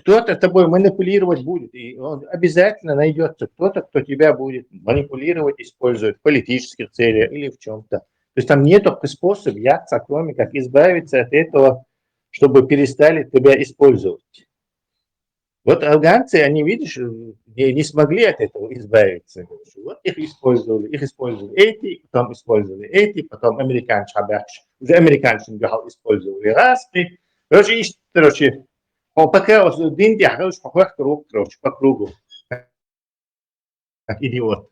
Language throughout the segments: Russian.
Кто-то тобой манипулировать будет, и он обязательно найдется кто-то, кто тебя будет манипулировать, использовать в политических целях или в чем-то. То есть там нет способа, кроме как избавиться от этого, чтобы перестали тебя использовать. Вот афганцы, они, видишь, не смогли от этого избавиться. Вот их использовали эти, потом использовали эти, потом американцы, уже американцы использовали раз, и, короче, пока один дьявол по кругу, как идиот.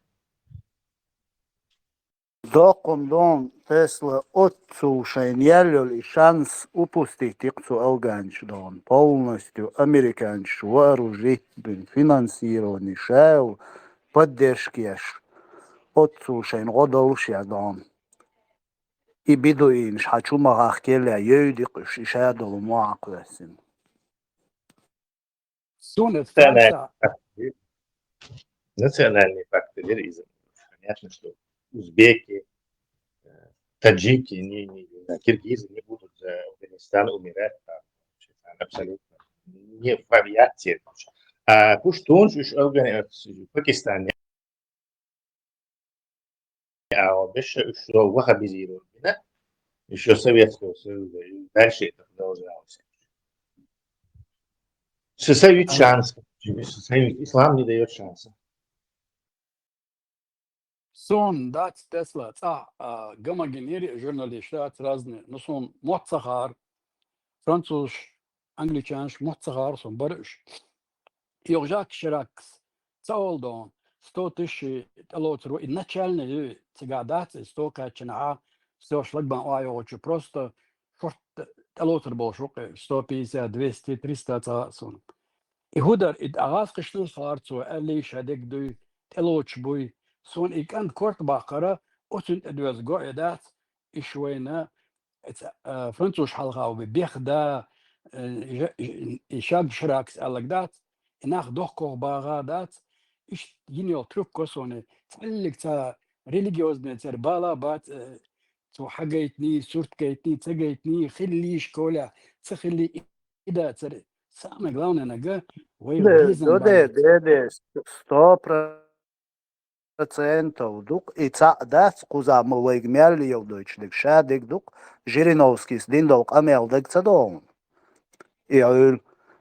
Dokundon Tesla отцушайн ялли шанс упустить икцу алганчдон. Полностью американч вооружить, финансирование, шел, поддержки отцушайн годолшядон. И бедуин шачу махкеля юдик шишадол муакласин. Национальный факторизм. Понятно, что узбеки, таджики, киргизы не будут за Афганистан умирать. Абсолютно не в авиации. А пуштун в Пакистане, а еще ваххабизировали, да? Еще Советского Союза. И дальше это продолжалось. Создают шанс. Ислам не дает шанса. Son dat Tesla gama generi журналистат разные, но сон моцахар, француз, англичанш, моцахар, сон барыш. Йожак ширакс, цаолдон, 100 тысяч талотеру, и начальные цигадации, 100 качана, 100 шлагбан айочу, просто шорт талотер был шоке, 150, 200, 300 цасон. И худар, и агас кишлу харцу, али шадек дуй, талоч буй, son ik aan kort bakara osun edwes goedat ishwena Fransus halga we bigda ishab shraks alagdat inach doch kochbaga dat ish jinio truk kosone tsallik ta religiozne tserbala bat تو حاجيتني صورت كيتني تجيتني خلي شكولا تخلي إذا تر سامع قلنا نجا ويغليزن ده 100% дук и цадас куза мулайг мяли Deutschland шадик дук Жириновский диндолк амелдек цадон. И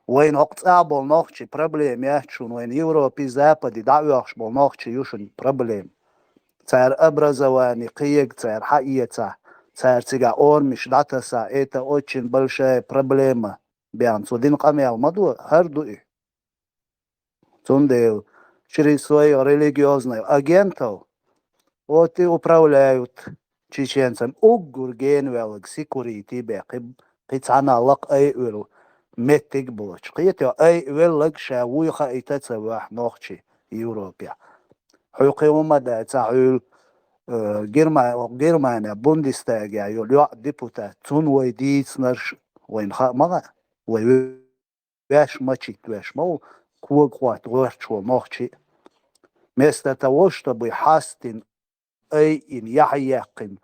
وين октабл нохчи проблем яхчун وين Европе западе давяхш бол нохчи юшун проблем. Цар образование киек цар хаица цар цига ормиш датаса это очень большая проблема. Биан судин камел маду хардуи. Цундел через своих религиозных агентов вот и управляют чеченцам. Угур генвелг секурити беки пицаналак айвел меттик булач. Қието айвелг шауиха итацавах нохчи Европе. حقوق دا تعول Германия Бундестаг я юлю депутат цун войдиц наш войн мага вой вяш мачит вяш мол квот ворчу нохчи. Вместо того, чтобы хастин ин яхяқин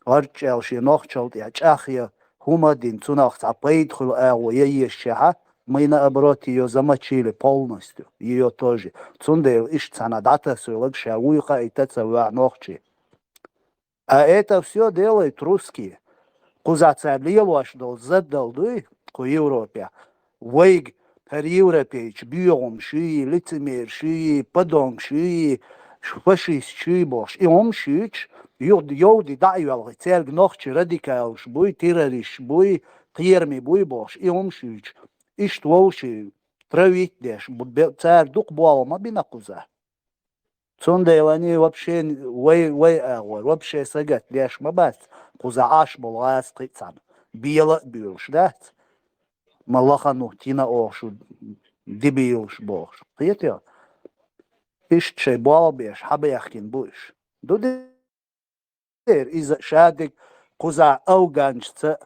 ворчалши нохчалт я чахя хумадин цунах цапейдхул ещеха мы наоборот ее замочили полностью, ее тоже. Цундел иш цанадата сулак шауиха и тацава нохчи. А это все делают русские. Кузаца леваш дол задал дуй ко Европе. Вейг per европейч биом ши лицемер ши подон ши фашист ши бош. И он шич йоди дайвал церг нохчи радикал шбуй террорист буй qiermi буй бош. И он шич. И что вообще травить дешь, царь дух буалма бинакуза. Цундел они вообще вообще сагат дешь мабат, куза аш булас қицан. Била бюлш, да? Малахану тина ошу дебилш бош. Қиетё? Ишче буалбеш хабяхкин буш. Дудер из шадик куза ауганчца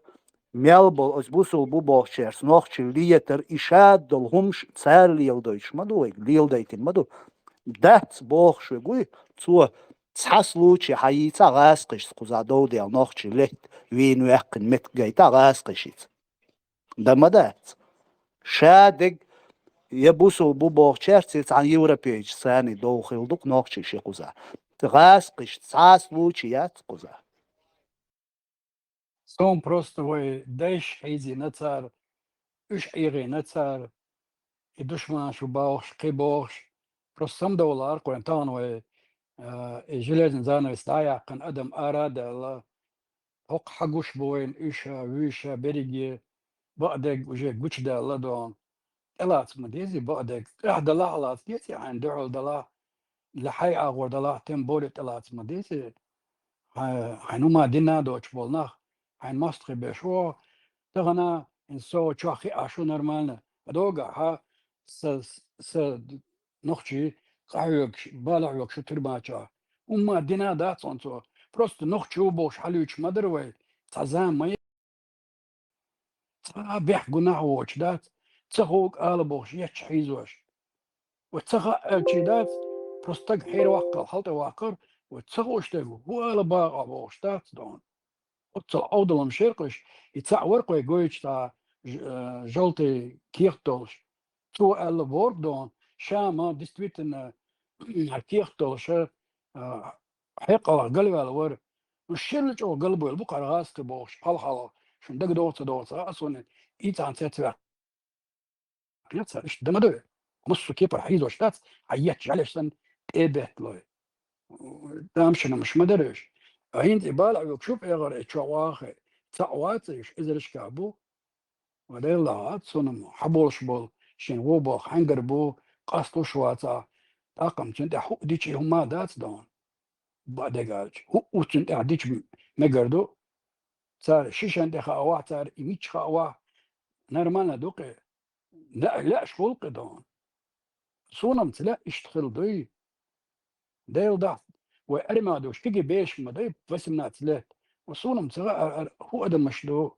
Мелбол os busul bubochers nochchi lieter ishad dol humsh tsar lieldoich madu lielдaitin madu dat bochsh gui zu tsasluchi hayitsa gasqish quzado del nochchi let win weqin met gaita gasqishit damadat شادق يبوسو بوبو تشرتيت عن يوروبيج ثاني دوخل دوك نوكشي شي قزا تغاس قش تساس لوچيات قزا Сон просто вы дэш хейзи нацар, уж ири нацар, и душман шубауш, кибауш. Просто сам доллар, куентан вы железный занавес тая, кан адам арада, ла хок хагуш боин, уша, виша, береги, بعدك وجه قشدة الله دون ثلاث مديزي بعدك إحدى لا ديتي عن دعو دلا لحي أغور دلا تنبولي ثلاث مديزي هنوما دينا دوش بولناخ هن مستخي بشو تغنا إن سو تشاخي أشو نورمالنا دوغا ها س نخشي قايوك بالعوك شو ترباچا وما دينا دات صنصو просто نخشو بوش حلوش مدروي تزام ما بيح قناع وش دات تخوك آل بوش يتش حيزوش وتخا الشدات برستق حير وقر حلت وقر وتخوش تقو هو آل باغ بوش دات دون وتصل أوضل مشيرقش يتسع ورقو يقويش تا جلتي كيختولش تو آل بورك دون شاما ديستويتن كيختولش حيقلا قلبي على ور وشيرلش او قلبو البقع غاست بوش حل شن دق دوت أصلا إيتان تتبع يتصل إيش دمدو مصر كيبر حيزو شتات عيتش عليش سن إيبت لوي دامشنا مش مدرش عند بالع يكشوف إغر إتشواخي تعواتيش إذا كابو ودير لعات سنم حبولش بول شين وبو حنقر بو قاستو شواتا طاقم تنت حق ديشي هما دات دون بعد قالج هو وتنت ديش مقردو صار شيشان دخا أواه صار إميتش خاواه نرمانا دوقي لا شغل قدون صونم تلا اشتغل دي ديل ضعف وأرما دوش تيجي بيش ما دي بس منات لا وصونم تلا هو أدم مشدو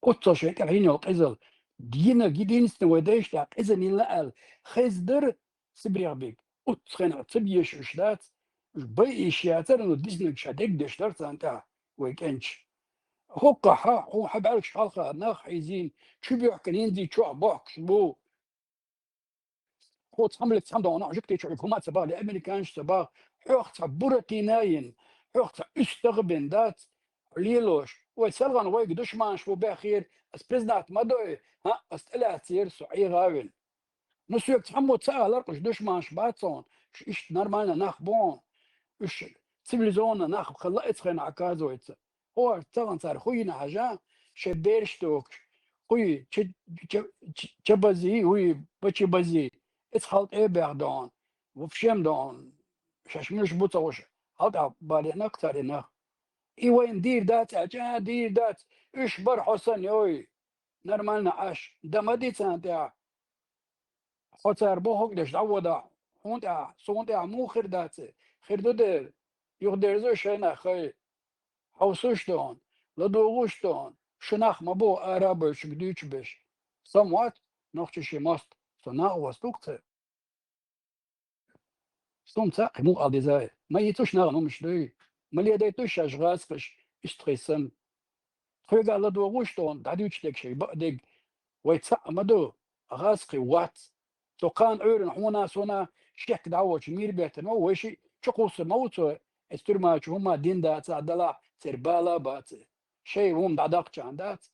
قطة شيء الحين يقزل دينا جدين سنوديش تاع قزل يلقى خزدر سبريغ بيك قطخنا تبيش وشدات بي إشياتر إنه ديزنك شادك دشتر تانتا ويكنش هو قحا هو حبالك شالخا ناخ حيزين شو بيحكي ينزي شو عباك شبو خود حملت حمد وانا جبت حكومات سبا الامريكانش سبا حوخت بورتيناين حوخت استغبن دات ليلوش وسلغن ويق دشمان شو باخير اس بريزنات مدوي ها استلا تير سعي غاول نسيك تحمو تسال ارقش دشمان شباتون ايش نورمالنا ناخبون ايش سيفيليزونا ناخب خلقت خين عكازويت هو تغن صار خوينا حاجه شبيرشتوك خوي تشبزي وي بتشبزي اتخلط ايه بيعدون وفشم دون شاشمش بوتوش هذا بالي نكتر هنا اي وين دير دات اجا دير دات ايش بر حسن يوي نرمالنا عاش دمدي تاع خاطر بو هكدش عوضا هونتا سونتا مو خردات خردد يقدر شينا خي حوسوش دون لدوغوش دون شناخ مبو ارابش قديش بش somewhat نوختش ماست صناع وستوكت ستون تاقي مو قاضي زاي ما يتوش نغنو مش دوي ما لي دايتوش اشغاز فش اشتريسن خويا قال لدوغوش دون دعديوش ديك شي بقدق ويتسق مدو غاسقي وات تو كان عورن حونا سونا شيك دعوش مير بيت مو وشي شقوس موتو استرما هما دين دا تعدلا سربالا بات شيء هم دعداق عندات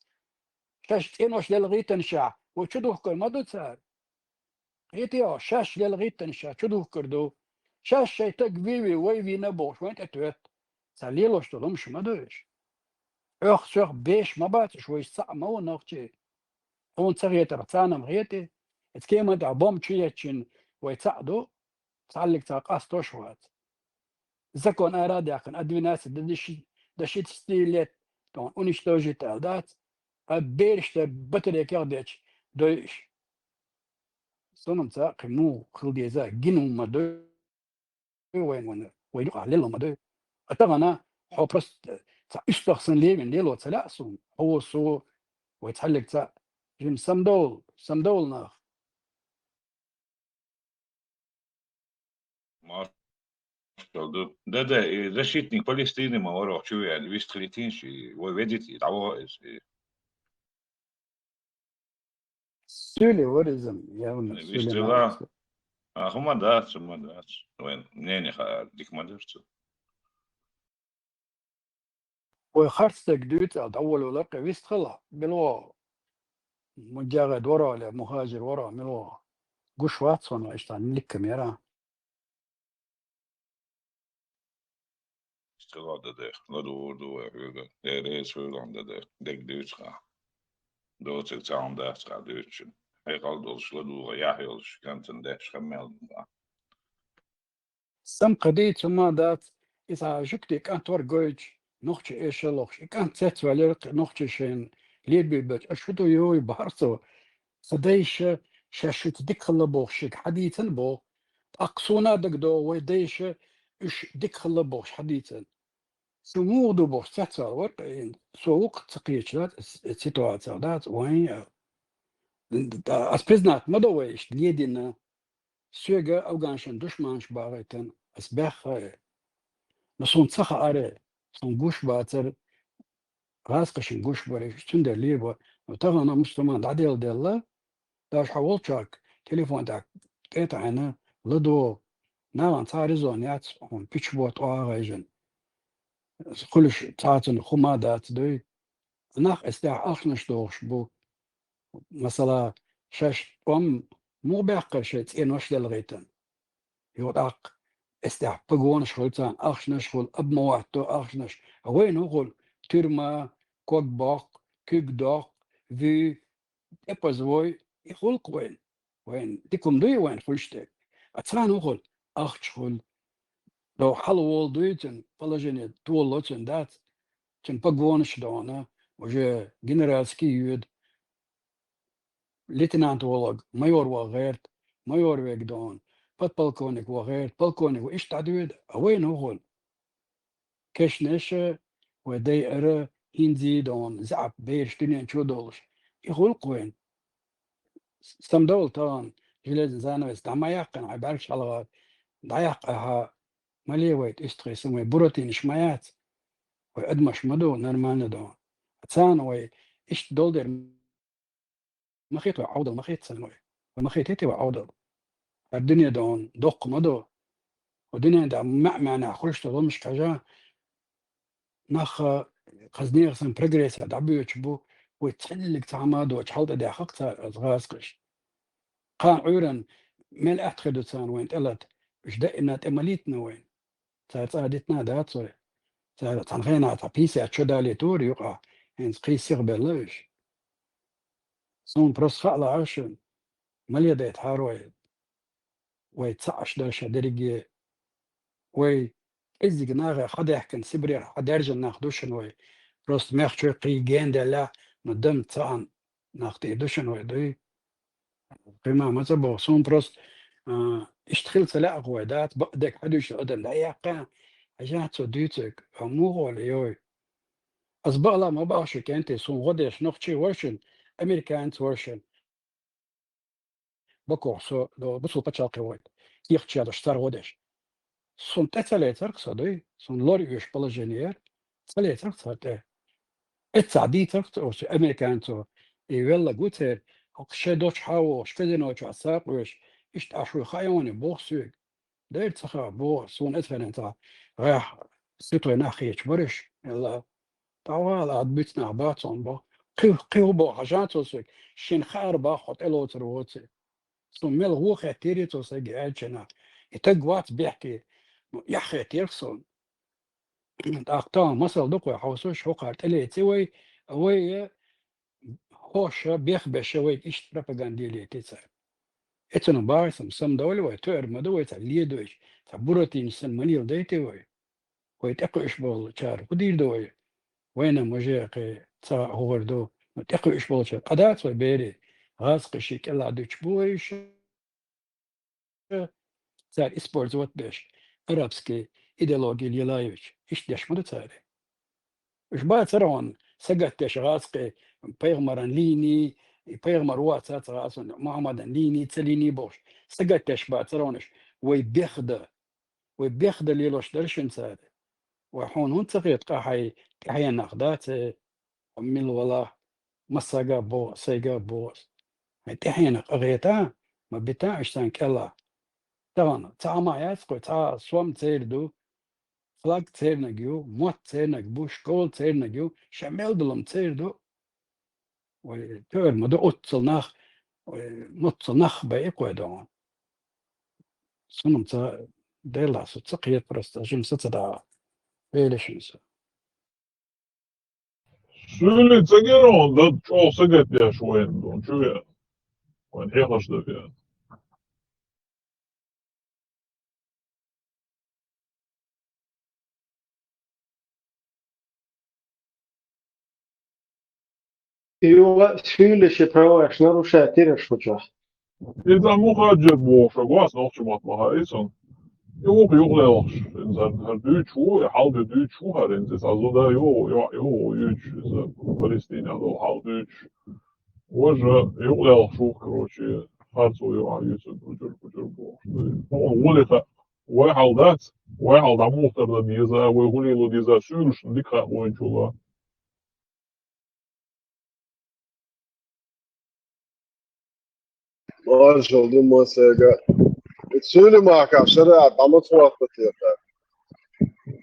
شاش تينوش للغيت نشع وشدوه كل مدو تسار هيتيو شاش للغيت نشع شدوه كردو شاش شي تقبيبي ويبي نبوش وين اتوت ساليلوش تلومش مدوش اخ سوخ بيش ما باتش ويش صع مو نوختي هون تغيت رتانا مغيتي اتكيما دا بوم تشيتشن ويتصعدو تعلق تاقاس توشوات زكون اراد يكن ادوي ناس دشيت ستيلت دون اونيشتوجي تالدات ابيرش بتر يكادش دوش صنم تاقي مو خلدي زا جنو مدو وين ويلو عليلو مدو اتغنا هو برست استخسن ليبن ليلو تلاسون هو سو ويتحلق تا جيم سمدول ناخ oldu. Dede zaštitnik Palestine ma varo čuje, ali vi strelitinši, voi vedite, tavo سولي ورزم يا ولد يعني سولي بيشتغل ما أخو ما داتش وين منين ديك ما درت وخرستك دوت أول ولقى ويست خلا بلو مجاغد ورا ولا مهاجر ورا ملو قش واتسون واشتغل لك كاميرا اشتغل ده لا دو ده ريس فلان ده ديك دوتشا دوتش تاعم ده تاع دوتش هي قال دوتش لا دو يا هيلش كانت ده شمال سم قديت ما دات إذا جكتي كانت ورقوج نوختي إيش لوخش كانت تات وليرق نوختي شين ليد بيبج أشفتو يوي بحرصو صديش شاشت ديك خلبوخشك حديثا بو أقصونا دك دو ويديش إش ديك خلبوخش حديثا سمو دو بوخ تات ورق سوق تقيشات السيتواتسا دات وين أسبزنات مدويش ليدنا سوغا أوغانشن دشمانش باغيتن أسباخ نصون تسخ أري صون قوش باتر غاسقشن قوش بري تندر ليبا وطغنا مستمان دعديل ديلا داش حولتشاك تليفون داك تيتا عنا لدو ناوان تاري زونيات هون بيتش بوت غايجن كلش تاتن خما دات دوي ناخ استاع أخنش دوغش بو مثلا شاش مو بيحقر شيء إنوش دلغيتن يوضاق استاع بقون شغلتان أخنش خل أب مواتو أخنش وين هو تيرما كوك باق كيك داق في ابزوي يقول وين ديكم دوي وين خلشتك اتسان وخل اخشخل لو حلو دويتن بلجن تولوتن دات تن بقونش دونا وجه جنرالسكي يود ليتنانت ولغ مايور وغيرت مايور ويك دون بات بالكونيك وغيرت بالكونيك وايش تعدود وين هو كشنش ودي ارى هينزي دون زعب بيرش دنيا شو دولش يقول وين سم دول طبعا جلد زانوس دا ما يقن عبارش على ضيقها مليويت استري سمي بروتين شمايات وادمش مدو نرمان دو تسان وي ايش دولدر مخيط وعوض المخيط سنوي ومخيط هتي وعوض الدنيا دون دق مدو ودنيا دا معنا خلش تظن مش كجا نخ قصدي سن بريجريس دعبيو تشبو وتحلك تعماد وتحلط دا حقتا غاسقش قان عورن مل أعتقد تسان وين تلت إيش دقنا تمليتنا وين تعدتنا دات صوري تنخينا تعبيسي أتشدا لتوري يقع إن قيس يغبلش صون برس خالا عشان مليا ديت حاروي ويتسعش درشة درجة وي إزي جناغي خد يحكن سبري حدرجة ناخدوشن وي برس ميخشو قي جين لا ندم تسعن ناخدوشن وي دوي قيمة مزبو صون برس اشتغل سلاء غوادات بقدك حدوش قدم لا يقع عشان تصديتك مو ولا يوي أسبق لا ما بقاش كانت سون غدش نقشي ورشن أمريكانز ورشن بكو سو لو بسو بتشاقي ويت يختشي هذا اشتر غدش سون تسليتر صدي سون لوريوش بلجنير تسليتر صدي التعديتر أو أمريكانز يلا قلت أقشي دوش حاوش فيدنوش عساق وش اشتعشوا خيوني بوخسوك داير تخا بو سون اتفن انت رايح ستو ناخي برش يلا طوال عاد بيتنا عباتون بو قيو بو حاجات وسك شين خار با خط الو تروتي سون ميل هو خاتيري تو سجي عجنا يتقوات بيحكي يا خاتيرسون اقطان مصر دقوا حوسوش هو قارت اللي تسوي وي هوش بيخبش شوي ايش بروباغاندي اللي تسوي اتنو بارسم سم دولي ويتوعر مدوي تعليه دويش تعبرتين سن منيل ديتي ويتقش بول شار ودير دوي وين مجاقي تسا هوردو متقش بول شار قدات وبيري غاز قشي كلا دوش بويش صار اسبورت وات بيش ارابسكي ايديولوجي ليلايوش ايش داش مدو تساري ايش با ترون سقت غاسقي بيغمران ليني بيغمر واتسات غاسون محمد ليني تسليني بوش سقت با ترونش ويبيخد ليلوش درشن ساري وحون هون تغيط قاحي ناخدات من ولا مساقا بو سيقا بوس متحينك أغيتا ما بتاعش سان كلا طبعا ما يسقط سوام تيردو فلاك تيرنجيو موت تيرنجبو شكول تيرنجيو شمال دلم تيردو وتور مدو أتصل نخ بيقوى دون سنم ديلا ستقيت برست أجل ستدا بيلشنس Syrligt så går det att säga det så ändå, tror jag. Och en hela stöd. Jo, syylliset rauhaksi narusää tirjaskuja. إذا مو خارج بوش وقاس نوش ما هاي سن. Jo, leos. Sen här du tror, halv du tror här inte. Alltså där så Palestina då halv du. Och så leos så короче. Харцу يوسف بجر بوش. ولك واحد عموتر ده ديزا ويقول له ديزا سيلش ديكا وين شو Maaş oldum masaya. Söyle maka şara damat suatlı tiyatar.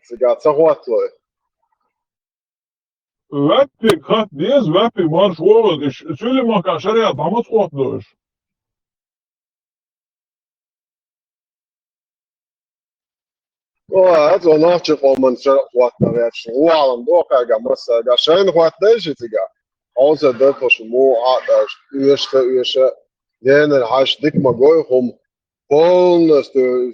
Sigat sahvatlı. Vappi kat diz vappi marş oğlum. Söyle maka şaraya damat suatlı. هذا نحكي من شرق واتنا ريتش وعلم دوقع جا مسا شاين وات ليش تيجا عاوز دفش مو عادش يشتا لين الحاش ديك ما جويهم بولنس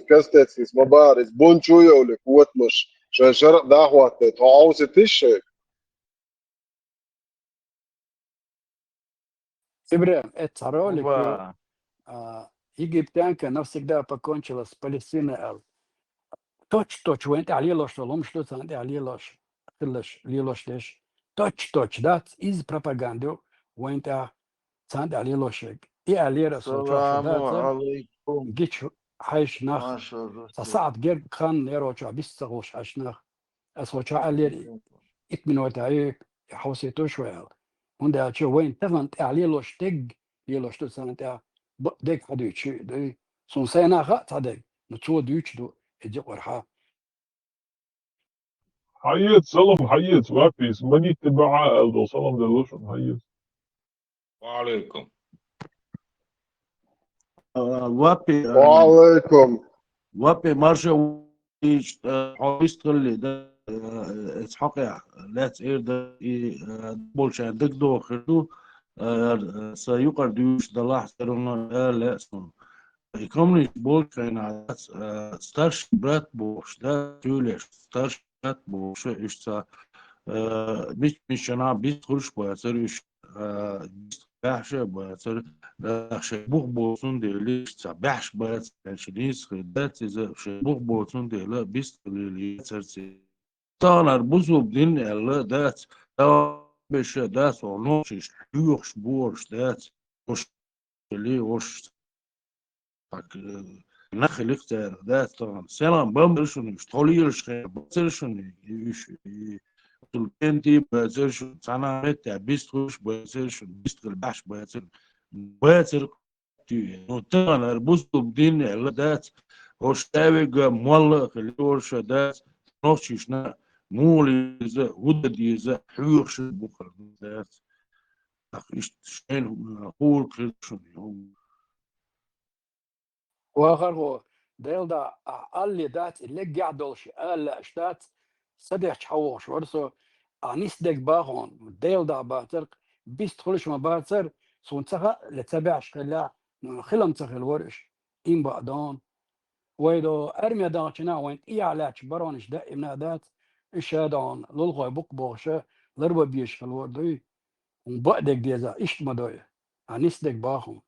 كاستيتس ما بارز بونشويو لكوت مش شان شرق دعوات تعاوز تشي إبراهيم اتسارولك Египтянка навсегда покончила с Палестиной. Точь-точь, وانت عليه لوش لومش لوت عندي عليه لوش خلش ليه لوش ليش точь-точь that is propaganda وانت عندي عليه لوش ايه عليه رسول السلام ده عليكم جيتش حيش نخ ما شاء الله صعد غير كان نيروچا بيستغوش حيش نخ اسوچا عليه اتمن وتعيك حوسيتو شويه وانت شو وين تفنت عليه لوش تج ليه لوش تو سنت ديك حدو شي دي سون سينا خات هذا نتو دوتش دو اجي قرحه حيت سلام حيت وابي اسمني تبع الدو سلام دلوشن حيت وعليكم وابي وعليكم وابي مرشا حويست اللي ده اسحاق لا تسير ده بولشا دك دو خدو سيقر ديوش دلاح سرنا لا سن يكمل بول كان على ستارش برات بوش ده تولش ستارش برات بوش اشتا مش أنا بيدخلش بيصير بحشة بيصير شبوخ بوسون دي ليش تبحش بيصير شديس خدات إذا شبوخ بوسون دي لا بيست اللي يصير طالع بوزو بدين الله دات بش دات ونوش يوخش بورش دات وش اللي وش نخل اختار دات طبعا سلام بمرشون مش طوليش خير بمرشون تلقينتي بيصيرش سنة متى بيستخش بيصيرش بيستخل بحش بيصير نوتانا البوستو بدين اللدات هوشتاوي مولق اللي هوشتات نوشيشنا مولي زا ودي زا حيوخش بكرة ذات شين قول كريشن واخر هو ديل دا اللي دات اللي قاعدولش الا اشتات صدق حوش ورسو انيس دك باهون ديل دا باتر بيستخلش ما باتر سونتها لتبعش خلا خلم تخل ورش إن بعدان ويدو أرمي داچنا وين إيه علاش برانش دائما دات إشادان للغاي بق باشا لربا بيش خلوردي وبعدك ديزا إيش مدوي انيس دك باهون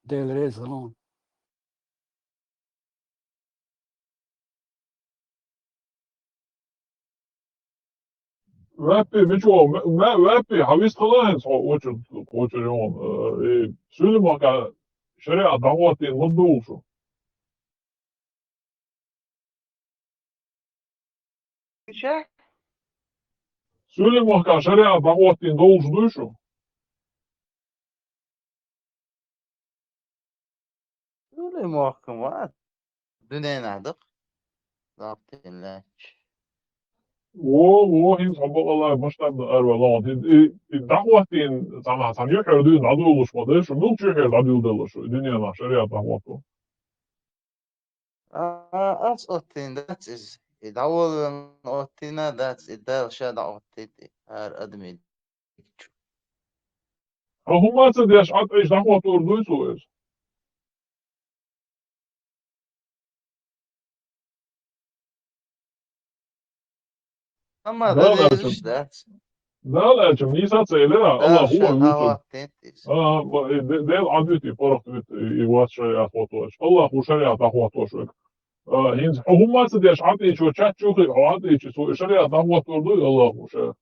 ديل ريز هلون وابي مشوا ما وابي حويست خلاص وش اليوم سؤال ما كان شريعة دعواتي نضوشو سؤال ما كان شريعة دعواتي نضوشو öyle muhakkım var. Dünen adık. Zaptinler. هند حبق الله مشتاق أروى الدعوة سامع سامع حردو نادو لش ماده شو ملك شو حرد عدو دلش الدنيا لا شريعة دعوته As otin, that is it. Awal otina, that's it. Del shada otiti. Her admit. هم ما تصدقش عاد إيش دعوة أردو يسويش Ama لا da لا değil işte. لا كم نيسا تسيلها الله Del هو يوسف shada otitis. ديل عدوتي فرق يوات شريعة خطوش الله هو شريعة خطوش هند هم ما تصدقش عاد إيش وشات شوخي عاد إيش سو شريعة دعوة أردو الله هو شريعة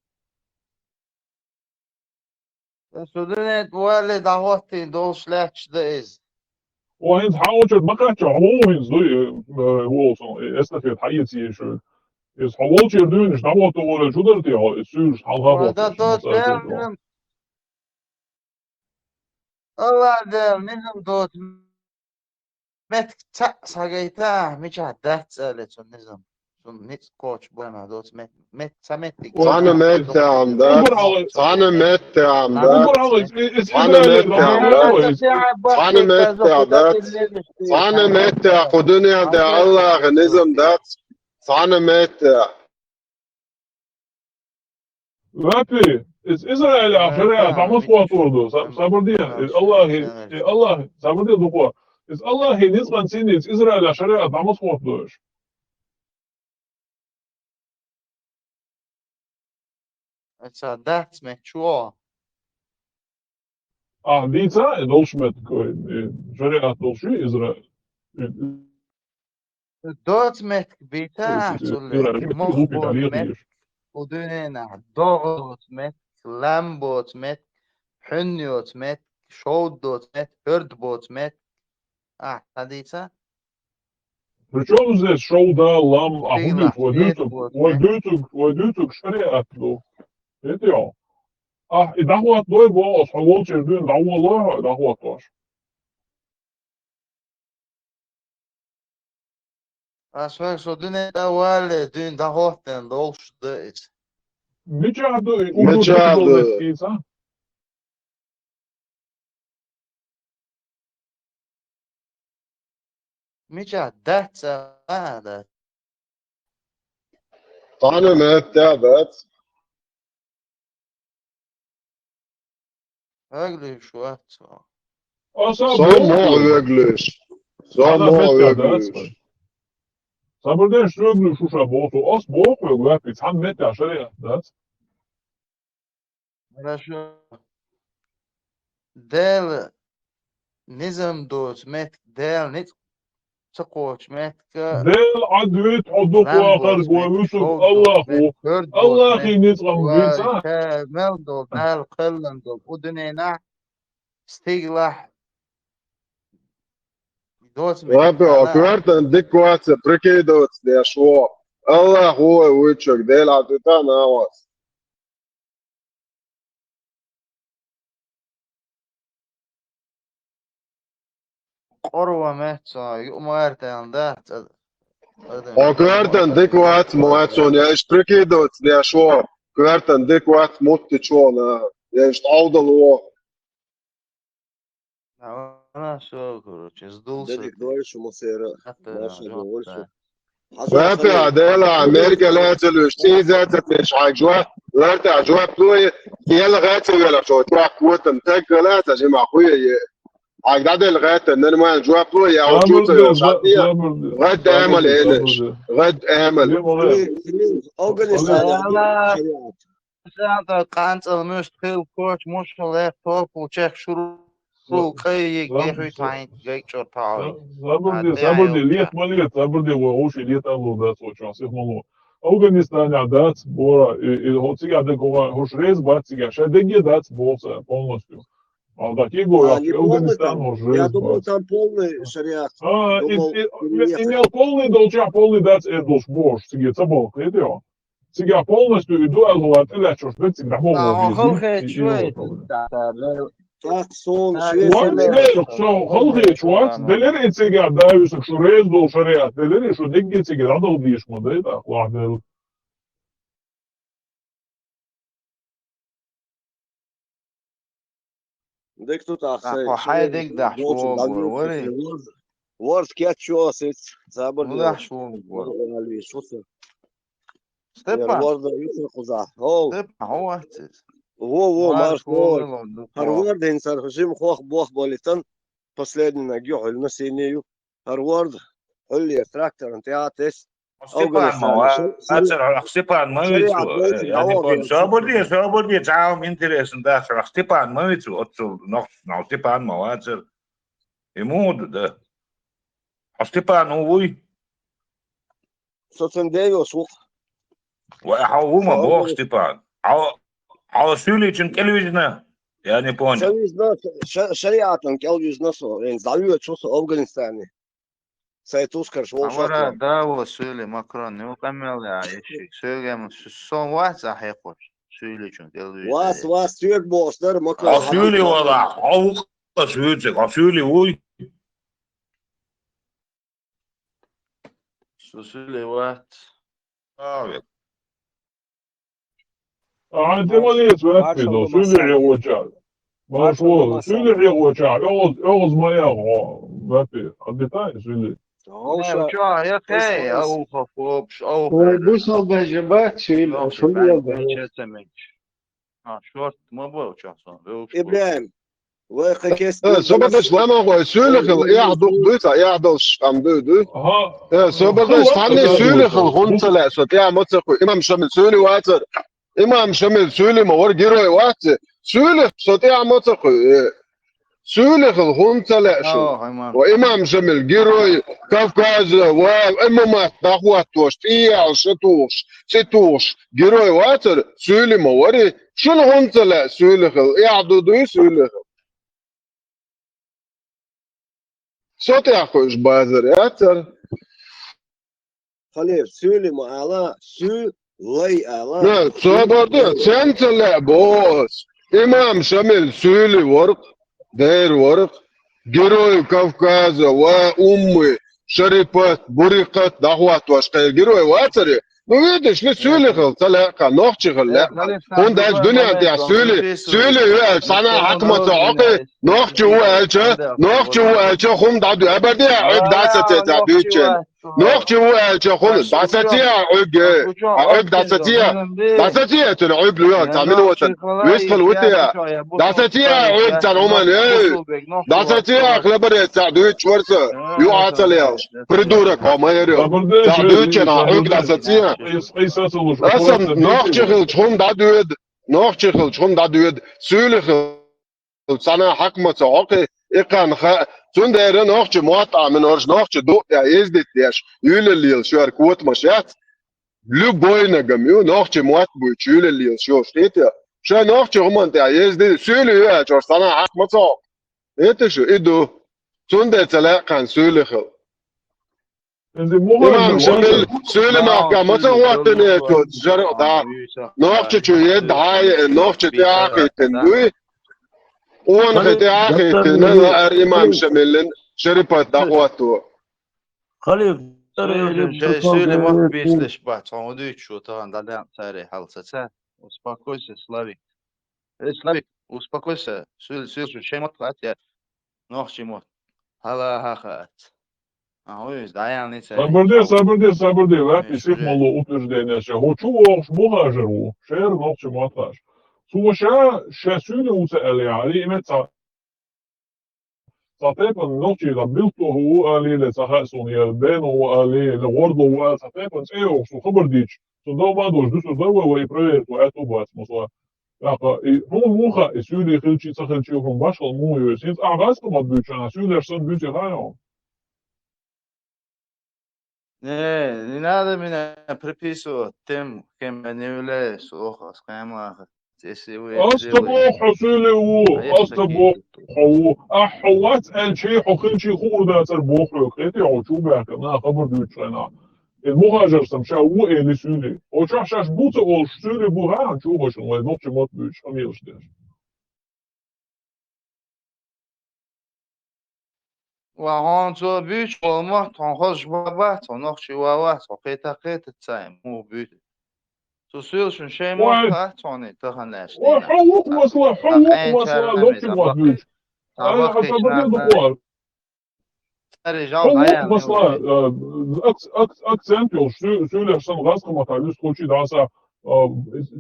Sudunet böyle dahotin dol schlechtste وهند حاول ما كانش هو هند زي هو استفيد حياتي شو is حاولت يردون إيش دعوة ولا شو درتي السوش حلقة Da dot benim. Allah da bizim dot met sagayta micha dat salet son nizam. Son nit coach bana dot met sametik. Sana mette عمدات sana mette عمدات أكبر على sana mette عمدات sana mette عمدات sana mette خدني ده الله نظام دات sana mette Lapi, İsrail şeriat namaz kuatordu. Sabır diye. Allah sabır diye dua. Allah nizam seni İsrail şeriat namaz kuatordu. Esa dat met chuo. Diyse dolşmet şeriat dolşu İsrail. Dot met bita sulle. Mohbot met. Udunena. Dot met. Lambot met. Hunyot met. Showdot met. Herdbot met. Hadisa. Причем здесь шоу да лам ахудит войдутук шариат до. Это я. И дахуат дой бо асхавол чердун дахуалlah дахуат тош. Asfak so düne da wale dün da hohten dolştu. Мечаду Mechado. урду инсан. Micha dat da. sana mette dat Öyle şu at. Asa så må öglös så må öglös Sabır den şöyle şuşa boğdu. As boğdu lapi tam met ya şeriat dat. Хорошо. Del nizam dot met del nit تقوش متك Del advet aduk vakar goyusuk Allahu. Allah'ı nizam bilsa. ملدو دال قلندو ودنينا استيغلح دوت Rabbi, akvartan dikvat prekidot det så Allah هو وجهك del عطيتنا هواس قروة مهتسا يؤمرتان دات akvartan dikvat moatson ja is prekidot det så akvartan dikvat motti chona ja ist audalo أنا شو كروتش سدوس دورش مصيرة ماشي دورش Rabbi, adela Amerika laten dus zien zetten is عجوة لارت عجوة بلوي يلا غات ولا شو تروح قوة متك لا تجمع خويا عقد الغات ان انا ما عجوة بلوي او شو غد امل ايش غد امل هذا كانت المشكل كوش مشكلة توب وشيخ شروع كي يجي تعين جاي شو تعال Sabır diye liyet maliyet sabır diye o hoş liyet alıyor da sonuçta sih malu. Afganistan adat bora hotsiga da goga hoş rez batsiga şadegi dat bolsa полностью. Алдaki goya Афганистан hoş rez. Я думал, там полный шариат. Имел полный долча полный дат долш бош сиге цабол кредио. Сига полностью иду алгуат или что что сига لا могу. هو خير شوي تحصون Ha, شوية وات mesele سنة ne so halkı وات deleri etseger daha yüksek şu rez dol şeriat deleri şu dik etseger adıl değişmedi da vahdel ديك تو Ах, تحصي وحيدك ده دوش شو داليو وري ورد كيات شو أسيت زابر وده شو والي شو سر ستيبان الورد يوسف قزح هو ستيبان هو هو ما ماركول شو ملو هروارد هنسر هشيم خوخ بوخ بوليتن последний нагю хольно синею Harvard холли трактор антиатес Степан Мова, Степан Мовицу, я не помню, свободи, цаум интересен, да, Степан Мовицу, отцу, noch Степан Мова, ему, да, а Степан, увы, соцендею сух ума бог, Степан, а Сюличин Кельвична, я не понял. Союзна шариатан келюзна со ен залю чусо Афганистане Sayt Uskar Agora dá o söyle Macron ne kamel ya eşi söyleyeyim son var zahir söyle çünkü вас тюрк бостар Макрон А Сюли вала, а Сюльцек, а Сюли, уй. söyle var Evet. عندي ماليت وات بيدو سولي وجال ما شو سولي وجال اوز ما يا ما في الديتاي سولي ya ya hey au hafop au Bu salvajı bak şöyle şöyle yolda. ha short ma bu uçaksan إبراهيم وخكيس Sobadaş lama koy söyle kıl yağdık duysa yağdılş am duydu. ها Sobadaş tane söyle kıl huntala so ya mutsa koy imam şamil söyle watır. İmam şamil söyle ma var giroy watır. Söyle so ya mutsa koy. Söyle kıl huntala şu. وإمام جمل جيروي كافكاز وإمامات دعوات توش تيا شتوش شتوش جيروي واتر سولي موري شنو هنتلا سولي خل يعدو دوي سولي خل صوت يعقوش بازر ياتر خليل سولي ما على سو لي على لا صوبردي سنتلا بوس إمام شمل سولي ورق داير ورق جيروي كافكاز وأمي شريفات بريقات دعوات واشقي جيروي واتري نويدش لسولي خل تلاقى نوخشي خل لا هون داش دنيا دي سولي سنة حكمة عقي نوخشي هو ألشا نوخشي هو ألشا خم دعدو أبدي عق داستي تعبيتشن نوخشي هو ألشا خم داستي عق داستي تلعب ليون تعمل وطن ويسقل وطيا داستي عق تنعمان داستي خلبر تعدويتش ورسا يو عطلياش بريدورك وما يريو تعدويتش أنا عق داستي أصلا نوخشي خم دعدويد نوخشي خم دعدويد سولي sana hakmat عقي إقان سندر نوخش مقاطع من ورش نوخش دو يا يزدت ياش يول اللي شو كوت مشات لو بوينا جميو نوخش موات بوش يول اللي شو شتيت شو نوخش هم أنت يزدت سولي يا جور sana hakmat إنت شو إدو سندر تلا كان سولي خل إمام شمل سولي محكمة وطنية جرق دا نوخش شو يد هاي نوخش تاعي تندوي وان خدي أخي تنظر إمام شملن شربت دعوته خلي söyle mak beşleş bak onu da şu tamam da tarih halsa успокойся Славик Славик успокойся söyle şey mat ya نوخش مات hala hakat o yüzden dayan ne Sabırdı. Vart isik malı утверждение, что хочу ваш мухажеру, шер нохчи маташ. Сумаша шесюне усе элиали имет ساتيبن نوتشي لبلتو هو قالي لسهاسون يردان هو قالي لغوردو هو ساتيبن ايو سو خبر ديتش سو دو بادوش دوسو دو وي بريت واتو بات مصوا لاقا مو موخا اسيولي خلشي سخلشي هم باشل مو يسينس اغاز كما بيوچانا سيولر سن بيوچي هايو не надо меня приписывать тем кем я не являюсь ох скайма أستبوح حسولي هو أستبوح هو أحوات الشيء حقين شيء خور ده تربوح يقتي عشوبة كنا خبر دوتشنا المهاجر سمشا هو اللي سولي وشاش بوته أو سولي بوها عشوبة شنو نوتش مات بيش أميرش ده وهون تو بيش والله تنخش بابات ونخشي ووات وقيتا قيت تسايم مو بيت تسيل شن شي واحد موقع توني تخناش دينا وحوق مسلا حوق أقين مسلا شارنا نوتي ما ميزابقي بيش أنا حتى سابقيش بدي ناتا دخوار رجال حوق ضيال مسلا نيوشي أكسنت يو سولة سن غاز كما تعليش خوشي داسا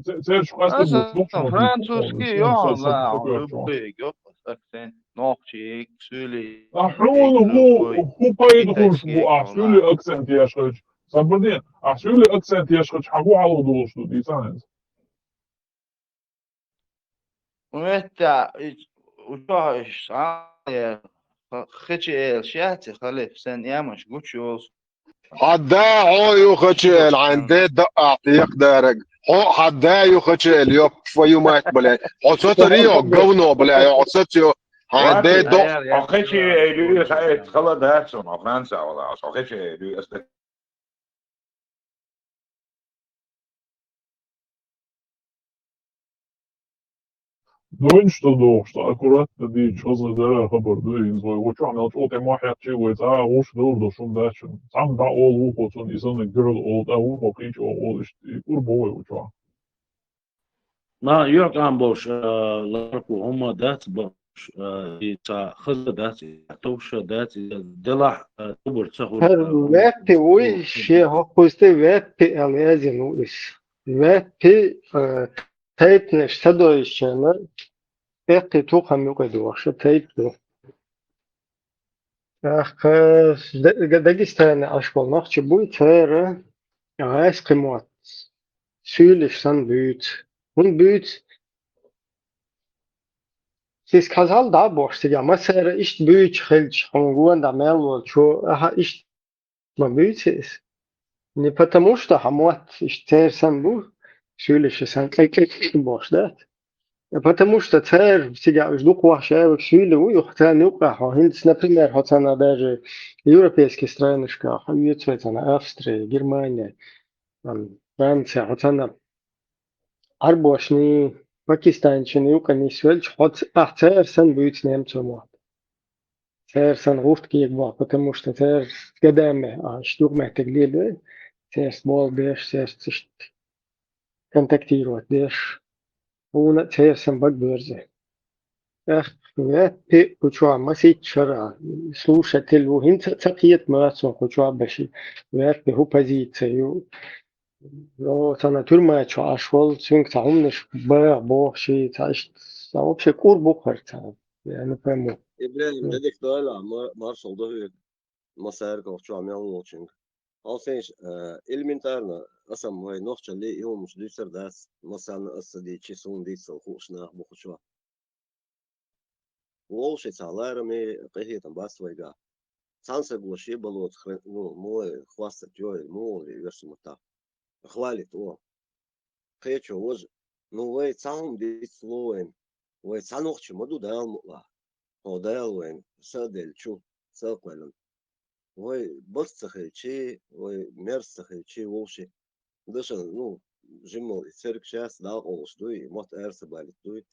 تسيرش قاستر أسا بوش ما بيش فرانسوسكي سن يون لا سكوير شو ربي يقص أكسين نوقشي سولي أحيون ربي هو بايد خوش بو إتاكسكي كولا أحسولي أكسنت ياشخش صبرني أحسولي أكسنت ياشخش حقو على دوستو دي ساينس ومتى وشاش عاية خشي الشاتي خليف سن يامش قوتشوز حدا هو يخشل عندي دقع تيق دارق هو حدا يخشل يوك فيو مات بلا حصت ريو قونو بلا حصت يو عندي واتي دق أخشي إلي سايت خلد هاتسون أو فرنسا ولا أخشي إلي أستك دوين что аккуратно ди что за дара хабар дуин зой вот что мел что ты махя чи вот уж до шум дачун сам да ол вот он is on a girl all да у поич all is урбовой вот что ما يوك عم بوش لاركو هما دات بوش يتا خزة دات توش دات دلع تبر تسهل Her vete hoje hoste vete aliás no is. Vete teit ne stadoishena eki tu ham yuqedu axsha teit du. Ach Dagestan ashbolnaqchi bu tere Eskimo südlich san büyüt. Hun büyüt siz kazal da boştu ya mesela iş büyüt хелч хунгуан да мелвол чо aha iş ma büyüt is. Не потому что хамот iş ter san bu südlich san kek boş da. Потому что ter siga ждук вахша südli у юхтан юqa hind например хотана даже европейские страны шка юцветана Австрия, Германия, Франция хотана Arbošni Pakistančani ukani свельч ход цер сан будет немцу мот. Цер сан руфт киегва, потому что цер годами штук мехтеглили, цер смол беш, цер контактировать беш. Уна цер сан багберзе. Эх, пи кучуа масит шара. Слушатель у хинца цакиет мацо кучуа беши. Пи ху позицию. لو سنة ما أشغل سونك تعهم نش بيع بوه شيء تعيش تعوب شيء كور بخر تعب يعني فهمو إبراهيم dedik böyle Marshall da مسار كوتشو عم يعملوا واتشنج أصلاً إلمنتارنا أصلاً ما هي نقطة اللي يوم مش ديسر داس مثلا أصلا دي تشيسون ديسر خوشنا بخشوا وولش تعالى مي قهية بس ويجا سانسا بوشي بلوت مو خواست جوي مو يرسم تا خوالت أو قيتشو وج نو وي تاهم دي سلوين وي تانوخش مدو دال مطلع هو دال وين سادل شو ساقلن وي بصخيتشي وي مرسخيتشي ووشي دشن نو جمو سيرك شاس دال قولش دوي موت ارس بالت دوي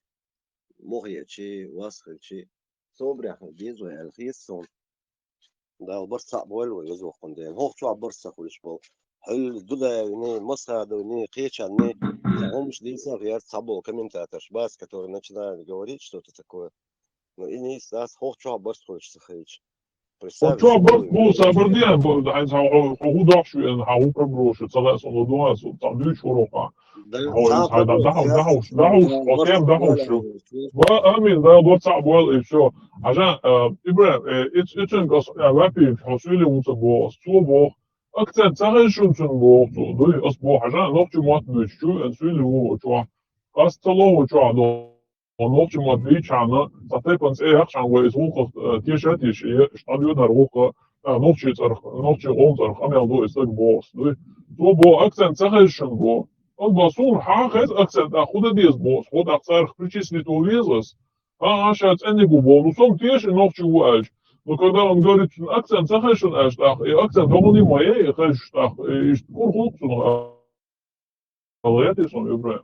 مغيتشي واسخيتشي صبري بيزو الخيسون دال برصع بول ويزو قندين هو شو برصخ وش بول هل دودا ني مصر ني قيتشا ني هم مش ديسا غير صابو комментаторш бас который начинает говорить что-то такое ну и не стас хох чё برصخ сахич представь وشو بس بو صبرني بو عايز هو ضعف شو ان هو كبروش تصلح صلوا دوا صو تعدي شو روقا هو هذا دهوش اوكي دهوش وامين ده دوت صعب ولا شو عشان ابراهيم اتس قص رابي حصولي وتبو صوبو اكثر تغير شو تنبو دوي اصبو عشان نوتي موت بشو انسولي هو شو قصتلو شو ونوتي موت بيچانا صتيبنس ايه عشان ويزوق تيشا تيشي اشتاديو دروق نوتي صرخ نوتي اون صرخ امي دو استك بوس دوي صوبو اكثر تغير شو الباسون حاخذ أكثر تأخذ ديز بوس خد أكثر причислить увезлось сейчас они бонусом тешь ночи уаж но когда он говорит акцент захешен аштах и акцент он не моей хаштах и курхуксун алаяти сон Ибраим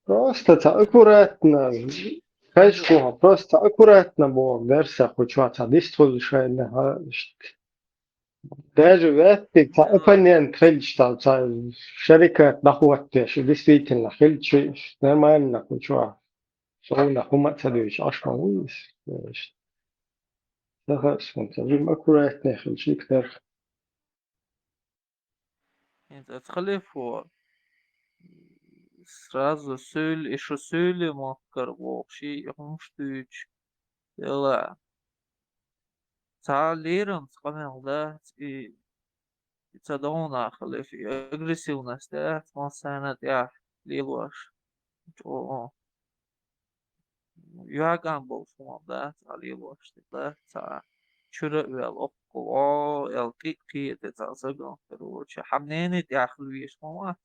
просто аккуратно Кайшко, просто аккуратно было, версия хочет, а дистольшая, даже в этой оппонент хельчта, шарика нахуатте, что действительно хельчи нормально хочет, что нахумат садуешь, аж мауис, да, смотрим аккуратно хельчи кнер. Это отхлефу сразу еще söyleme вообще rumstüç. Дела. Лером сказал, да, и цадона хлефи агрессивность, да, смасана я лилош. О, юаган был фон, да, лилош, да, شرق والأقوى القيقي تتزقن فروش حمنين داخل ويش ما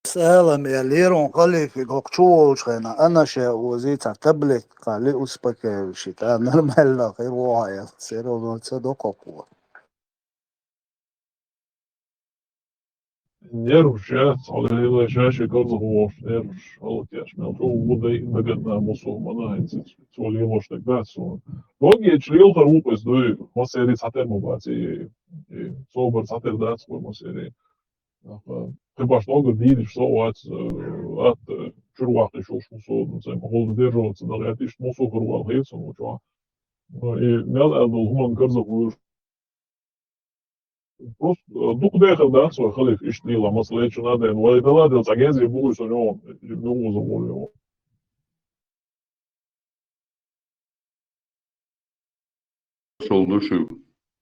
سلام يا ليرون قالي في قوقشوش خينا أنا شيء وزيت تابلت قالي أسبك شيء نرمال لا غير واعي سيرو تصدق قوة Nervšķēts, ale šeši garlahoši, nervš, vēl tu budai negadnā mūsu manājums, to lieloši tek dēts. Logiečs lielhar upes doi, mums ir satermobācija, sobar saterdēts, ko mums ir. Tepaš logar dīdiš savāc, at čurvākti šoš mūsu, holda diežots, dalētiš mūsu karval heic un čo. Mēlēdul human garlahoši. Просто духу да, свой халиф иштила, маслечу надо, но это ладно, агенции будут что он не замолвил. Шолдушу.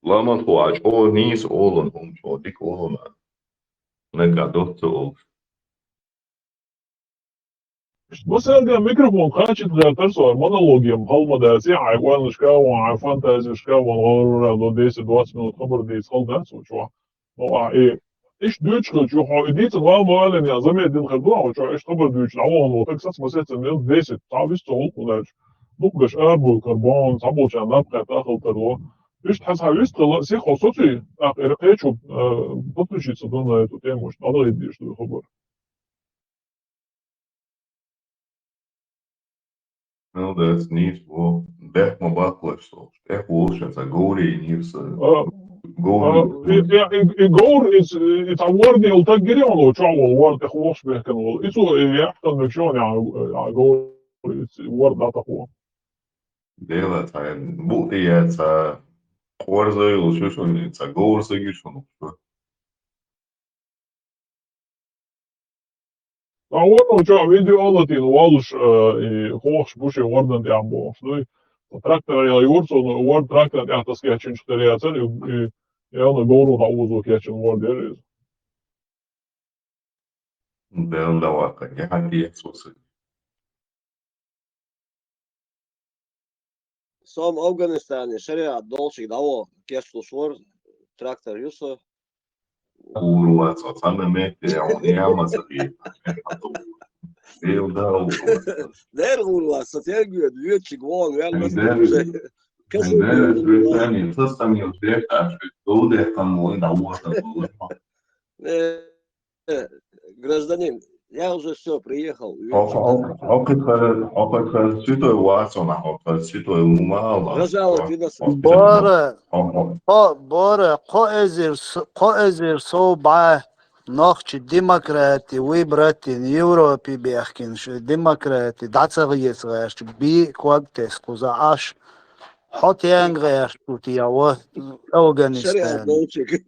Ламан хуач, о нис олон хумчо, дик олона. Нека доцол. بس هذا ميكروفون خاشت غير ترسل مونولوجيوم هالمدى ساعة يقول شكاوى فانتازي شكاوى غير ديس 20 من الخبر ديس خل ده شو هو ايه ايش دوتش شو هو ديت الغام قال يا زميل دين خدوه شو ايش خبر دوتش العوان وتكساس مسات من ديس تعبس تقول ولاش بقش ابو كربون صابو كان نبقى تاخذ تروح ايش تحس هايست سي خصوصي اخر قيتشو بطلش يتصدون تو تيموش الله يديش الخبر No, that's neat. Well, that my backlash so. That bullshit. A gory news. Gory. Igor is it's a word اللي تجري ولا شو word تخوص به كان ولا إيشو يحصل مشون يعني Igor it's word ده تخوص. Dela time. Bukti it's a Forza illusion. It's a goal solution. أول شو فيديو الله تين والش خوش بوشي وردن دي عم بوش ده تراكتر يا يورسون word تراكتر يعني تسكيت شنش ترياتن يعني جورو تعوزو كيتشن word ده. Dela waka. Yani exos. Som Afganistāni šajā dolčī davo kiešu šor traktor jūsu. Ulu aco. Same mete. Ja mazari. Dela da. Der ulu aco. Tiegļu dvieči gvonu. Kas Британия, просто мне успеха, что там на уровне. Гражданин, я уже все, приехал. Опыт святой Ватсон, опыт святой Умала. Пожалуйте, нас. باره قائزر صوبعه ناخش ديمقراطي ويبراتين يوروبي بيحكين شو ديمقراطي دعتسغي صغير بي كوكتس قزعاش حط يان غير شوتي يا أفغانستان شريعة دوتشك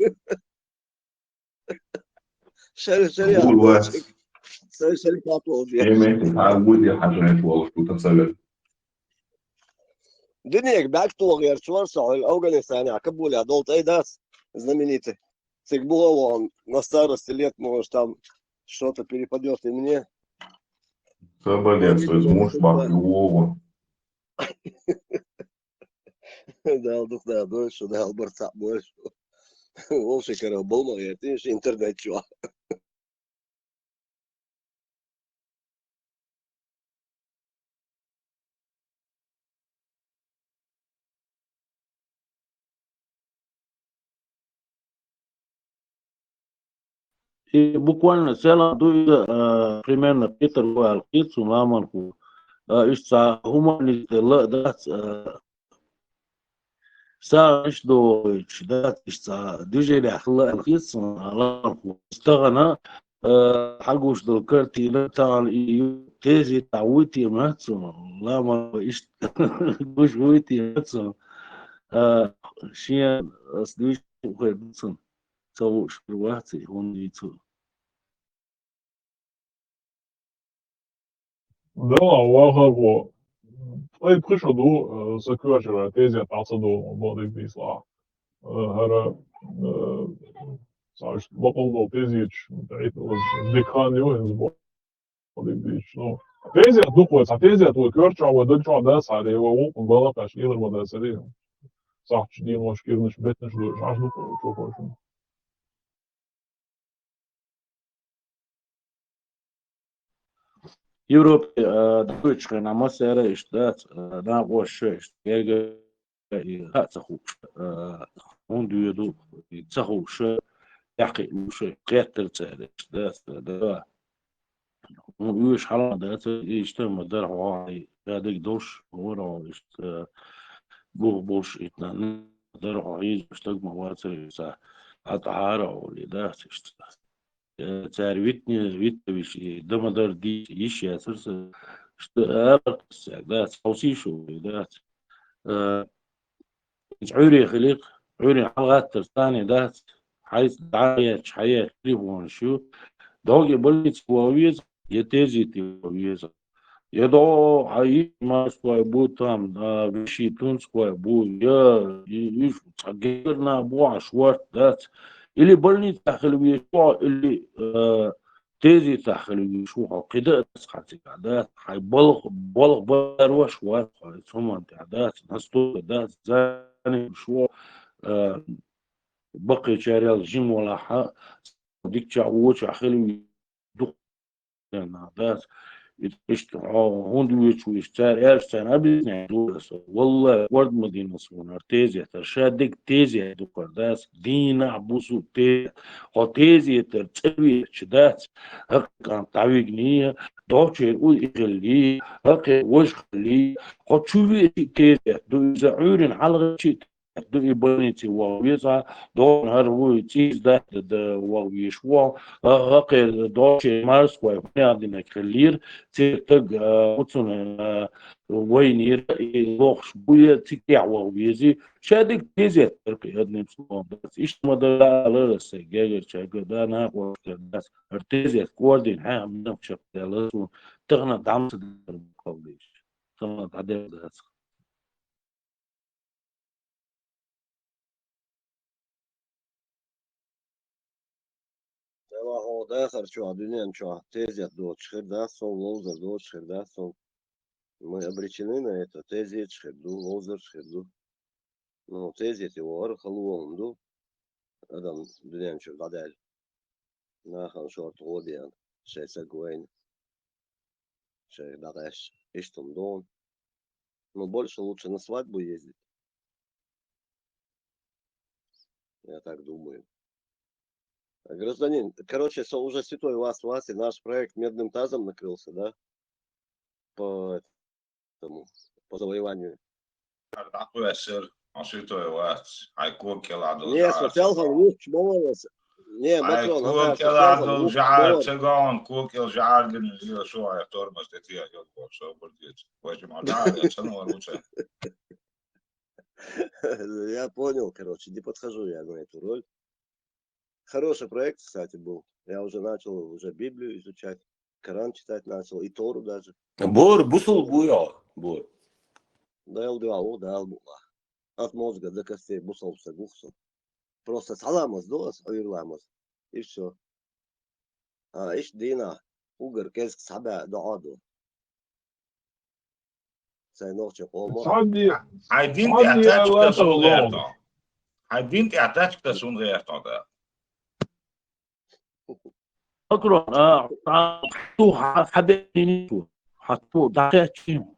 شركة طوبية دنيك باك طوغير شوارسع الأفغانستان عكبوا لي دولت أي داس знаменитый. Цикбула он на старости лет, может, там что-то перепадет и мне. Соболец, возьмешь баклюву. Да, дух, да, дольше, да, борца больше. Лучше, короче, был мой, ты же интернет, чувак. И буквально целом примерно Питер Алкицу Ламанку ишца гуманит дат ساعش دو شدات اشتا ديجي لحلا القيس على استغنى حقوش دو كرتي لا تاع تيزي تعويتي ماتسو لا ما ايش دوش ويتي ماتسو شيء اصليش وخدسن سو شرواتي هون يتو Da, waħar طيب خشدو سكواشر تيزي تعصدو بعض البيصة هذا صارش بقول تيزيش تعيد ديكانيو هنزبو بعض البيش نو تيزي دوقوا تيزي تو كورتشا ودلتشا داس عليه وهو بلا تشكيل المدرسة صح دي مشكلة مش بيتنا شو عاش دوقوا شوفوا شو يوروب دوتش كان مسيرة اشتات ناقوش اشتاق تخوش هون ديودو تخوش يحكي مش قيادة تسأل ده ويش حالا ده يشتم ده هواي هذيك دوش ورا يشت بوش اتنا ده هواي يشتغل مواد سا أتعارة ولا ده يشت تعرفيتني ويش ده مدار دي إيش يا سرس ده توصي شو ده عوري خليق عوري حلقات ترتاني ده حيث دعاية حياة تليفون شو دوغي بوليت كويس يتيجي كويس يدو عايش ما سوى بوتام بشي تونس كوي بو يا يش تغيرنا بو عشوات ذات اللي بلني تخلوي شو اللي تيجي تخلوي شو كده تسخاتي ذات هاي بلغ بروش وات ثم ذات نستو ذات زاني شو بقي شارع جيم ولا حق ديك تعوش خلوي دق ذات إيش هون دويتش ويشتار إرسان أبي دوس والله ورد مدينة سوون أرتيزيا ترشادك تيزيا دوكارداس دينا عبوسو تي هو تيزيا ترتوي شدات هك كان تعويقني دوتش يقول إغلي هك وش خلي هو تشوفي تيزيا دو زعورين على غشي دو يبنيتي ويزا دون هربو تيز ده ويشوا هك دوتش مارس ويبني كلير تيتق وتسون وين يروح بويا تيكيع ويزي شادك تيزي تركي هدني بسلام بس إيش ما دل على السجاجر شاكر ده أنا وكذا ارتيزي كوردين ها من نفس الشيء تغنى دعم المقاوليش تغنى عدالة ده هو آخر شو الدنيا شو تيزي دوت شخير ده صون لوزر دوت شخير ده صون мы обречены на это تيزي شخير دو لوزر شخير دو ну تيزي تيوار خلوهم دو أدم الدنيا شو بعدين ناخن شورت غوديان شيء سجوين شيء دغش إيشتم دون но больше лучше на свадьбу ездить я так думаю. Гражданин, короче, уже святой Вася, наш проект медным тазом накрылся, да? По этому, по завоеванию. Не, сначала он лук молился. Не, Матрон, كوك يلا جعار تجون كوك الجعار جن شو يا ترمس تتيا يلا شو بديت واجي ما جعار يا شنو лучше. Я понял, короче, не подхожу я на эту роль. Хороший проект, кстати, был. Я уже начал уже Библию изучать, Коран читать начал, и Тору даже. بور بوصل بويا بور Да, да, от мозга до костей бусался, гухсал. Просто саламас, дос, ойрламас, и все. إيش دينا وقر كيس سبع دعادو سينوش قومر عايدين تعتاج كتسون غيرتا عايدين تعتاج كتسون غيرتا ده أقرأ حطوه حبيبي حطوه دقيقة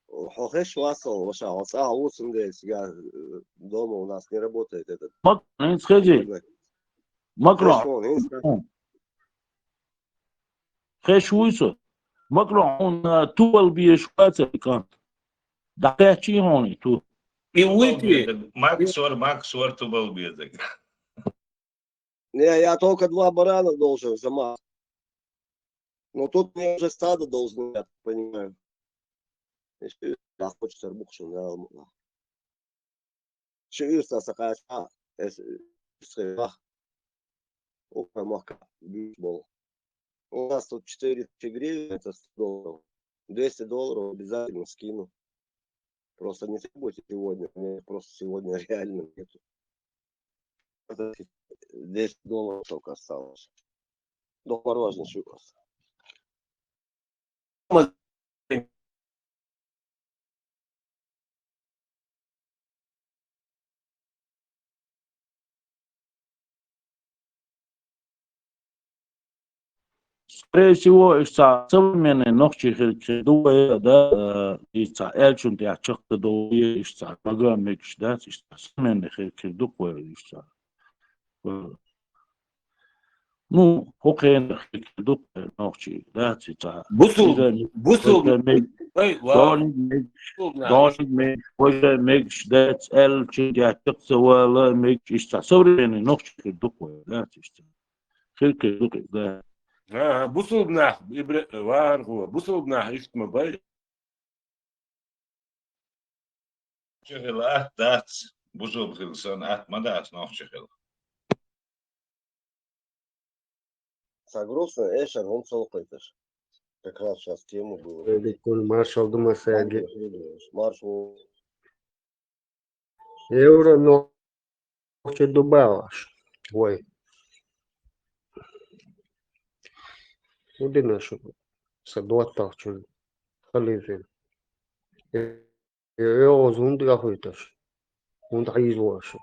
وحوخش واصل وشا وصا وصل ده سيجار дома у нас не работает этот. ما نسخجي مقرع خيش ويسو مقرع تول بيشوات كان دقيقتي هوني تو Максор тубал бедок. Не, я только 2 барана должен замазать. Но тут мне уже стадо должны, я понимаю. Если я хочется рбухшим, я алму. Шиирста сакаша, срывах. Окна махка, бюджбол. У нас тут 4 гривен, это $100. $200 обязательно скину. Просто не требуйте сегодня, у меня просто сегодня реально нету. $10 только осталось. До мороженого щукос. Скорее всего, из-за современной ночи думаю, да, из-за эльчун я чехта думаю, из-за программы, да, из-за современных думаю, из-за ну, хоккейных думаю ночи, да, из-за Бусул Don't make that эльчун я чехта вала make из-за современной ночи думаю, да, из-за хилки думаю, да. بوصل بناح وار هو بوصل بناح إيش ما باي شغل أهدات بوزو بخلصان مدات نوح شغل. Загрузка, Эшер, он солкайтыш. Как раз сейчас тему было. Бекун маршал думасаги. Маршал. Евро ночи добаваш. Ой. Удина шо. Садуатар чун. Хализин. Евро зундра хуйташ. Унд айзуаш.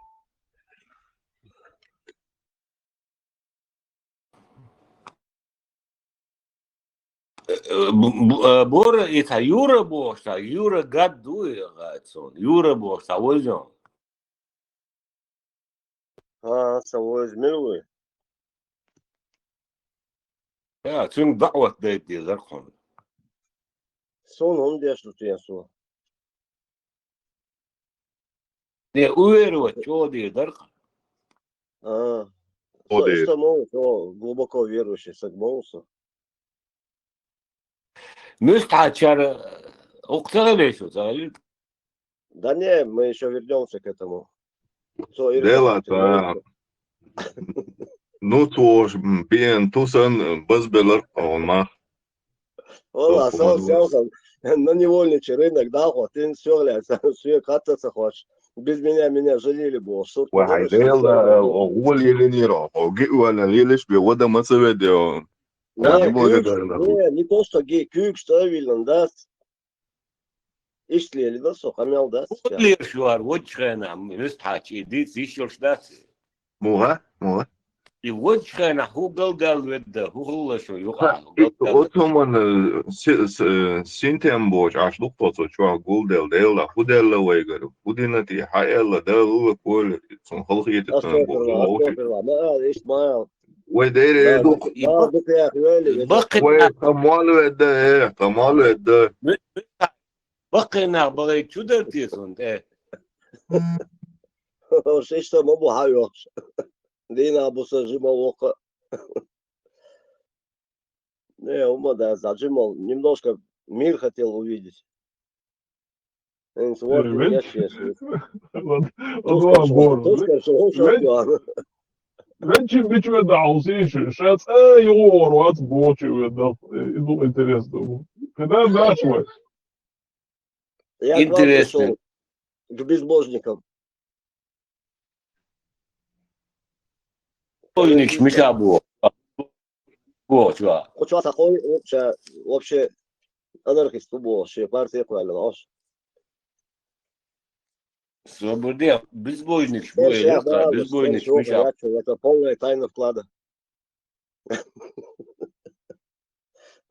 بورا إيتا يورا بوشتا يورا قد دوي غاتسون يورا بوشتا وزن Самой измервы. يا تون دعوة ديتي ذرخون Сон он держит я сон. دي уверова чоди ذرخون Что могу, то глубоко верующий согнулся. مستحشر اقتغليشو زغليل Да не, мы еще вернемся к этому. Делата. Nu тоже, пен, тусан, базбелар, он мах. Ола, сам, на невольничий рынок, да, вот, ты все, блядь, все кататься хочешь. Без меня жалели бы. وهيديلا هو اللي نيرو وجي ولا ليش بيودا ما سويدو Не то, что гей, кюк, что вилен, да? Иштли, да, сухамел, да? لير شوار وجهنا مستحش دي سيشوش داسي موها وجهنا هو قال وده هو شو يقع اوتومان سينتم بوش عش لقطة شو قول ديلا هوديلا ويغر هودينتي حيلا ديلا كل سون خلقية أستغفر ما إيش ما ويدير دوك ويقمال وده قمال وده بقينا بغيت شو درتي صنت ايه إيش ما بو حيوش Дина бы сожимал око. Не, ума, да, зажимал. Немножко мир хотел увидеть. Зачем ты что дал, слышишь? Сейчас, Егор, вас бочи, иду интересно. Когда начал? Я к вам пришел, к безбожникам. Ойник мишабу. Вот, чувак. Хочу такой, вообще, анархист был, вообще, партия правильно, аж. Свободен, безбойник, безбойник мишабу. Это полная тайна вклада.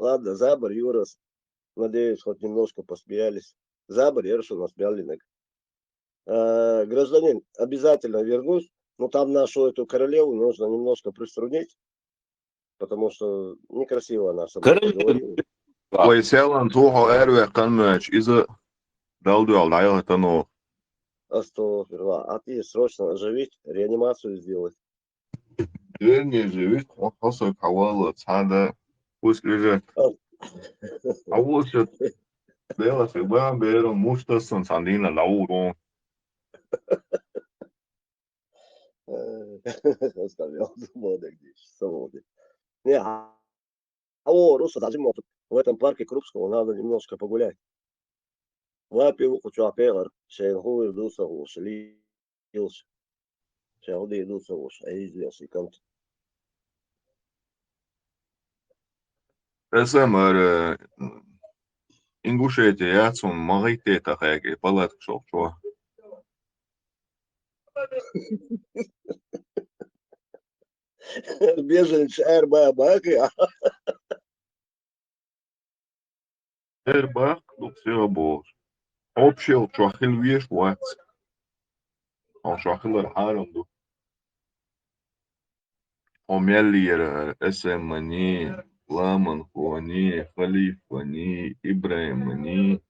Ладно, Забор, Юрас. Надеюсь, хоть немножко посмеялись. Забор, Ершу насмяли. Гражданин, обязательно вернусь. Ну, там нашу эту королеву нужно немножко приструнить, потому что некрасиво она собой говорила. ويسألن توحو أروي قناش إذا دالدو على العيال تنو А ты срочно оживить, реанимацию сделать. ديرني جيبت وحصل حوالة هذا وسكرجة أول Dela se van ver muchas son sandina lauro. Оставил молодых свободы. Не, Руссо даже могут. В этом парке Крупского надо немножко погулять. Вапил, хочу апеллар, шейнгу и дуса уж, лился. Шейнгу и дуса уж, а известный кант. Resemmer Ingushetia játszom mariteeta hägi, palat soksoa. Беженец РБ. Erbach, dat is heel boos. Opschil, schwachel wie wat. Al schwachel haram do. Om jellier, SMNI, Laman Khwani, Khalifani, Ibrahimani.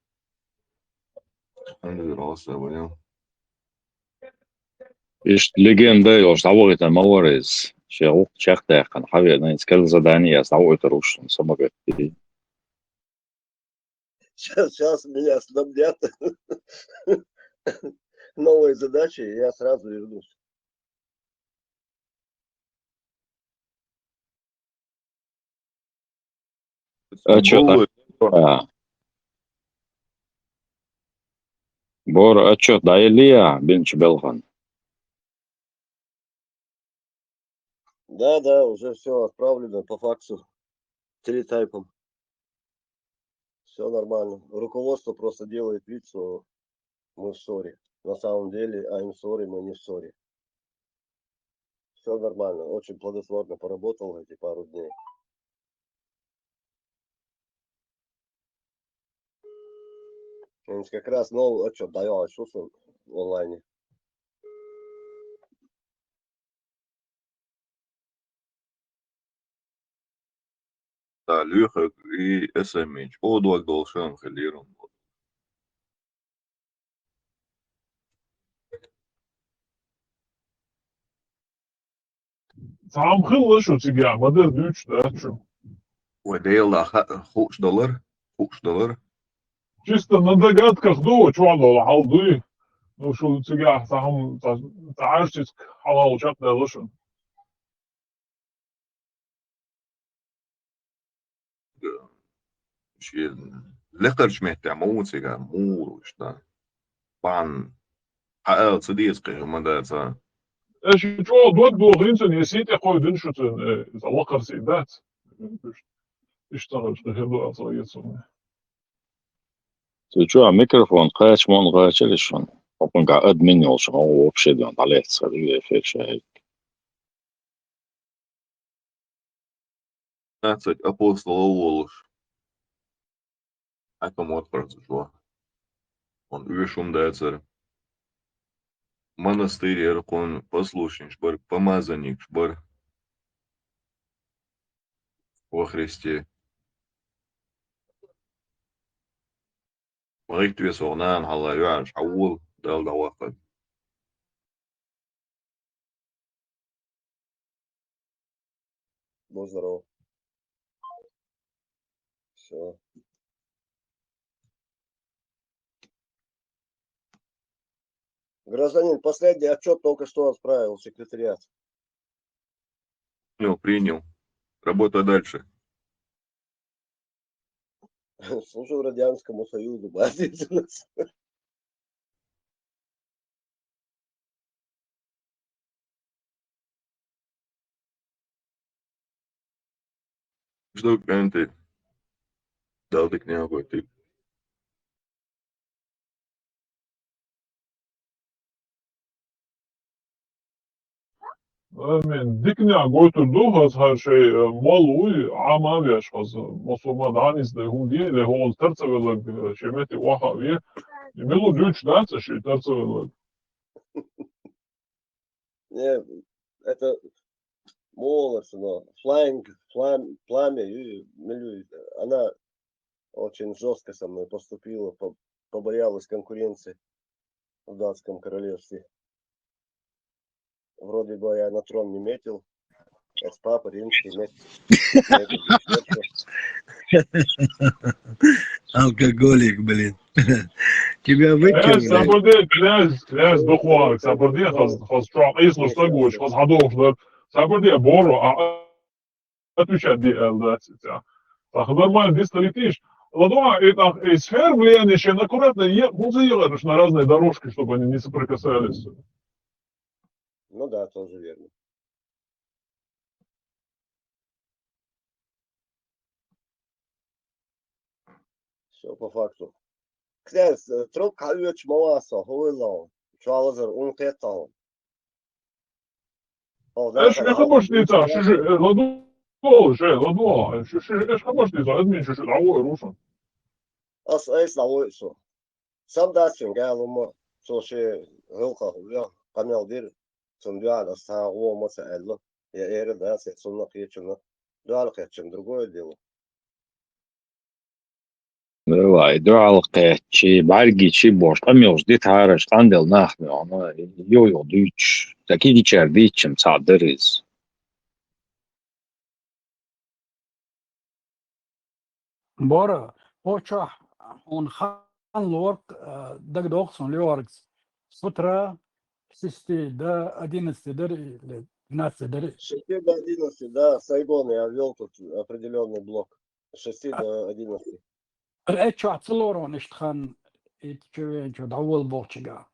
En de rasa, wel. إيش ليجندا يوش تعوضت الموارز شيء شاخته كان حبي أنا إسكال زدانية تعوضت روش سمعت كذي Сейчас меня снабдят новой задачей, и я сразу вернусь. отчет бор отчет Дайлия Бенч Белхан. Да, уже все отправлено по факсу телетайпом. Все нормально. Руководство просто делает вид, что мы в ссоре. На самом деле, I'm sorry, мы не в ссоре. Все нормально. Очень плодотворно поработал эти пару дней. Как раз новый отчет даю, что в онлайне. Da luche i SMH. Odwag dolshan khalirum. Tam khillish utiga, mader düç dachu. وديلا $5. $5. Чисто на догадках до чуано алды. Ну что utiga сам таашчик халал чат далышын. شيء لقرش مهتمون سيجا مور وشتا بان حقا صديقي ما ده تا ايش جو دوك دو غينسن يسيت اخوي دنشتن اذا وقر سيدات اشتغل هدو اصريتهم شو ميكروفون قاش مون غاشلشون وكون قاعد مني وشو هو بشدي عند عليه تصير فيك شيء ناتك апостол Олуш это мод произошло он вышел дается монастырь он послушник шбар помазанник шбар во Христе Рихтве сорнан халаюан шаул дал давафад Будь здоров. Все. Гражданин, последний отчет только что отправил в секретариат. принял работа дальше Служу Радианскому Союзу, ответственность. что ты дал ты к нему ты من ديكنا قوتو دوهاز هالشي مالوي عماميش خاص مصومات عنيس ده هون دي اللي هو الترتب شماتي وحاوية يميلو دوش دانس شي ترتب Не, это молодцы, но пламя, она очень жестко со мной поступила, побоялась конкуренции в датском королевстве. Вроде бы я на трон не метил, это папа римский метил. Алкоголик, блин. Тебя выкинули. Kļēs duhovāks, saprotiet, has trām īslos sagoši, has hadošs, saprotiet, Бору, отвечать DLDC. Так, нормально, дисталитиш. Ладно, это сфер влияния еще аккуратно, музеируешь на разные дорожки, чтобы они не соприкасались. Ну да, тоже верно. Все по факту. Князь, труб кавёч маласа, хуйлау, чуалазар ункетау. Эш хамошница, ладно, эш хамошница, админ, равой рушан. As eis lavoi so. Sam datsing galuma, so she hulka huya, kamel dir, zum dual sta о моца элло. Я эре да, се сунна кечуна. Дуал кечун, другое дело. Давай, дуалкачи, баргичи, бош, амёж, дитараш, кандел нахме, она йо дыч, такие дичардичем цадырыз. Bora, ocha, on gaan lork, dag dogson lorks, sutra, 6 до 11 или 12 до 6 до 11, да, Сайгон я ввел тут определенный блок. 6 до 11. Эчо ацелоро нештхан, эчо давол бочига.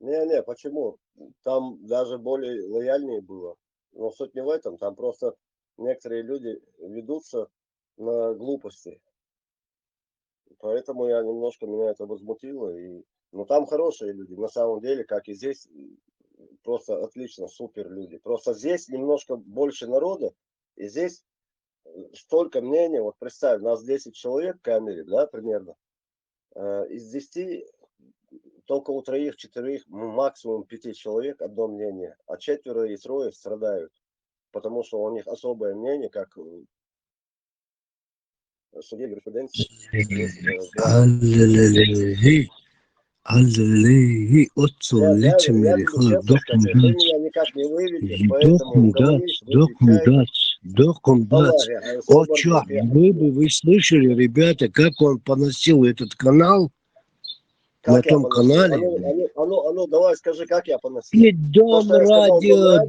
Не, почему? Там даже более лояльнее было. Но суть не в этом, там просто некоторые люди ведутся на глупости. Поэтому меня это возмутило. Но там хорошие люди, на самом деле, как и здесь, просто отлично, супер люди. Просто здесь немножко больше народа, и здесь столько мнений. Вот представь, нас 10 человек в камере, да, примерно. Из 10 только у 3-4, максимум 5 человек одно мнение, а 4 и 3 страдают, потому что у них особое мнение, как судья юриспруденции. Аллилуйя, отцу лицемери, докумдать. О, чё, вы слышали, ребята, как он поносил этот канал? На том канале. А ну, давай скажи, как я поносил. И дом радио,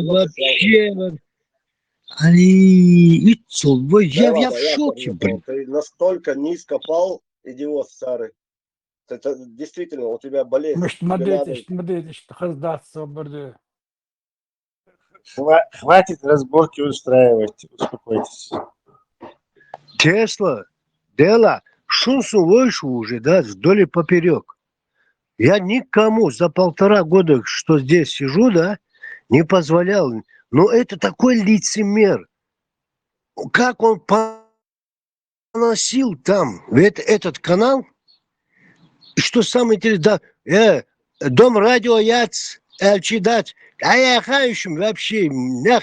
вообще. Я в шоке, блин. Ты настолько низко пал, идиот старый. Это действительно у тебя болезнь. Хватит разборки устраивать, успокойтесь. Тесла, Дела, шунсу выше уже, да, вдоль и поперек. Я никому за 1,5 года, что здесь сижу, да, не позволял. Но это такой лицемер. Как он поносил там этот канал. Что самое интересное, да, дом радио яц, элчидат, а я хающим вообще, я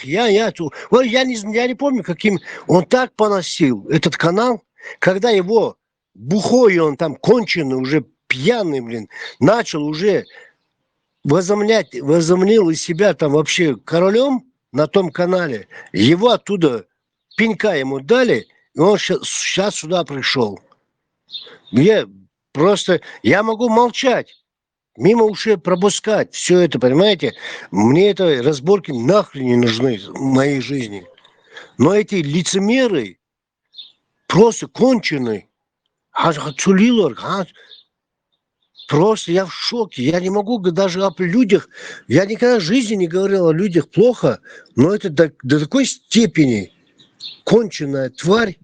не помню, каким он так поносил этот канал, когда его бухой, он там конченый, уже пьяный, блин, начал уже возомнил из себя там вообще королем на том канале, его оттуда пенька ему дали, и он сейчас сюда пришел. Я могу молчать, мимо ушей пропускать все это, понимаете? Мне это разборки нахрен не нужны в моей жизни. Но эти лицемеры просто конченые. Просто я в шоке. Я не могу даже о людях. Я никогда в жизни не говорил о людях плохо, но это до такой степени конченая тварь.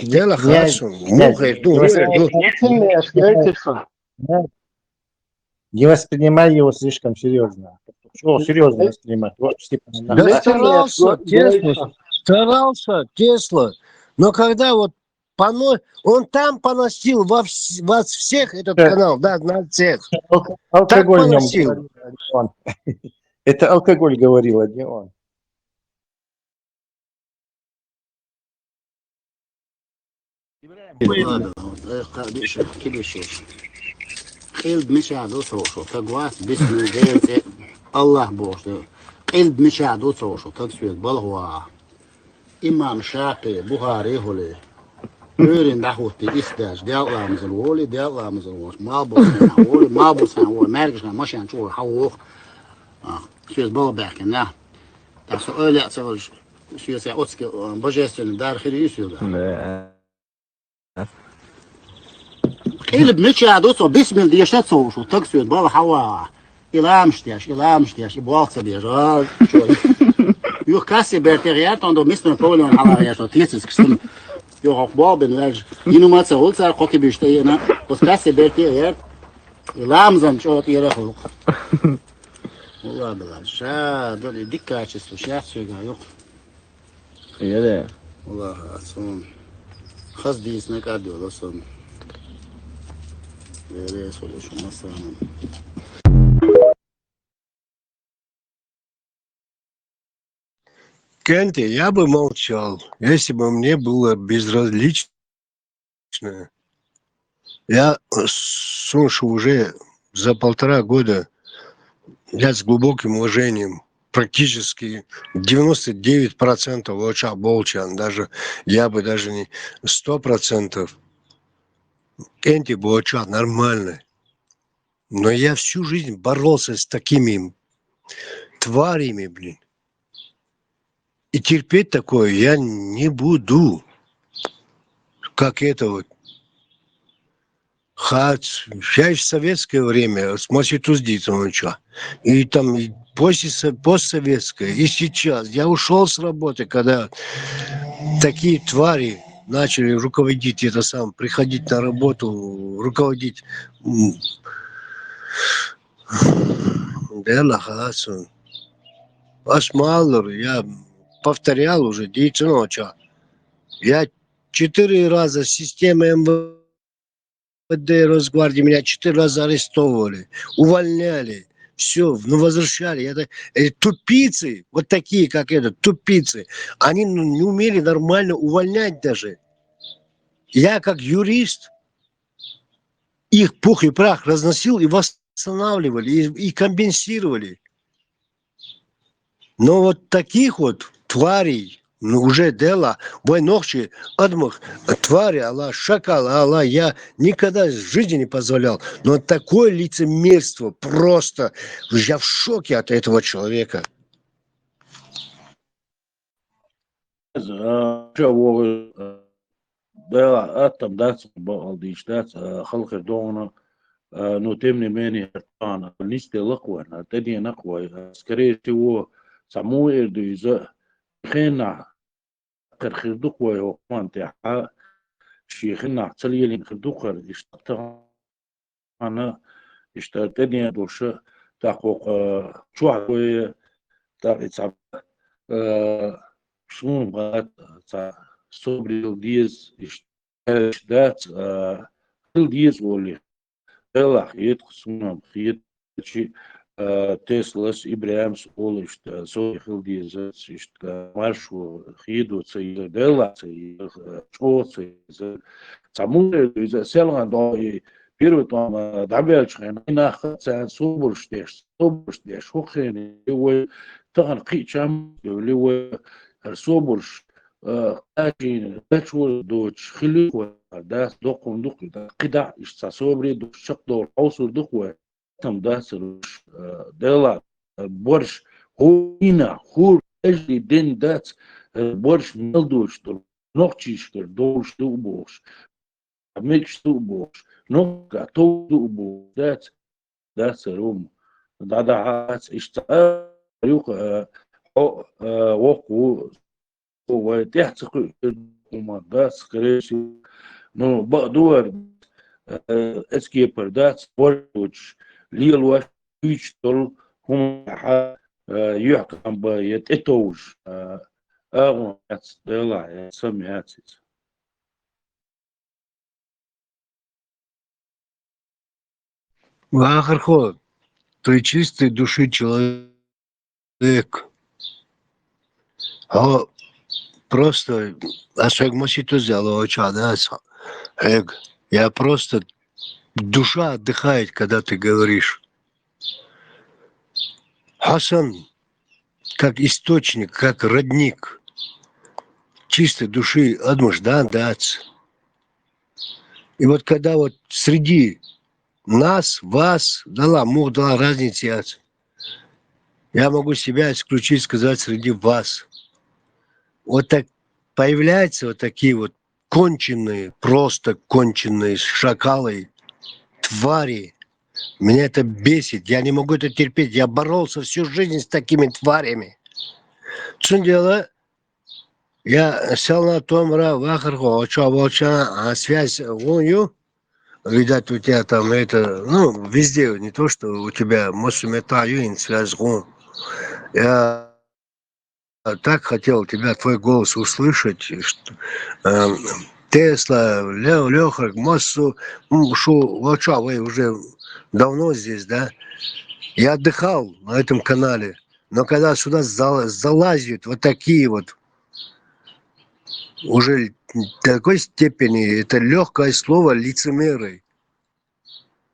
Дело хорошо. Не воспринимай его слишком серьезно. Серьезно воспринимать. Да старался, Тесла. Но когда вот Он там поносил вас всех этот канал, да, на всех. Так Алкоголь в нем поносил. говорил, а не он. Это алкоголь говорил, а не он. قلب مشاهد وصوشو تقواس باسم الجيل الله بوشو قلب مشاهد وصوشو تقسويت بلغوا إمام شاقي بخاري هولي Öğren dahutti istaş devlamızın oğlu devlamızın oğlu mabusana oğlu mabusana oğlu mergişna maşan çoğu havuk söz bol belki ne так öyle söz söz ya otski божественный дар христиан اللي بنشهد وصل باسم اللي يشتسو شو تقصد بابا حوا إلامشتياش يبغى يا يو كاسي برتريات عندو مثل كولون على يا شو تيسس كسم يو أخبار بنلاج ينو ما تقول صار قوي بيشتي أنا بس كاسي برتريات إلامزن شو تيرخو والله بلا شا دول ديكاتش وشاف شو قايو يا والله أصلا خاص ديس نكادو لصم Кенте, я бы молчал, если бы мне было безразлично. Я, слушай, уже за 1,5 года, я с глубоким уважением, практически 99% луча болчан, даже я бы даже не 100%. Кенте болчан нормально. Но я всю жизнь боролся с такими тварями, блин. И терпеть такое я не буду. Как это вот. Я в советское время с Маситуздитом уча. И там и постсоветское, и сейчас. Я ушел с работы, когда такие твари начали руководить, приходить на работу, руководить. Дело хасон. Ашмаллер, я повторял уже, ноча. Я 4 раза система МВД Росгвардии, меня 4 раза арестовывали, увольняли, все, возвращали. Это тупицы, вот такие, как этот, тупицы, они не умели нормально увольнять даже. Я как юрист их пух и прах разносил и восстанавливали, и компенсировали. Но вот таких вот тварей, уже дело, ночи, отмах, твари, Аллах, шакала, Аллах, я никогда в жизни не позволял. Но такое лицемерство, просто, я в шоке от этого человека. ده أتم داس بالديش داس خلق دونا نو تمني ماني هرطانا نيستي لقوة تدي نقوة سكريتي و سمو إردو يزا خينا خردوق ويوقمان تيحا شيخنا تسليلين خردوق اشتغل أنا اشتغلتني دوشة تحقق شو عقوية تاعت شنو بغات sobre dias اشتات كل ديز ولي لا خيط خصنا خيط شي تسلاس ابراهيم سول اشت سو خل ديز اشت مارشو خيدو تسي دلا تسي شو تسي سامو اذا سيلان دو первый там дабелчхен нахца субурштеш хохен его таган қичам его субурш أجين بشول دوتش خليق وداس دقون دق قدع إشتصابري دق شق دور حوصل دق تم داس دلا برش هو هنا هو أجلي دين دات برش ملدوش دل نقشيش كر دوش دو بوش ميكش دو بوش نقع تو دو بوش دات روم دا عاس إشتصاب يوق وقو وتحت ومدات скорее но бадуар эскипер дат спортуч лилوا يشتغل هم يحكم بيتوج أغنى دلع سمعت Вахархо, ты чистой души человек. А просто освегмоситу взял да, я просто душа отдыхает, когда ты говоришь. Хасан, как источник, как родник чистой души, да, дац. И вот когда вот среди нас, вас, дала разница, я могу себя исключить, сказать, среди вас. Вот так появляются вот такие вот конченые, просто конченые шакалы, твари. Меня это бесит, я не могу это терпеть. Я боролся всю жизнь с такими тварями. Что дело? Я сел на том вахарху, а связь вон, видать, у тебя там это, ну, везде, не то, что у тебя, мосуметаю, связь вон. Я так хотел тебя, твой голос услышать, что Тесла, Леха, Моссу, вы уже давно здесь, да? Я отдыхал на этом канале, но когда сюда залазят вот такие вот, уже в такой степени, это легкое слово лицемеры.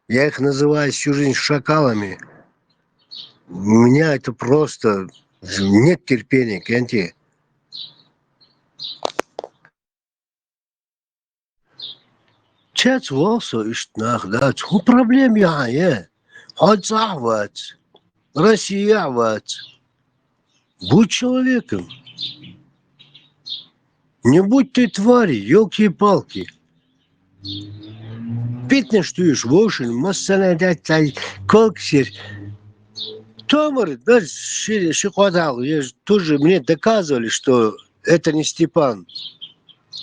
Я их называю всю жизнь шакалами. У меня это просто нет терпения, Кенти. Чец волсо иштнах, да, что проблем я, хоть захват, Россия ват. Будь человеком. Не будь ты твари, елки-палки. Питнешь штуешь вошен, массана дать колксер. Томар, да, шиквадал, тоже мне доказывали, что это не Степан.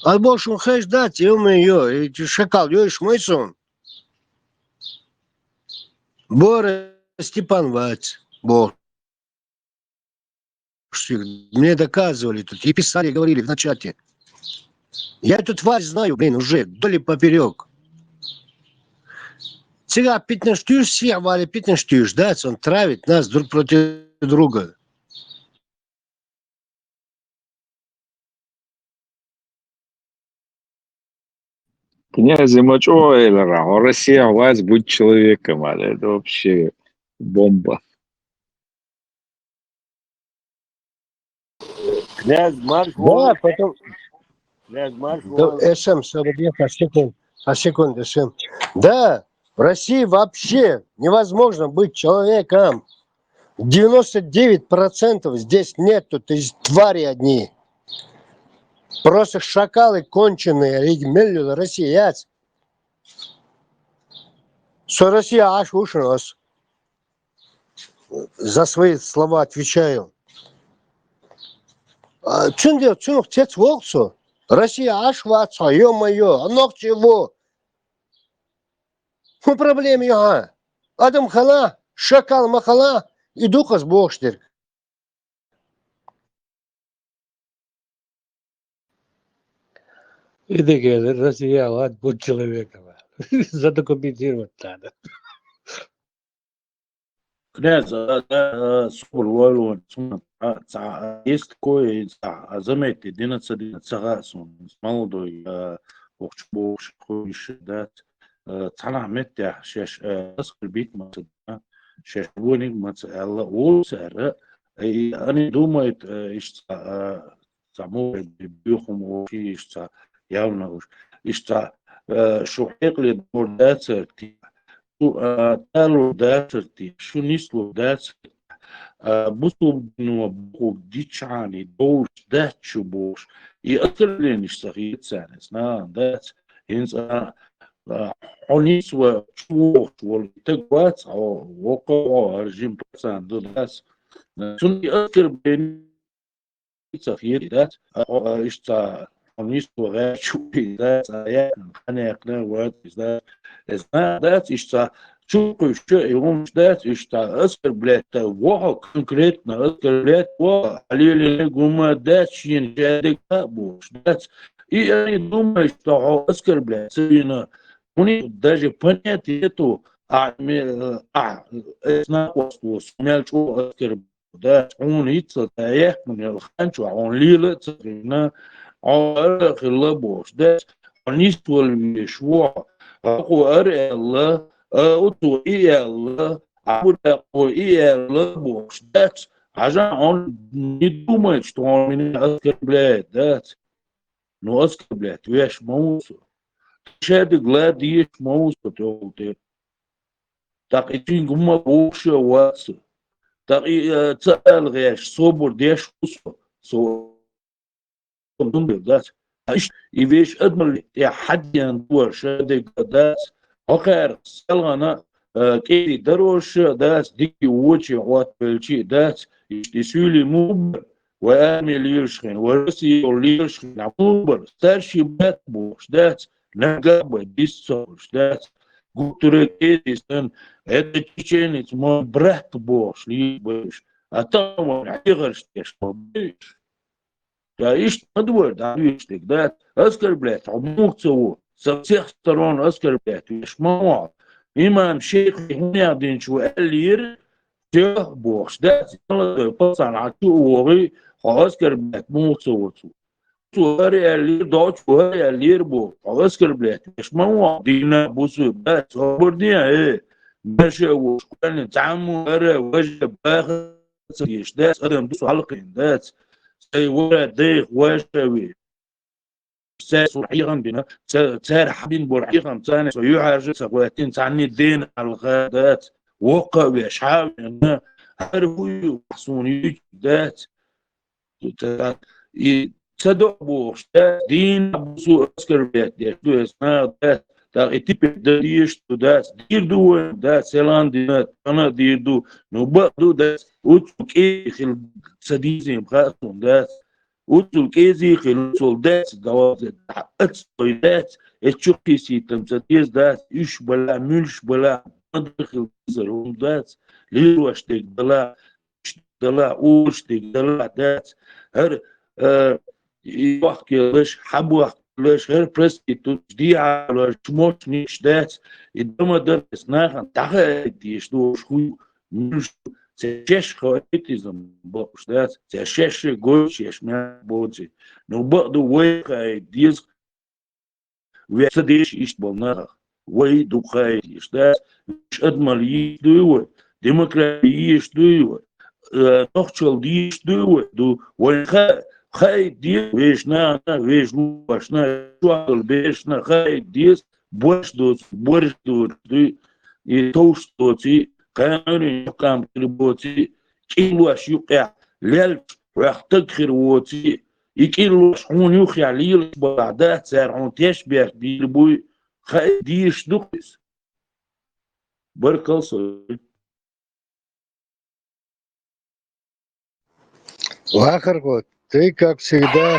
А больше он хэш дать, ё-моё, шакал, ёешь мой сон. Бора Степан вать, бог. Мне доказывали тут, и писали, говорили в чате. Я эту тварь знаю, уже вдоль и поперек. Сега питнештюш, все вали питнештюш, да, он травит нас друг против друга. Князь Мачоэлера, Россия, вас будь человеком, это вообще бомба. Князь Марк, Да, потом... Князь Марк, секунду, Эшем. Да, в России вообще невозможно быть человеком. 99% здесь нету, то есть твари одни. Просто шакалы конченые, россияц. Что Россия аж ушла. За свои слова отвечаю. Что делать? Что хотеть волксу? Россия аж ватса, ё-моё, а ног чего? Ну проблем я. Адам хала, шакал махала и духа с богштер. И такие, Россия, ладно, будь человеком. Задокументировать надо. Князь, есть такое, заметьте, 11 молодой, цана метя, шеш, скрипит мацда, шеш воник мацала, улсера, и они думают, что само бьюхом что явно уж, что шухекли бордацерти, талу дацерти, шунислу дацерти, бусубну бдичани, доуш дачу бош, и отрлениш сахицанес, на дац, инс Онисва чуох вол тегвац о воко режим пасан дудас суни акер бен сафир дат ишта онисва гачу дат я ханекна ват дат ишта чуку что и дат ишта акер блет во конкретно акер блет во алили гума дат чин жадек буш дат и они думают что акер блет сына. У них даже понять эту ناقص مالشو أذكر ده عون يتصدق من الخانش وعون ليلة تقرينا عون خلبوش ده ونيستول مشروع أقو أرى الله أتو إيه الله عبد أقو إيه الله بوش ده عشان عون ندوما يشتغل من أذكر بلاد ده نو أذكر بلاد ويش موسو شاد glad يش موسو تقول تقيتين قمة بوش واسو تقي تسأل غيش صبر ديش وصو دون ذات ايش يبيش ادمر يا حد يندور شادق ذات وخير سلغنا كيدي دروش ذات ديكي ووتشي وات بلشي ذات يسولي موبر وامي ليرشخين ورسي ليرشخين موبر ستارشي بات بوش ذات نقاب ديسوش ذات Гутурекедистен это чеченец мой брат бош либеш а там он игрштеш побиш да ишь подвор да иштик да оскорблять обмуцу со всех сторон оскорблять ишмау имам шейх хнядин шо элир те бош да пасан ату ори оскорблять муцу سؤالي اللي ضاع سؤالي اللي يربو أذكر بلاد مش موضوع دينا بوسو بس صبر دينا إيه ماشي وشكرا تعمو أرى وجه باخر سيش داس أدم دوسو حلقين داس سي ورا ديخ واشوي ساس رحيقا بنا سار حبين برحيقا تاني سيوحرج سقواتين تعني الدين الغادات وقع بأشحاب إنه عرفوا يحصوني دات تصدق بوش دين بوسو أذكر بيت دو اسمه ده تاقيتي بديش تو داس دير دو ده سيلان دينات أنا دير دو نوبقدو داس وتوكي خل سديزي بخاصم داس وتوكيزي خل سولداس جواز حقت صيدات اتشوكي سيتم سديز داس إيش بلا ملش بلا مدخل زرهم داس ليروشتك بلا دلا أوشتك دلا داس هر يحكي ليش حبوا ليش غير بريستيتوت دي على شموش نيش دات إدما درس ناخن تاخد يشتو شو مش سيش خواتيزم بوش دات سيش جوش يشمع بوجي نو بقدو وي ديز ويسديش يشتبلنا وي دو خاي يشتات مش أدمر يشتوي ديمقراطي يشتوي نخشل دي يشتوي دو وين خاي دي ويشنا ويشنا شوال بيشنا خاي ديس بوش دو يتوش دوتي كانوا كام تربوتي كيلوش يقع ليل ويحتكر ووتي يكيلوش هون يخيع ليل بعدها سارعون تشبه بيلبوي خاي ديش دوكس بركل واخر год ты как всегда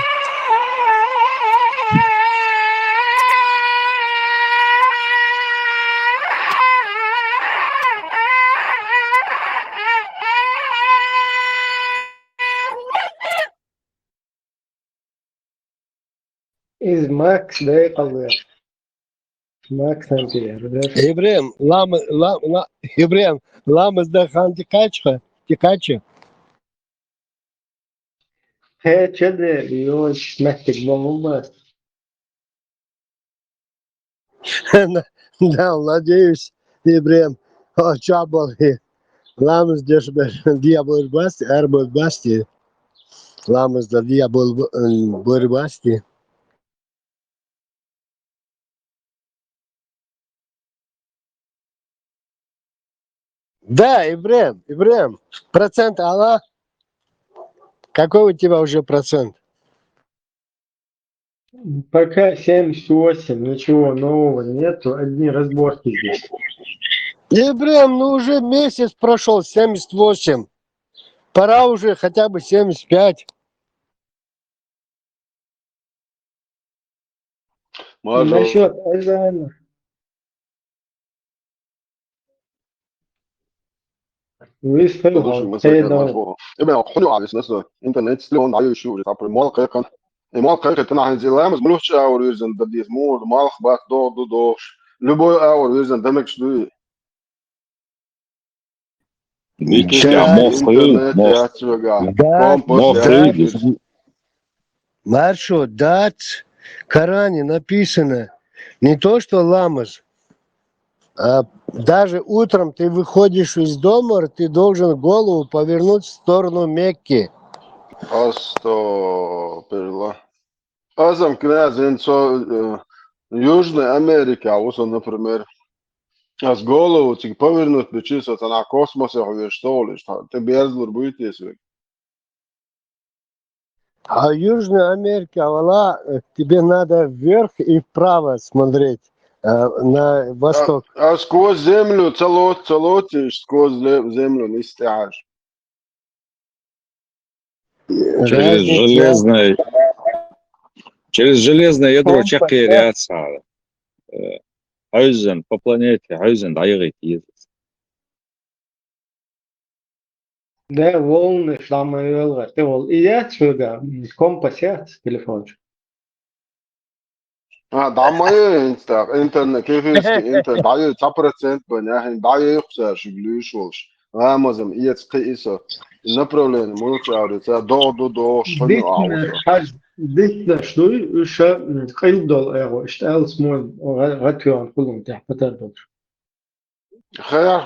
Is Max de kalıyor. Max antiler. Ибрем Ибрем ламызда хан тикача He çede yoş mehtek bomba. Да, надеюсь, Ибрем чабал ламыз диабол басти арбол басти ламызда диабол басти. Да, Ибрем, процент Алла. Какой у тебя уже процент? Пока 78, ничего нового нету, одни разборки здесь. Ибрем, ну уже месяц прошел, 78. Пора уже хотя бы 75. Насчет Азана. Luis foi o Raul. Perdão. يبقى حلو على اساس انترنت سلون على شو تاع المال قيقن المال قيقن تاع هنزي مش ملوش اور يوزن بدي اسمه المال خبات دو دوش لبو اور يوزن دمك شدو интернет яцвага. Компас яцвага. Маршрут, дат, в Коране написано не то, что ламаз, а даже утром ты выходишь из дома, ты должен голову повернуть в сторону Мекки. Астафирилла. Азам князин со Южной Америки, а вот он, например, с голову тик повернуть, причисывать на космосе, что ли, что ты бездур будет, если. А в Южной Америке, Аллах, тебе надо вверх и вправо смотреть, на восток. А сквозь землю целотишь, сквозь землю не стяжешь. Через железное ядро чакиряться. Хойзен по планете, Хойзен дайгит ездит. Да, волны, шламы, ты вол. И яцвага, компас яц, телефон. دعمي انت كيف انت دعي 9% بناه دعي يخسر شغلوش رامزم قيسه направление мулча аврица до что не ауса ديتنا شنو وش قيل دول ايغو اشتغل سمول غاتيون كلهم تحت فترة خير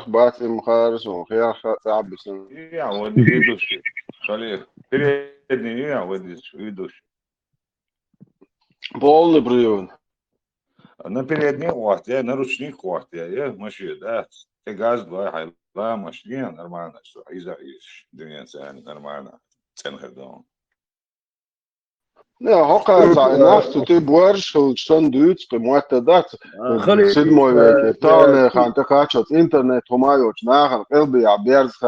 بات مخارس وخير تعب بسن يا ودي يدوش خليه передний я выйдешь видишь полный прием на передний хват я на ручник хват я ماشي да ты газ два لا ماشي нормально что إذا دنيا ثاني нормально تنهدون Ja, hokker zijn nacht, tu boers, staan duits, gemoetedat. Zit mooi werk. Taan gaan te gaan, internet, homayoch, nagen, elbe, abers.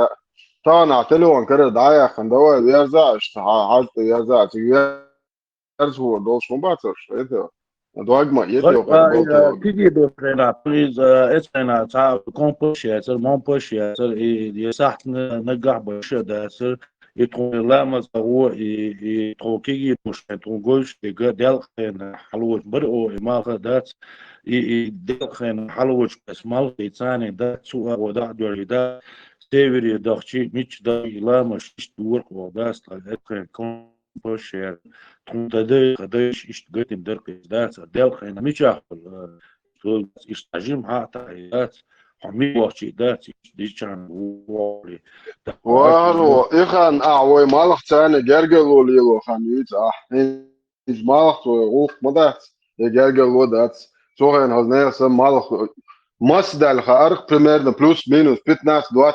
Taan ateloon, kere daia, gaan doe, weer zaast, halt, weer zaast. Weer zo, doos combaters, weet je. Doeg maar, je hebt تيجي دوخنا بليز اسمنا تاع كومبوشيا سر مونبوشيا سر يسحت نقع بشدا سر يترون لا مزهو يتروكي مش يتروغوش ديال خين حلوش برو ما غدات ديال خين حلوش بس مال ثاني دات سوء ودع دوريدا سيفري دخشي مش دا لا مش دور وداس خين كومبوشيا تونتدي قداش اشتغلت درك دات ديال خين مش اخل استعجم حتى دات حمي وقتي دات ديشان وولي Waarom? Ik ga ouwe malig zijn, gergelo lilo gaan niet. Is malig zo hoog, maar dat. Je gergelo dat. Zo gaan als nergens malig. Masdal gaat primair de plus minus 15-20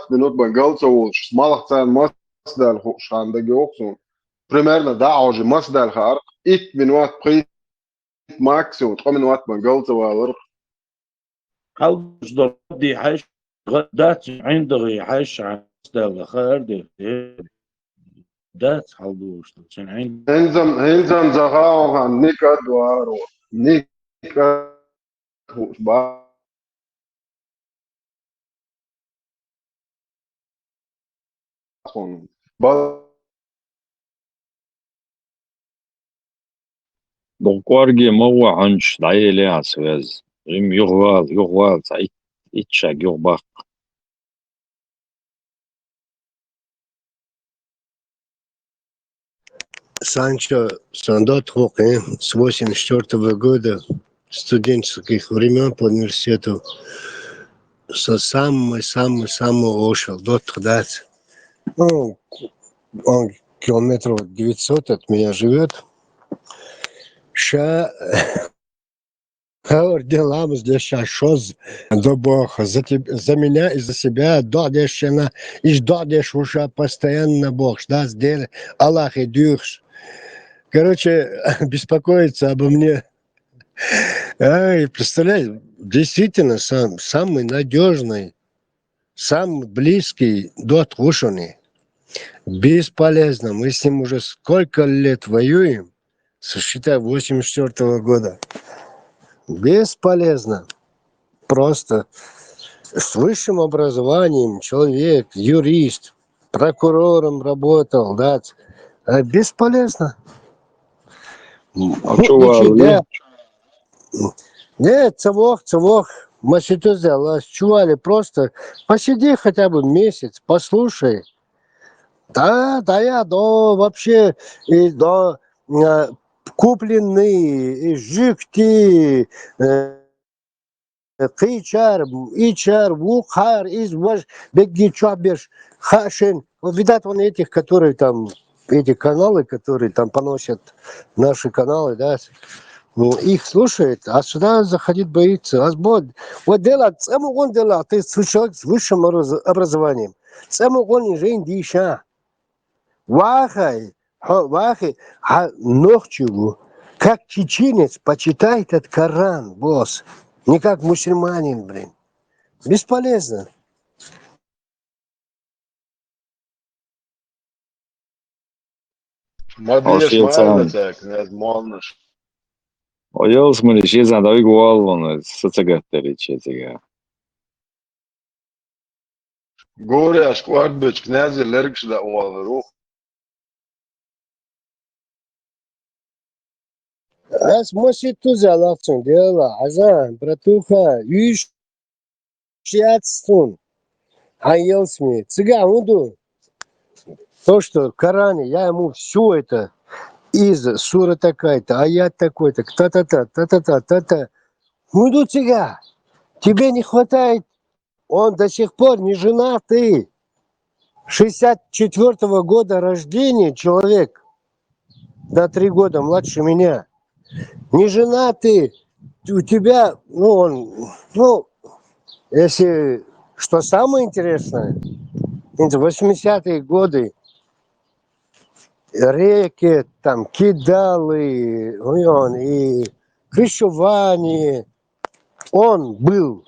minuten bij geld zo. Malig zijn masdal gaan de ook zo. Primair de dag je masdal gaat. Ik minuut prijs max zo. 3 minuten bij geld zo. هل دي حاش غدات عندي حاش استغل خير دات حلوش عشان عندي هنزم زغاو عن نيكا دوارو نيكا با Donc, Wargi, moi, Hunch, d'ailleurs, à Suez. J'aime Yurwal, ça, Itchak, Yurbach. Санчо Сандот Хоке с 1984 года студенческих времен по университету со самого ушел до тогда. Ну, он километров 900 от меня живет. Ша делам здесь шоз до Бога за меня и за себя додешена и додеш уже постоянно Бог да сделай Аллах и дюрш. Короче, беспокоится обо мне. Ай, представляешь, действительно самый надежный, самый близкий дот ушеный. Бесполезно. Мы с ним уже сколько лет воюем, сосчитай, 84 года. Бесполезно. Просто с высшим образованием человек, юрист, прокурором работал, да, бесполезно. А что вы? Нет, цевох. Мы сейчас чували просто, посиди хотя бы месяц, послушай. Да, я вообще, и купленные, и жикти, Кичар, Ичар, Вухар, Изваш, Беги Чабеш, Хашин. Вот видать, вон этих, которые там, эти каналы, которые там поносят наши каналы, да, их слушает, а сюда заходить боится. Вот дело, он дело, ты человек с высшим образованием. Он же индиша. Вахай, ночью, как чеченец, почитает этот Коран, босс. Не как мусульманин, блин. Бесполезно. Madliyesh Hoşgeldin. maalesef knyaz Molnish. O yılız mı işe zanda uygu olunu sıçagatları içeceğe. Gorya shkuarbich knyaz lergsh da uavru. Раз может туза лавцун дела, азан, братуха, юж шиатстун, айелсми, цыган уду. То, что в Коране, я ему все это из сура такая-то, аят такой-то, та-та-та. Уду цыга, тебе не хватает, он до сих пор не женатый. 64-го года рождения человек, на 3 года младше меня. Не женатый, у тебя, если, что самое интересное, 80-е годы, реки, там, кидалы, и крышевание, он был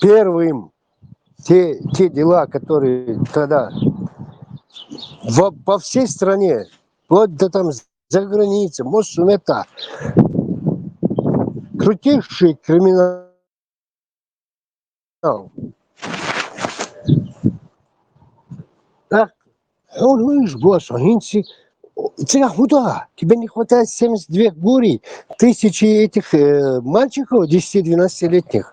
первым, те дела, которые тогда по всей стране, вплоть до там за границей, может, это крутейший криминал. Так, он видишь, босс, тебе не хватает 72 гури, 1000 этих мальчиков 10-12-летних.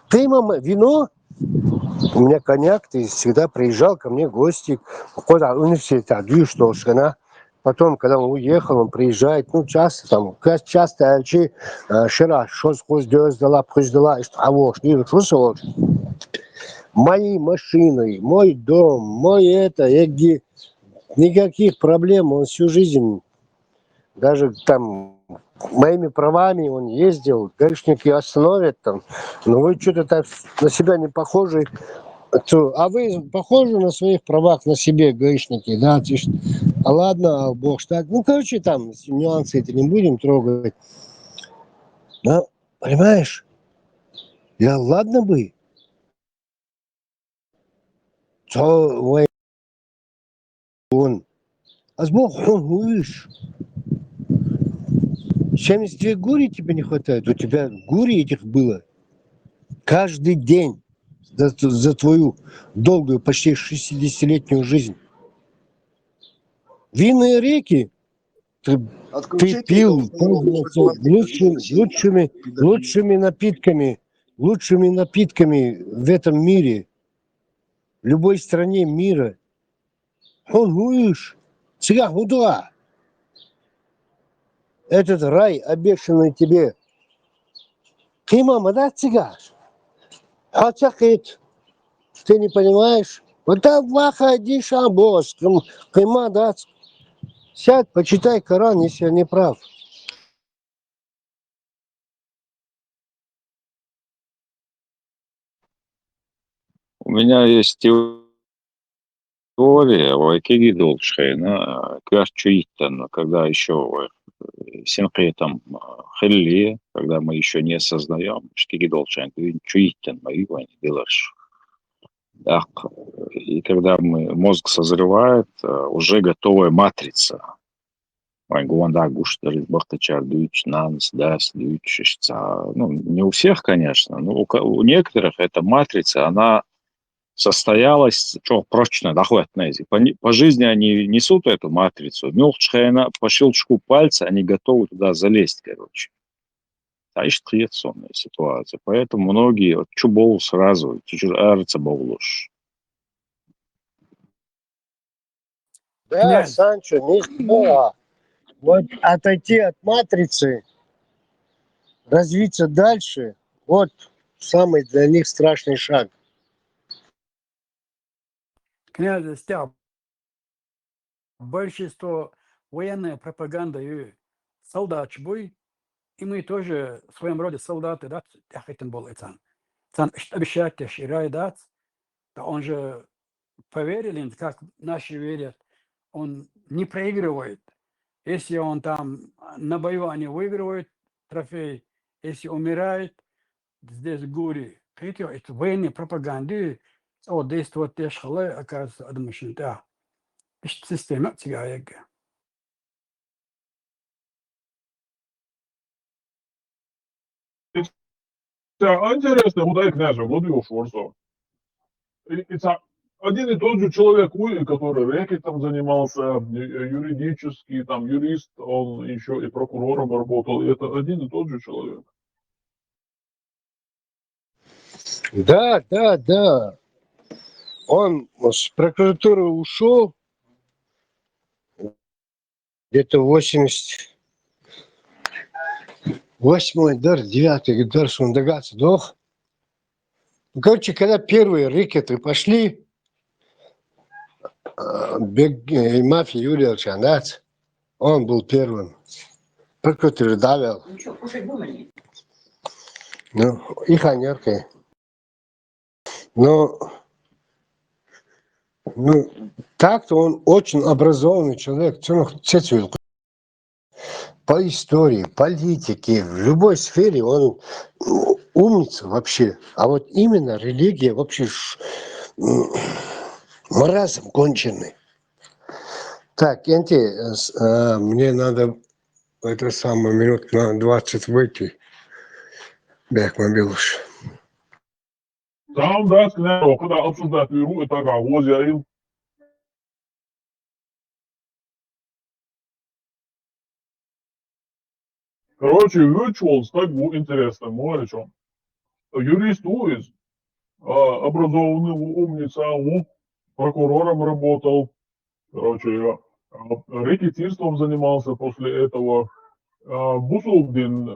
Ты им вино, у меня коньяк, ты всегда приезжал ко мне в гости, куда университет, что потом, когда он уехал, он приезжает, часто, альчи, шира, что сдала, слушал, моей машиной, мой дом, никаких проблем, он всю жизнь, даже там, моими правами он ездил, гаишники остановят там, но вы что-то так на себя не похожи. А вы похожи на своих правах на себе, гаишники, да? А ладно, бог штат. Там нюансы эти не будем трогать. Но, понимаешь, я ладно бы. Он. А с Богом он, видишь, 72 гури тебе не хватает. У тебя гури этих было каждый день за твою долгую, почти 60-летнюю жизнь. Винные реки ты пил лучшими напитками в этом мире, в любой стране мира. Он видишь, цыган, удуа. Этот рай, обещанный тебе. Ты, мама, да, цыган? Хацакит. Ты не понимаешь? Вот так ваха диша босс. Кыма, да. Сядь, почитай Коран, если я не прав. У меня есть теория, Вайкиги Долшхейна, Квашчуиттен, когда еще Синкретом Хелли, когда мы еще не сознаем, Шкиги Долшхейн, Чуиттен, мои вани делаешь. Так, и когда мозг созревает, уже готовая матрица. Не у всех, конечно, но у некоторых эта матрица, она состоялась прочно, по жизни они несут эту матрицу, по щелчку пальца они готовы туда залезть, короче. та ишь триетсонная ситуация. Поэтому многие вот чубол сразу, чуть-чуть арца болуш. Да, Князь, Санчо, никто. Вот отойти от матрицы, развиться дальше, вот самый для них страшный шаг. князь Стяп, большинство военная пропаганда и солдат бой, и мы тоже в своем роде солдаты, да, я хотел был это. Обещать, ширай, да, он же поверили, как наши верят, он не проигрывает. Если он там на бою они выигрывают трофей, если умирает, здесь горе. Это военные пропаганды, действует те школы, оказывается, адмишн, да. Система тягая. Интересно, куда и княже, Владимир Шорсов. Это один и тот же человек, который рэкетом занимался, юридический, там, юрист, он еще и прокурором работал. Это один и тот же человек. Да, да, да. Он с прокуратуры ушел где-то 88-й, дар, 9-й, дар, он догадался, дох. Короче, когда первые рэкеты пошли, мафия Юрий Алчанац, он был первым. Прокуратура давил. Ну, и ханеркой. Но так-то он очень образованный человек. По истории, политике, в любой сфере он умница вообще. А вот именно религия вообще маразм конченый. Так, мне надо это самое минут на 20 выйти. Бег мобилуш. Там, да, княже, когда обсуждать веру, это как возя. Короче, virtual стать был интересно, мое чем. Юрист из образованный, умница, прокурором работал, короче, рэкетирством занимался после этого. Бусулдин,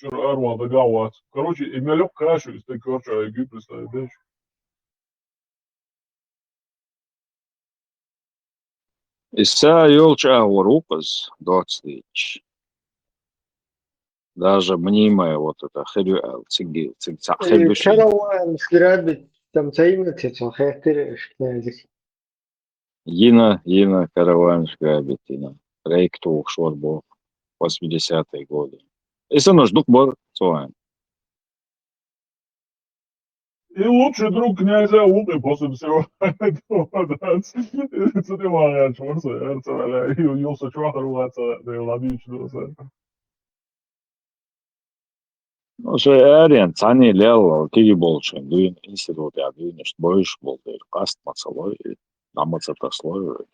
Арвада Гават. Короче, имелек кашу из той корча Египта, представляешь? Иса ёлча ворукас, доцлич. Даже мнимая вот это херю, цигцахельбыши. Караван, сграбить, там цаимати, там хэхтереш, князь. Йина караван шгабитина. Рейкту шорбо 80-е годы. Иса наш дух бар цоан. И лучший друг князя умный после всего этого, да, цитимая чурса, юлса чвахаруаца, да и ладичного. Ну, что арен, цани лел, киги больше, дуин институт, я дуин, что больше был, каст мацалой, намацата слой,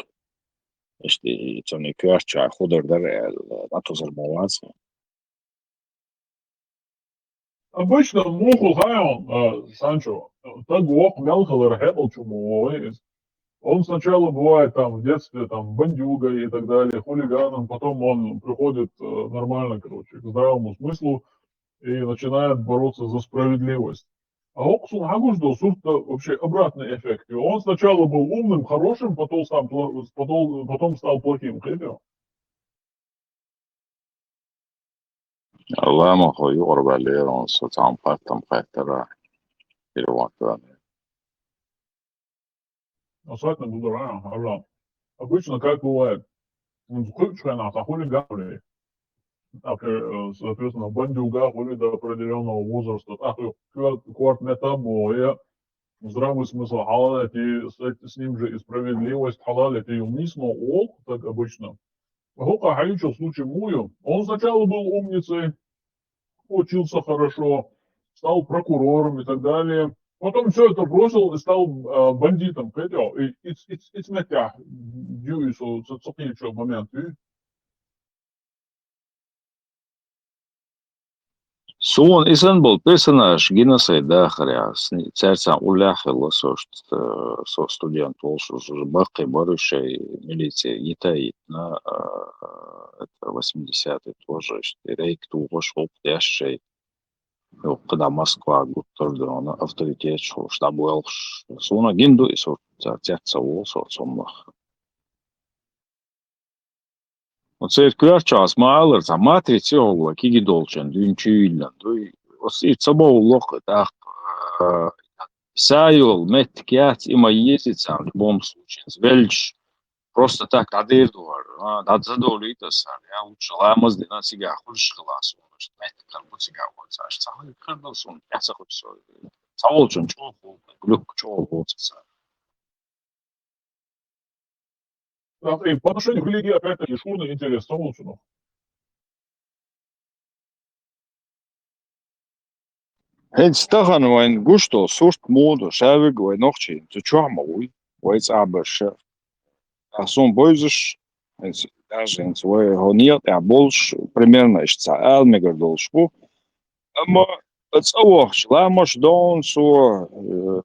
если цони кюарча, худер дар, нато зармоваться. Обычно муху хайон, Санчо, так гуак мелхалер хэбл чуму, он сначала бывает там в детстве там бандюгой и так далее, хулиганом, потом он приходит нормально, короче, к здравому смыслу и начинает бороться за справедливость. А Оксун Хагуждо вообще обратный эффект. И он сначала был умным, хорошим, потом стал плохим. Хотел? Лама хой орбалер, он сотам пактам пактера, переводка. Особенно дурак, обычно как бывает, он хулиган, соответственно, бандюга хули до определенного возраста, кварт метабоя, здравый смысл халал, с ним же и справедливость халал, это юмнисмо ок, так обычно. Гока Хаючо в случае Мую, он сначала был умницей, учился хорошо, стал прокурором и так далее. Потом все это бросил и стал бандитом. Хотел. И it's метя. Дюйсу, цепничего момент. Сун Исенбол персонаж геноцид дахаря церцан уляхил со студент волшу бахи барышей милиция Итаит на это 80-е тоже рейк ту вошел ящей когда Москва гуттардона авторитет шо штабуэл суна гинду и со церца волсо сомнах. Otsir kvarchās mālers a matrici olla kigi dolčen dün čīļan. Otsir sabauloq tā sajol met kjāts ima iesicām bombs učens velč. Просто так adērdor. Atzadolītas ar, ja, uča lēmas dienā cigā hurškalās. Met karbu cigā vocāš. Cāli kardos un jāsakups. Cavolčun čovu, gļuk čovu vocās. И по отношению к религии, опять-таки, шкурный интерес Саволчину. Hēc tahan vain gusto sust mūdu šēvig vai nohčī, tu čuamauj, vai cāberša. Sun boizuš, даже vai honiet, ja bolš, примерно ишца älmegар dolšku. Amma Цавохш, ламаш дон со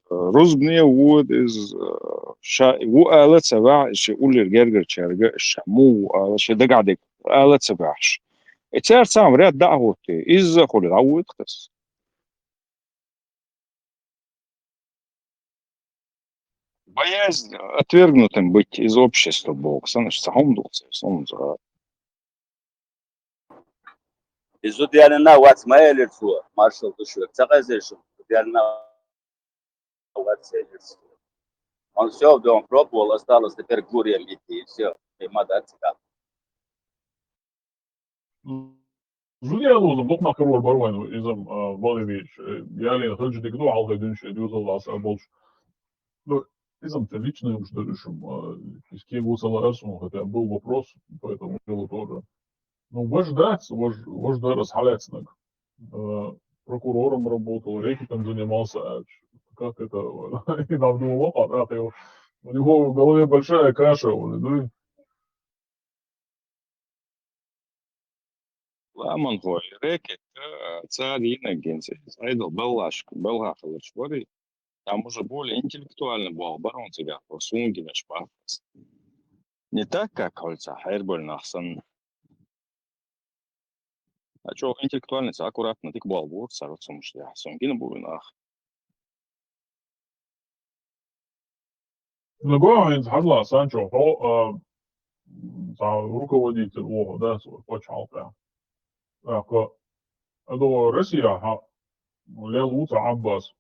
рузбне вуд из ву алат сабع شي قول الجرجر شرجع الشمو شي دقعدك алат سبعش اتسار سام ريد دعوتي إذا خل العود خس боязнь отвергнутым быть из общества Бог санаш сахом долце сонза Изут ялина вац маэлерсу маршал тушук цагазешум ялина вац элерсу. Он все он пробовал, осталось теперь гурьем идти и все. И мадацика. Жулия лозом док макарор барвайну изам Боливич. Ялина хылжи дегду алга дünşe diyorlar болш. Ну, изам ты лично уж решим. Из кем вусала арсу, хотя был вопрос, поэтому дело тоже. Ну, ваш дарас халецнак. Прокурором работал, рекетом занимался. Как это? И нам думал, у него в голове большая каша. Ну, Ламан хой рекет царь инагенцы. Айдол белгахал швори. Там уже более интеллектуально был оборон тебя по сунгиме шпафас. Не так, как Хольца Хайрболь нахсан. А что, интеллектуальность аккуратно, ты кбал вот сарцом что сунгина буйнах. Нагоин хадла Санчо, руководитель ОГО, да, свой почалка. Это Россия, Лелуца Аббас,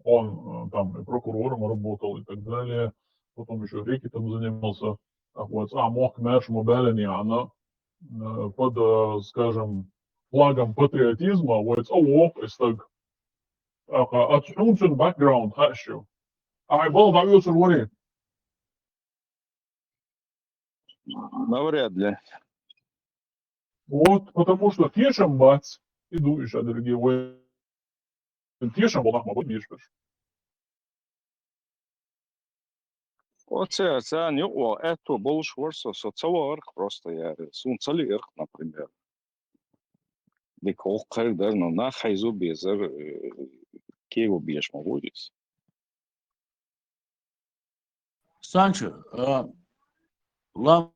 он там и прокурором работал и так далее, потом еще рекетом занимался, вот, мог Мерш Мобелени, она под, скажем, флагом патриотизма, вот, из так, отсюда бэкграунд, хочу. А был дается говорит. Навряд ли. Вот, потому что тешем бац, иду еще, дорогие вы. Тешем был нахма, будешь. Оце не это был шворсо социаларх просто я сунцалирх, например. Дикол кайдар, но на хайзу безер кего бьешь могудись. Санчо, лам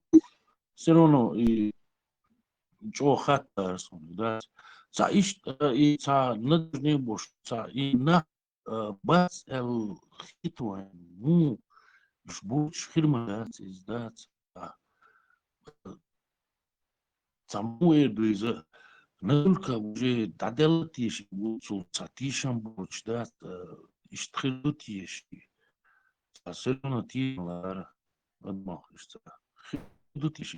все равно и чего хатта, да, за иш и за надежный бош, за и на бац эл хитвайн, ну, жбуч хирмат издать, саму эду из насколько уже доделатишь, вот цатишам боч, да, иштхилутишь. Особенно те, отмахиваешься.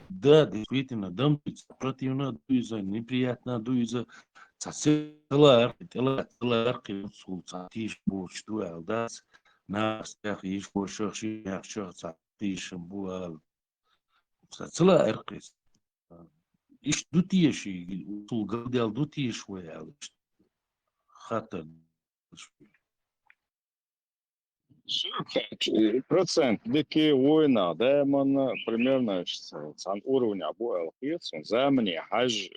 Да, действительно, дам противно дуйза, неприятно дуйза. Целар, тиш буш дуал, да, на стях иш бушах шиях тишем буал. Целар, иш дутиши, ул гадал дутиш веал. Хата. 40% дикие война, да, man примерно сан уровня буэл хитс, он замени хаж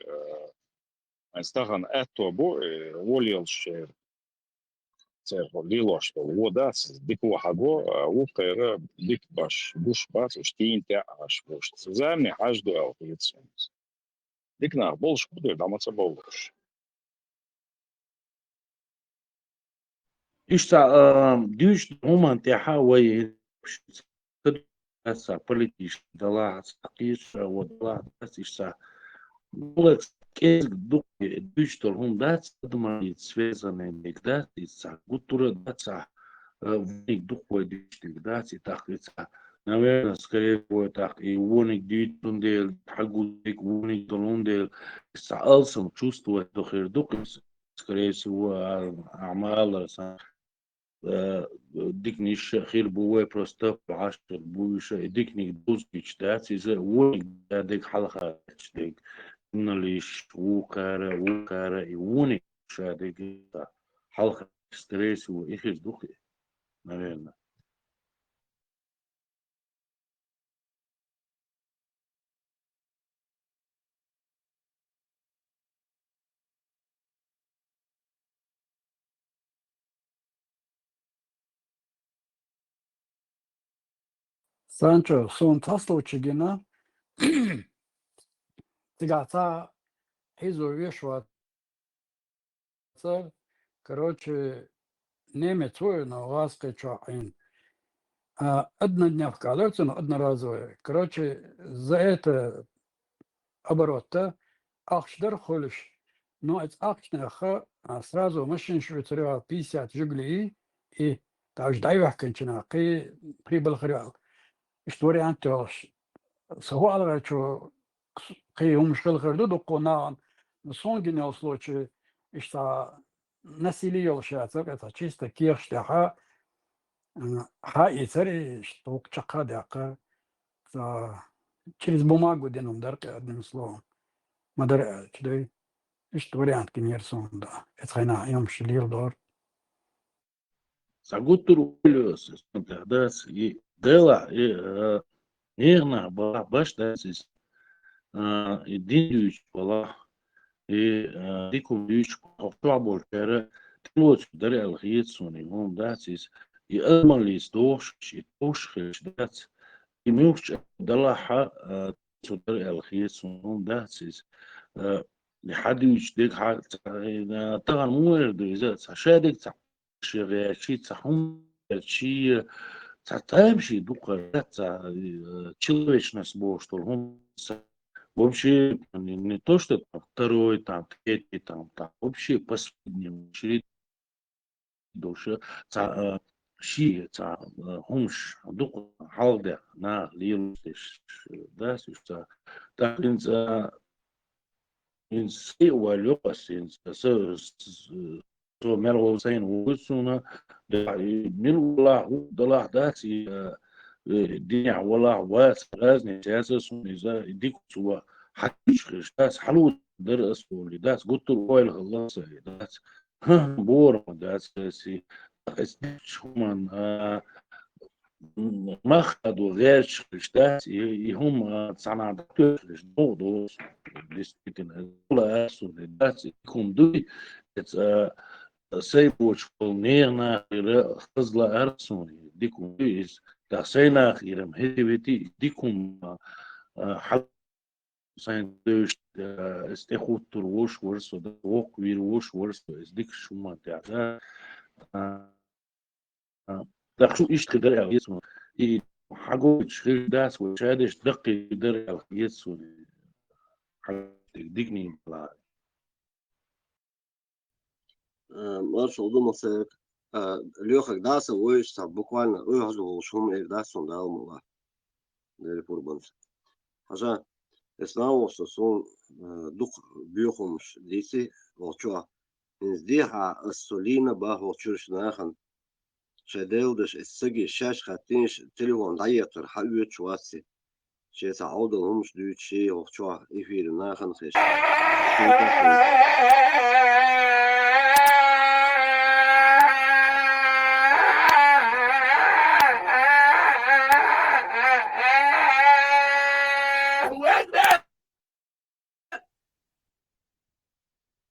Stahan eto bu voljelš церква лилош вода дику хаго укера дик баш буш баш штинте аш буш зами аш дуал лиценз дикна болш буду дамаца болш ишта дюш момент я хавай sa politisch da la sakis вот la ишта Лекс кез дучтор хундат думает связанный мигдат и са гутура даца вник духой дичтик дат и так лица наверное скорее всего так и воник дитундел хагудик воник долундел саалсом чувствует дохер дух скорее всего أعمال ديكنيش خير بوي просто عشر بويش ديكنيك دوزكيش دات إذا وونك ديك حلقة ديك نليش وكارا يوني شادك حلقة ستريس وإخر دوخي наверное. Санчо, сон таслочигина, тигата хизу вешва, короче, немец воина ласка чаин. Одна дневка, одноразовая. Короче, за это оборот-то ахшдар холиш. Но это ахшнаха сразу машин швейцария 50 жигли и так дайвах кончина, прибыл хрял. Что вариант سواء شو قيهم مشكلة خردو قناعن صونجين يوصلوش إشتا نسيلي يوشاتك إتا чисто كيرشتها حقيقي что чакадяка через бумагу деном дарка одним словом мадар чудой что вариант кинерсон да это хана يوم شلير дор Сагутуру лёс да и дела и нерна была баш да и динюч была и дикуюч октябрь кера тилоч даре алхиетсони он датис и алмалис дош и тошхеш дат и мюч далаха даре алхиетсон он датис لحديش ديك طبعا مو إذا شادك شي تحهم شي تمشي دوكا человечность было, что он вообще не то, что там, второй, там, третий, там, вообще последний очередь душа, ши, хумш, дух, халда, на лилуш, да, так, in sewa ljopas, so merlo zijn woesuna, de milula, de la dati, دنيا ولا واس لازم جاسس ونزا يديك سوا حتش داس حلو درس ولي داس قلت له ويل خلاص داس بور داس سي شومان ما خدوا غيرش داس هم صنع دكتور دوس ديستيكن ولا اسو داس يكون دوي سيبوش فولنيرنا خزلا ارسوني ديكون da sena iram hediveti dikum hal sein durch ist der gut durch wurs oder auch wir wurs wurs ist dik schon da da شو ايش قدر يسمع اي حاجه شيء داس وشادش دقي قدر يسمع ديكني Маршал думался, Леха даса, воишься, буквально, выхожу, шум, и даса, он дал мала. Дали пурбанс. Хажа, эснау, что сон, дух, бьюхумш, диси, волчуа. Издиха, солина, ба, волчурш, нахан. Шеделдыш, эссаги, шаш, хатинш, телефон, даятор, хавю, чуаси. Шеса, аудал, умш, дючи, волчуа, эфир, нахан, хэш.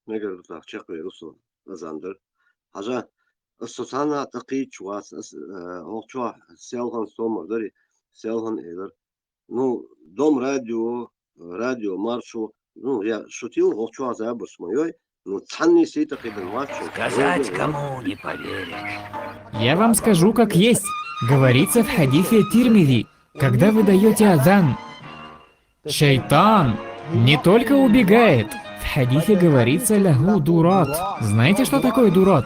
مگر تا چقدر رسول نزندر حاجة السلطانة تقيت شواس هو شو سيالهن سومر دري سيالهن إيدر نو دوم راديو مارشو ну, я шутил, волчу азабус моей, ну, цанни сита кидан матчу. Сказать кому не поверишь. Я вам скажу как есть. Говорится в хадифе Тирмизи, когда вы даете азан, шайтан не только убегает. В хадифе говорится лягу дурат. Знаете, что такое дурат?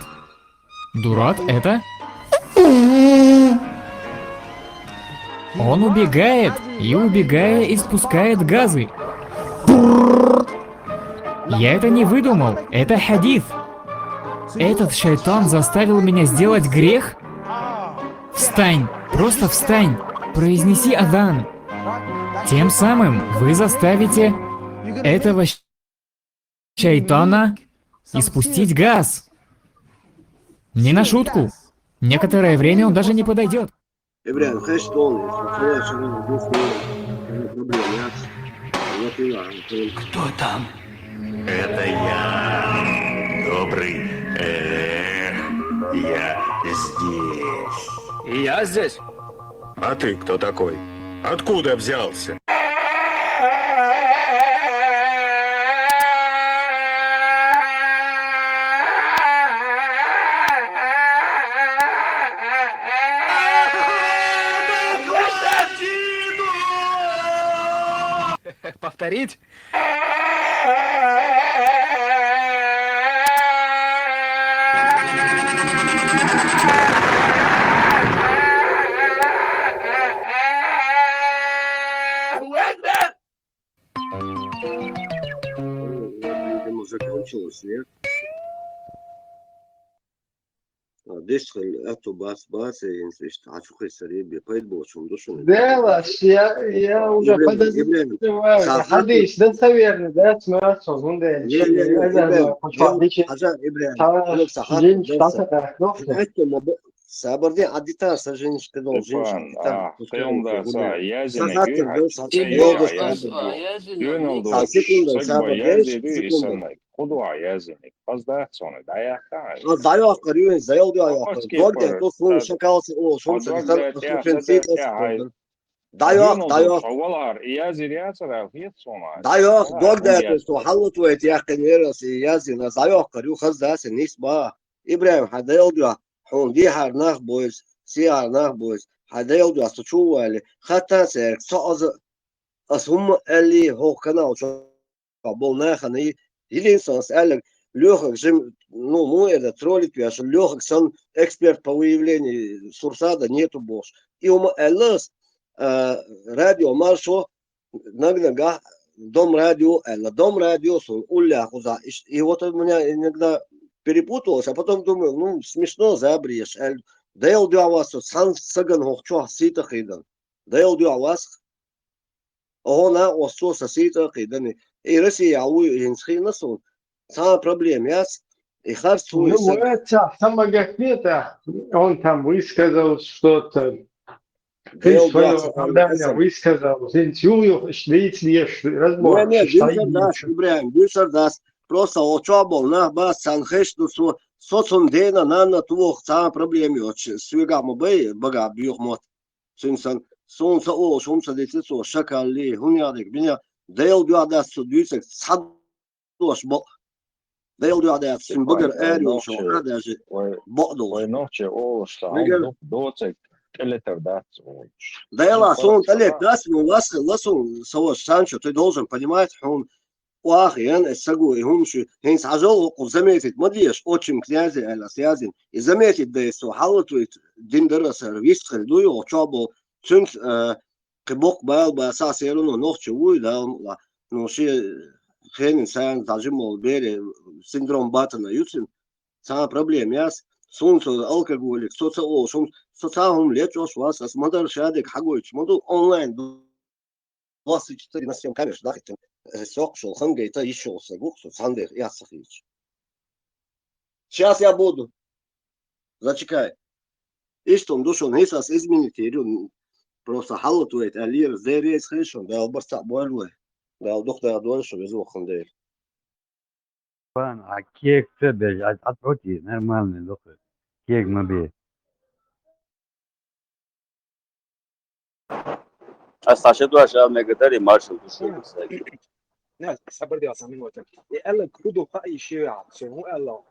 Дурат это... Он убегает и, убегая, испускает газы. Я это не выдумал, это хадис. Этот шайтан заставил меня сделать грех? Встань, просто встань, произнеси азан. Тем самым вы заставите этого шайтана испустить газ. Не на шутку. Некоторое время он даже не подойдет. Кто там? Это я, добрый я здесь. И я здесь. А ты кто такой? Откуда взялся? Повторить? Закончилось, нет? Дышал эту бас, и ачухай саребе, поэтому чем душу. Да, я уже подозреваю. Хадис, да, наверное, да, смеется, он да. Сабарди адитар саженечка должен. Kudua yazini, pazdatsoni, dayakta. Dayak arıyor, zayıl diyor ayak. Dörde dostluğun şakası o, sonuçta dayak. Şovalar, yazir yazar, hit sona. Dayak, dörde dostu, halı tuvalet yakın yerası yazina, dayak arıyor, kazası nisba. İbrahim hadayıl diyor, hon di har nah boys, siyar nah boys. Hadayıl diyor, suçu vali, hatta serk, sağızı, asum eli hokana uçak, bol nahanı. Единственное, Алек, Лёха, ну, это троллит, я что Лёха, он эксперт по выявлению сурсада, нету больше. И у ЛС радио маршо, нагнага, дом радио, сон, уляху, и вот у меня иногда перепуталось, а потом думаю, ну, смешно, забрешь. Дейл дюавас, сан саган хохчо, сита хидан. Дейл дюавас, она ососа сита хидан. И Россия, инсхинасун, самая проблема, яс, и харцу. Ну, это самогахмета, он там высказал что-то, ты свое оправдание высказал, зентюю, шлиц, разбор. Нет, Ибрahim, бюсардас, просто очабол, на бас, санхешту, соцундена, на твох, самая проблема, свигаму бей, бага, бьюхмот, синсан, солнце, солнце, лицо, шакали, гунядик, меня. Дейл дюадас судюсек садош бо. Дейл дюадас симбогер эрио шо адаже бодол. Ой, ночи олшта, доцек телетардат. Дейла сон телек дас, ну ласун сова санчо, ты должен понимать, он واخيرا السجو يهمش هينس عجل وزميتت مديش اوتشم كنازي على سيازين زميتت ديسو حاولت دين درس ويستخل دويو وشابو تنت قبوق بال باساس يرونو نوخشو ويدا نو شي خين انسان تاجمو بيري سيندروم باتنا يوتين سا проблем яс солнце алкоголик социал социалом лечос вас осмотр шадик хагоич моду онлайн 24 на 7 камер да хотим сок шел хангейта еще сагух сандер я сахич сейчас я буду зачекай и что он душу не сас изменить просто халатует алир зерес хешон да оберста бойлы да доктор адон что безо хандер А кек тебе, отпроти, нормальный, доктор. Кек моби. Hasta doar megătării marșul dușului să نه صبر دي اصلا من وقتك قال لك خدوا اي شيء عشان قال له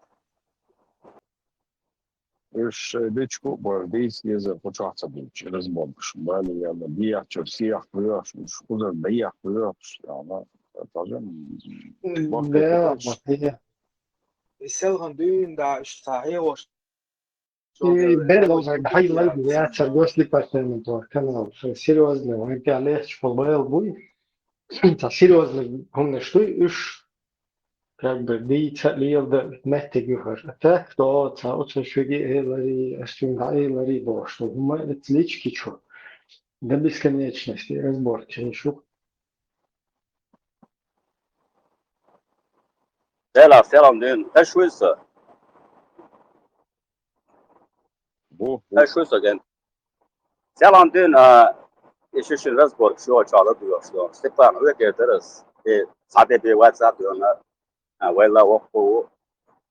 Își deci cu bordis ieză poceața dulce, războg și bani я набия черсия хлёш, шкуза бия хлёш, она тоже لا ما السلغم دين ده صحيح وش Berlão vai dar highlight de essa gosto de departamento canal серьезно он пялец побыл бой та серьезно هم نشتوي ايش как бы دي تقليل ده متى جوهر اتاك تو تا اوتش شوگي элари астунга элари бош هم اтлички чё до бесконечности разборки еще selam din taşwisa taşwisa gen selam din eşeşin razbor şu çağla duyuyor şu Stepan öyle geliriz sade bir WhatsApp diyorlar ولا وقفوا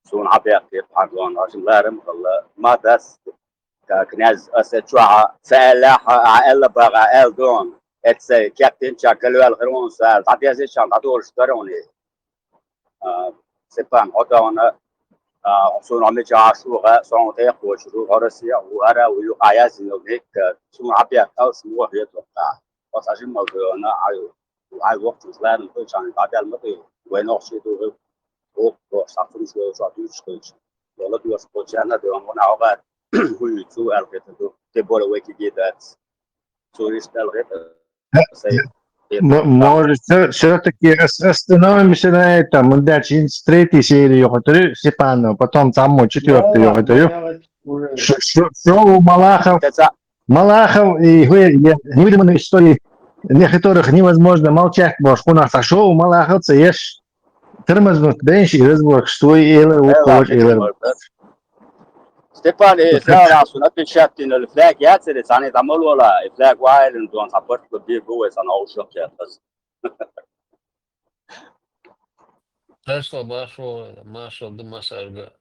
سون عبيق يبحثون عشان لارم ما داس كناز أسجوعة فلاح عائلة بقى عائل دون اتسي كابتن شكلوا الغرون سال تعطيه زي شان تعطيه اشتروني سبان عدونا سون عمي جاشوغا سون تيق وشروع روسيا وهرا ويقايز يوميك سون عبيق أو سموه يتوقع وصاشين موضوعنا عاي وقت لارم تشان تعطيه المطي وينوخشي دوغي och samfundsrådsavgift eller du har fått känna det om man har skjut så arbetet då det bara vilket ger det så istället Может, все-таки остановимся на этом. Мы дальше с третьей серии говорю, Степанова, потом там 4-й говорю. Шоу Малахов и невыдуманные истории, для которых невозможно молчать. Может, у нас шоу Малаховца есть. Тормознут, бенч и разбор, что и Степан, сразу напечатать на флаг, я целый, они там молола, и флаг вайлен, он саппорт побил, будет он аушок я Tesla marshal de masarga.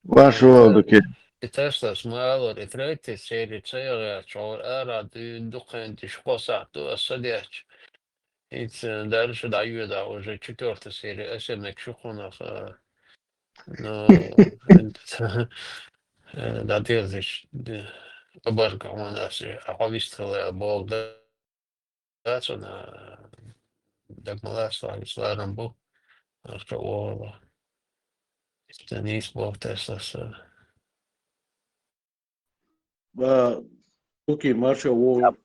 Вашу дуки. Tesla smaller, и третий серии целая, что era духен тишкоса, то осадяч. И дальше даю, да, уже 4-я серия, эсэмэк шухунах, но да, держишь, оборка у нас, аховистала бог, да, что на догмаласа, сларам бог, что ола, это не бог Тесла, Окей, Марша, वो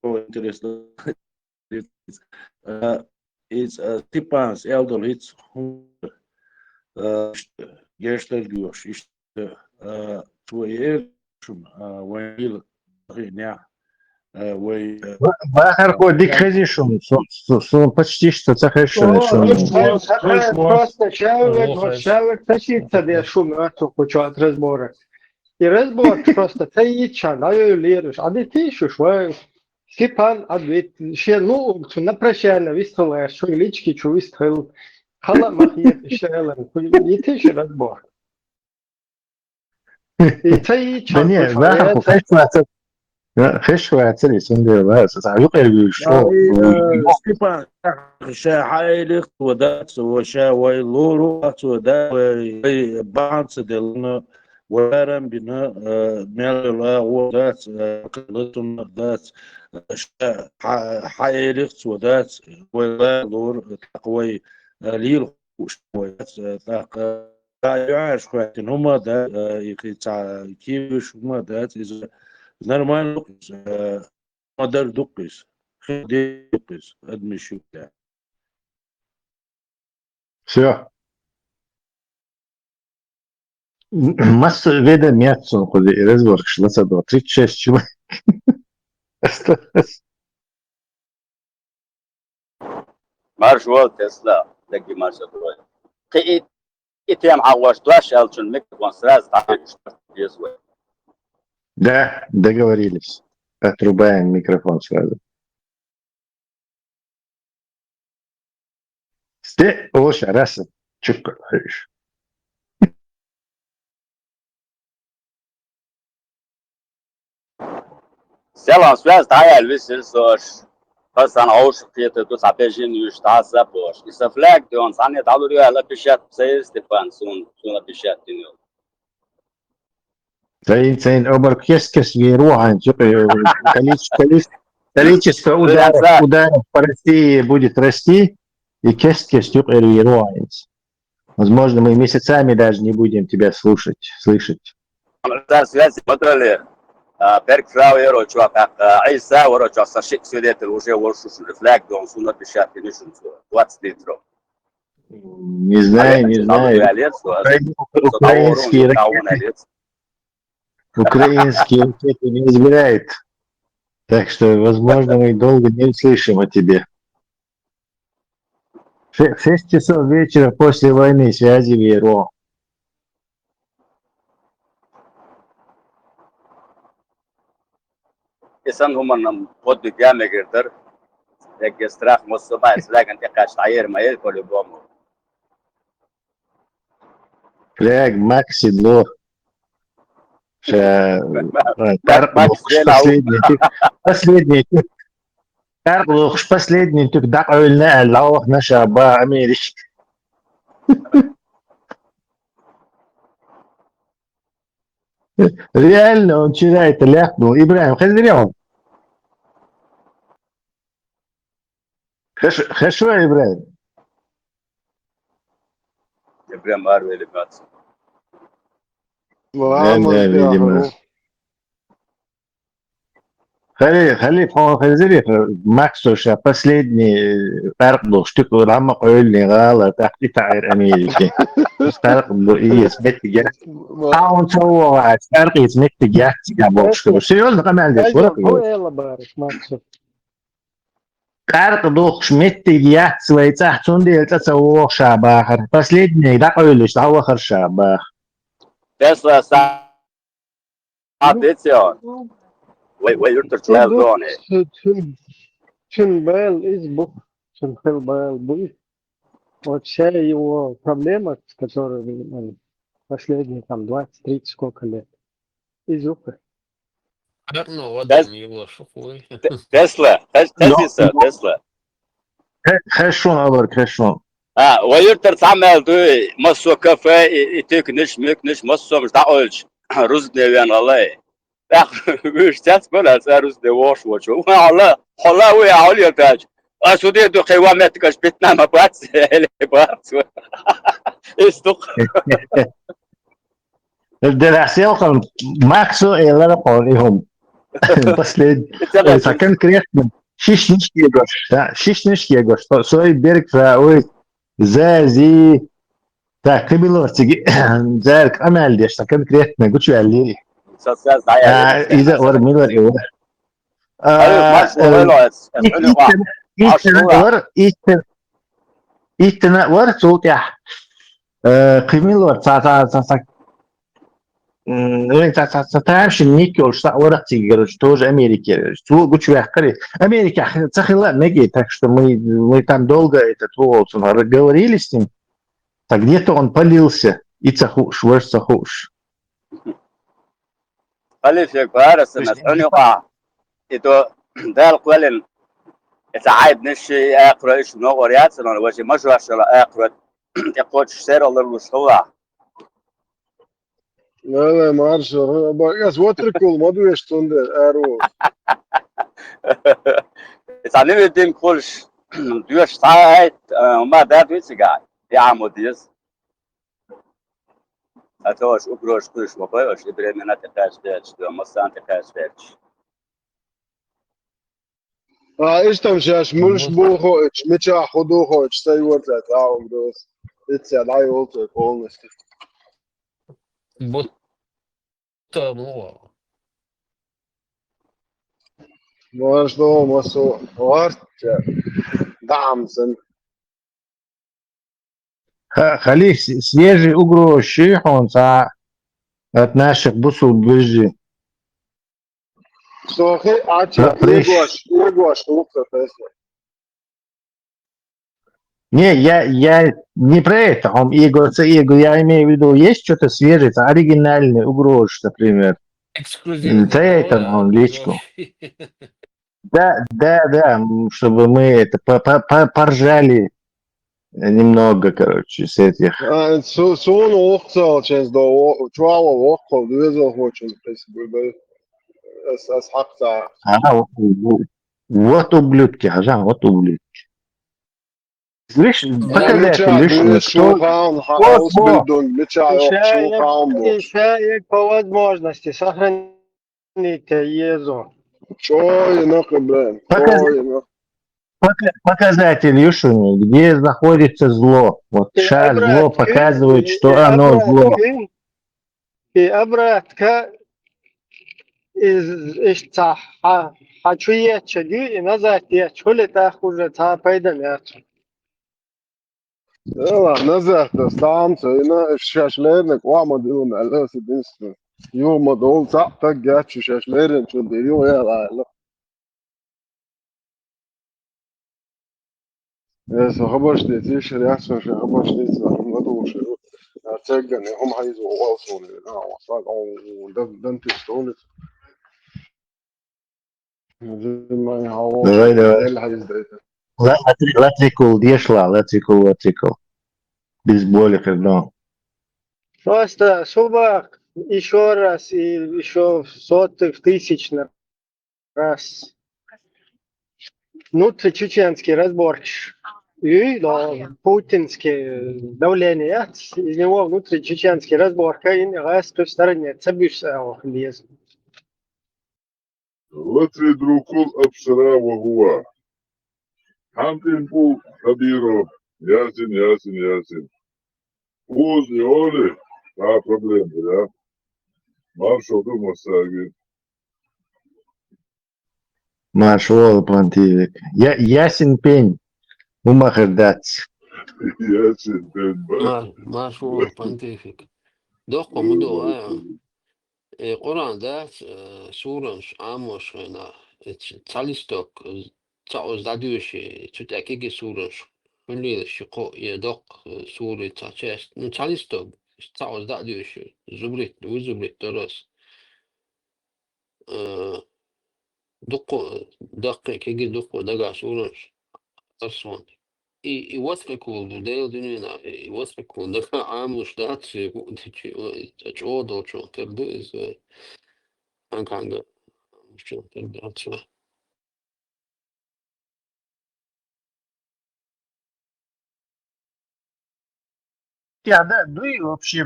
интересно. It's Stepans elder, it's Gerstelgios, ist Ванил Реня. Бахарко дикхазишун, почти что цахешун. Просто человек тащится для шума, а хочет разбора. И разбор просто таича, да, лируешь. А ты еще что? Степан ответ, ще ну, на прощание выступил, что лички что выступил. Хала махиет еще элем. И ты еще разбор. И таича. Да нет, Бахарко хешваца. خشوة سندي بس يقرب الشو Степан شاعيلك ودات وشا ويلورو ودات وبانس دلنا ورم بنا ميلا ودات كلتنا دات حايلك ودات ولا لور تقوي ليل وشويات تاق يعرف شوية هما دا يقطع كيف هما دات إذا нормально модель дукис дукис адмишута все масса вида мясо ходи и разбор что за 36 человек маршрут Тесла таки маршрут ты и тем аваш дуаш алчун микрофон сразу так что Да, договорились. Отрубаем микрофон сразу. Ты, Оша, раз, чутка, говоришь. Selam связь, да, я висел, بس أنا عاوش في تدوس على بيجين يشتغل بوش. إسفلاك دون ثانية تعالوا على بيشات سيس تبان سون بيشات تنيو. Цейн, оборкес веруан, количество ударов по России будет расти, и кескес веруан. Возможно, мы месяцами даже не будем тебя слышать. أنا связь смотрели. Перк фрауер очо Айса орочо сашик свидетель уже воршуш рефлект дон сунна пишат нишун 20 литров. Не знаю. Украинские ракеты не измеряют. Так что, возможно, мы долго не услышим о тебе. 6 часов вечера после войны связи Веро. إنسان هم قد بيعمل قدر لكن استراح مصطبة إسلاك أنت كاش تعير ما يلقى بومو. Фляг, Макси, Дло. Последний тюк дакольна лаух наша ба Америки. Реально, он вчера это ляпнул. Ибрахим, хазрём. Хорошо, Ибрахим. Ибрахим Марвел или Бац. Да, видимо. خلي خلي ماكسو شا последний فرق штук لما قولني غلط تحت تعير أمريكي فرق إيه سمعت جات أون سووا فرق سمعت جات جابوا شو سيول كمان ده هو يلا بارك ماكسو فرق دوخ سمعت جات سوي تحتون دي تسووا شاباخر последний ده قولش ده آخر شاباخ Tesla addition. ويرتر شوال دوني. Шин был избух, шин хел был. Вот вся его проблема, с которой последние там 20-30 сколько лет, изюха. Tesla. Хорошо. ويرتر تعمل دوي مصو كافيه يتيك نش مصو مش دعولش رزق نبيان الله. مش تقول أسأرز دواش وشو الله ويا عليا تاج أسودي دو قوامات كش بيتنا ما باتس اللي باتس استق الدراسيل Максу и Лера Полихом. Последний. Сакен крестным. Шишнички гош. Свой берег ой зази. Так, кабилорци. Зарк амельдеш. Сакен крестный. Гучу аллири. إذا ورميلر إيتنا ور صوت يا قيميلر تعرفش النيكل شتا ورقتي короче тоже Америки что гучу я кори Америка цахила неги так что мы там долго этот Уолсон разговаривали с ним так где-то он полился и цахуш خلي فيك بارس مسؤول يقع إتو دال قلن إتعايب نشي أقرأ إيش نوغريات سنون وجه مجرى شراء أقرأ يقول شسير الله الوشطوع لا ما أعرفش بس واتركوا الماضي يشتون أرو إتعلم الدين كلش دوش تعايد وما داد ويتسقع يعمو ديز أتوش أقروش كلش مقايوش إبراهيم نتقاش فيش دو مصان تقاش فيش إيش تمشيش مش بوخو إيش متشا خدوخو إيش تيورت تعاون دوس إتس لا يولت كولنست ما شلون مسو وارت دعم سن خليه свежий угрозы он от наших бусов бежи. Слухай, а че, Егош, лучше Тесла. Не, я не про это. Я имею в виду, есть что-то свежее, оригинальное, угрозы, например. Эксклюзивный, Да, это новое, личку. вообще. Да, чтобы мы это поржали немного, короче, с этих. Zo'n ochtendjes door 12 wochen duurder wordt as حق Ага, вот ублюдки, ага, вот ублюдки. Видишь, Да, показатель, видишь, кто... gaan Вот, во! Ausbildung mit gaan еще по возможности сохранить езу. Чой блин, Показатель, Юшуни, где находится зло. Вот ша зло показывает, что оно зло. И обратка из хочу ечь, и назад ечь, хули так уже та пайдамят. يلا نزهت استعمت هنا شاشليرنك وعمد يوم على سدنس يوم ما دول تعتق جات شاشليرن شو ديريو يلا يا صاحبش دي شريعة صاحبش دي ما دول شو أتجن هم عايزوا واصل وصل أو ده أنت استولت ما يهوش Давай. اللي عايز ده Латрикул, где шла? Латрикул. Без боли, когда. Просто собак еще раз и еще в сотых, тысячных раз. Внутричеченский разборчик. И да, путинские давление, из него внутричеченский разборка, и раз в стороне, цебишься лез. Латвия друкул обсара вагуа. Хамтин бул Хабиров. Ясин. Уз и Оли. Проблемы, да? Маршал Думасаги. Маршал Пантивик. Ясен пень. Умахардац. Ясин пень. Маршал Понтифик. Doch komodo Quran da surans amos na talistok تعوز دادوش تو تاكيك سورش كل شقو يدق سوري تاچست نو تالستوك تعوز دادوش زبريت درس دقي دقو دقا سورش أرسون يوثقوا ديل دنينا يوثقوا دقا عاموش داتسي تجودو شو تردو إز أنكانغ شو تردو Да, ну и вообще,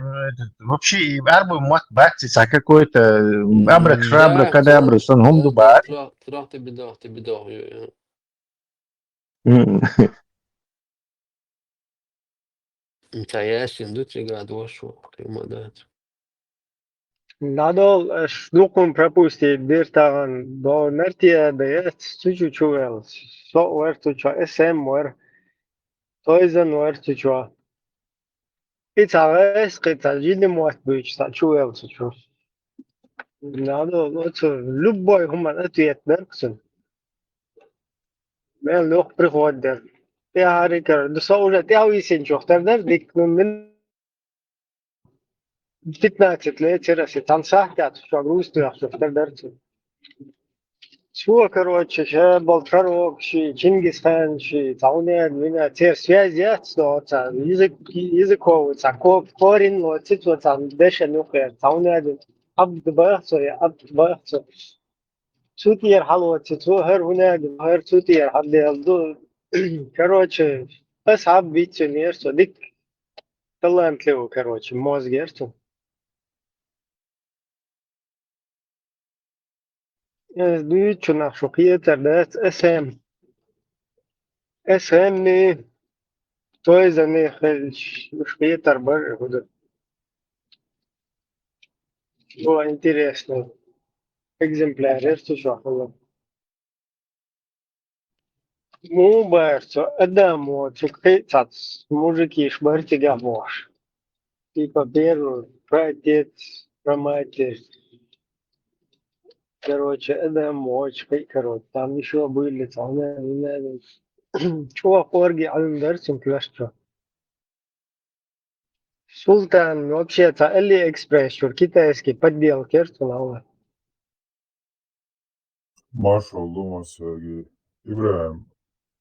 арбу мат баксиса какой-то абракшабра, кадабра, сон гумду бар. ترى تبدا انت ياسين دوتي قاعد وشو كلمات Надо штуком пропустить, дыртаган, до нертия даёт, чуть-чуть чувел, со верту чо, SM вер, тойзен верту чо. И цагас, кита, жили муат бич, та чувел, чо. Надо, вот, любой хуман ответ дерксен. Мен лух приходер. Я харикер, да со уже, я уисен чохтер дер, дик, ну, мен 15 лет, раз, и там сахтят, что грустно, что дерксен. Чего, короче, Болтаров, Чингисхан, Таунен, меня те связи, что там языковый, корень, вот это там дальше нюхает, Таунен, абдбахцо, сутьер халот, хер хунад, хер сутьер хаддел, короче, أصعب بيتسو نيرسو ديك طلعت له короче мозг يرسو بيتسو نحشو قيتر دات اسم ني تويزا ني خلش مش قيتر بر هدو هو интересно экземпляр يرسو شو حلو مو بارسو أدامو تقيتات мужики шбарти гавош типа первый прадед праматерь. Короче, это мочкой, короче, там еще были, там, чего орги алындерсим квештро. Султан вообще-то AliExpress, китайский подделки, что Marshall Dumas Ibrahim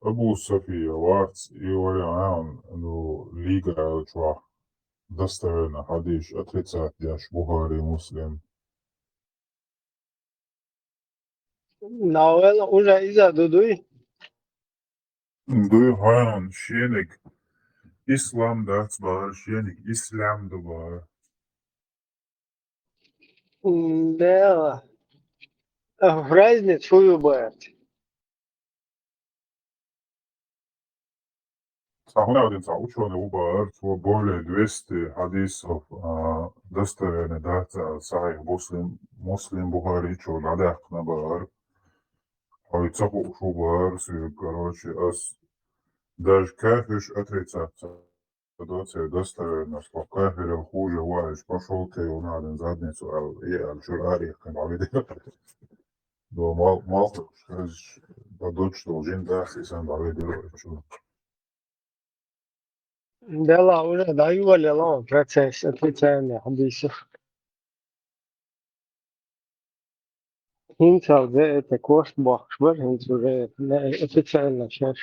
Abu Sofia vārds joprojām līgā šo достоверно hadīšu отрицать Бухари Муслим. Nauel уже из-за дудуй. Duy hayan şenik İslam dats var, şenik İslam da var. Да. Разницу выбирать. Сахуна один ученый убар, что более 200 хадисов достоверно датса Сахих Муслим Бухари, что надах на бар. А ведь цапу шубар, короче, даже кафиш отрицаться. достоверно, что кафирил хуже варишь, пошел ты его на задницу, а я аль-Шурари, как говорит. Да, мало, скажешь, подуть, что уже да, и сам говорит, что. Да ла, уже даю лило процесс отрицания хадисов. Хинцал за это кост бахшбар, хинц уже официально сейчас.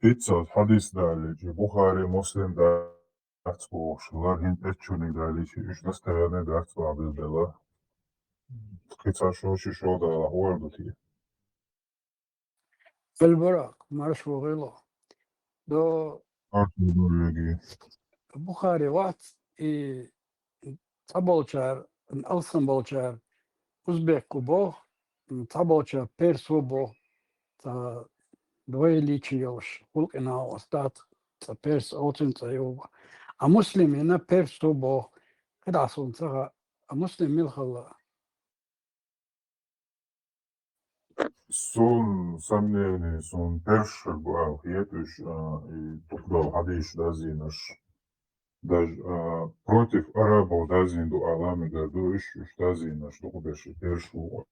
Pitsas hadis dāļi, Buhāri Muslim dārts būšlar, hin pečuni dāļi, iš dostoverné dārts vābil dēlā. Kicā šoši šodālā ordu tī. البراق معرفش وغيره دو Artu nuregi. بخاري وات تابولچار السن بولچار uzbek bo tabolcha persu bo ta dvoiliči još ulkina ostat ta pers otunca jo a muslimina persu bo kada sunca a muslim milkhalla Sun samnevni, sun peršar buāl hietuš, i tukdal hadīš dazīnaš. Daž против арабов дазинду алами году ищу дазинаш, tukdeši peršu.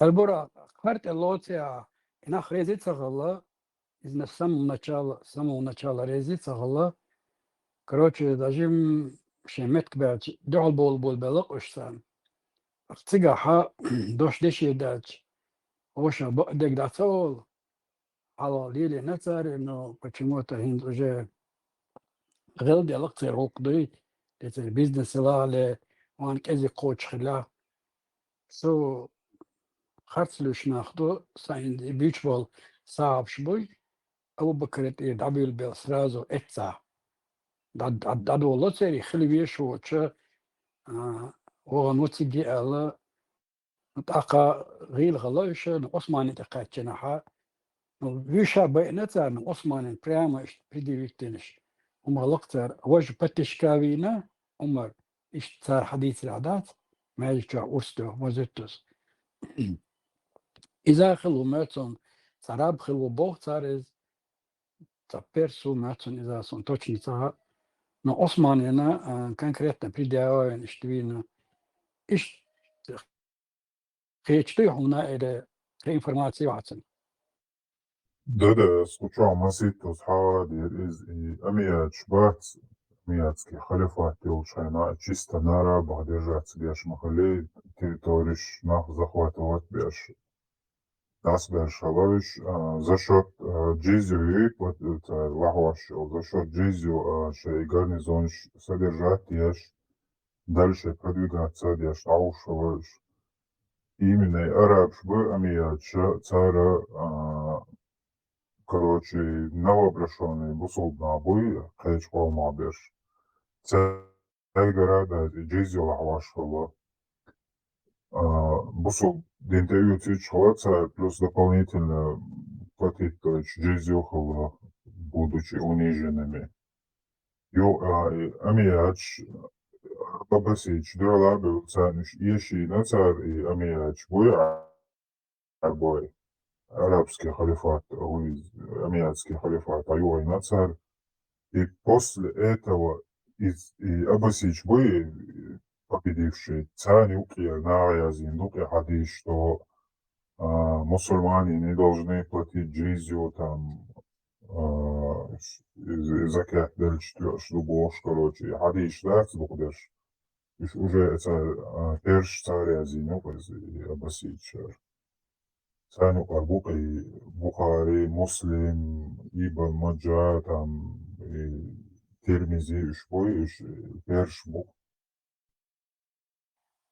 البراق خرت اللوتيا إن خريزت غلا إذا самого начала резица غلا короче даже شمت كبات دعل بول بلق وشتان ارتجاها دوش دشي داج وش بقدك داتول على ليلي نتر إنه почему-то هند уже غير ديالكت رقدي البيزنس لا وان كذي قوش خلا سو خرطلوش ناخدو ساين بيتش بول صعب شوي أبو بكر دبل بيل سرازو إتسا داد والله تري خلي بيشو تش وغنوتي دي ألا نتاقا غيل غلاش عثماني تقاتشنها ويشا بينتا عثماني بريامش بدي ويكتنش وما لقتر وجه بتش كاوينا عمر اشتار حديث العادات ما يجتع أرستو وزتوس إذا خلوا ماتون سراب خلوا بوه تارز تبرسو ماتون إذا سون توچني تها но Османина конкретно предъявляем ищтвина ищ хечты хуна эре информация ватсен. Да, случайно маситус хавадир из амият шбат, амиятский халифат делшайна чисто на арабах держаться беш махали, территориш нах захватывать беш. Das Шалович за счет джизию лахвашил, за счет джизию шей гарнизон содержать еш, дальше продвигаться еш аушеваш. Именно араб шбы амият цара, короче, новообращенный бусул набуй, хэч холма беш. Цель города джизию лахвашила. Бусул интервью цвечхватса, плюс дополнительно платить, то есть джизюхова, будучи униженными. Амияч, Бабасич, Дурлабил, Цаниш, Еши, Нацар и Амияч, бой, арабский халифат, амиятский халифат, Аюа и Нацар. И после этого и Абасич бой, победивший царь Укия на Язин, Укия Хадиш, что мусульмане не должны платить джизью, там, закят дальше, что бош, короче, хадиш, да, букдеш. Уже это перш царь Азину, Аббасид. Сани Карбука и Бухари, Муслим, Ибн Маджа, там, и Тирмизи, Шпой, перш бук.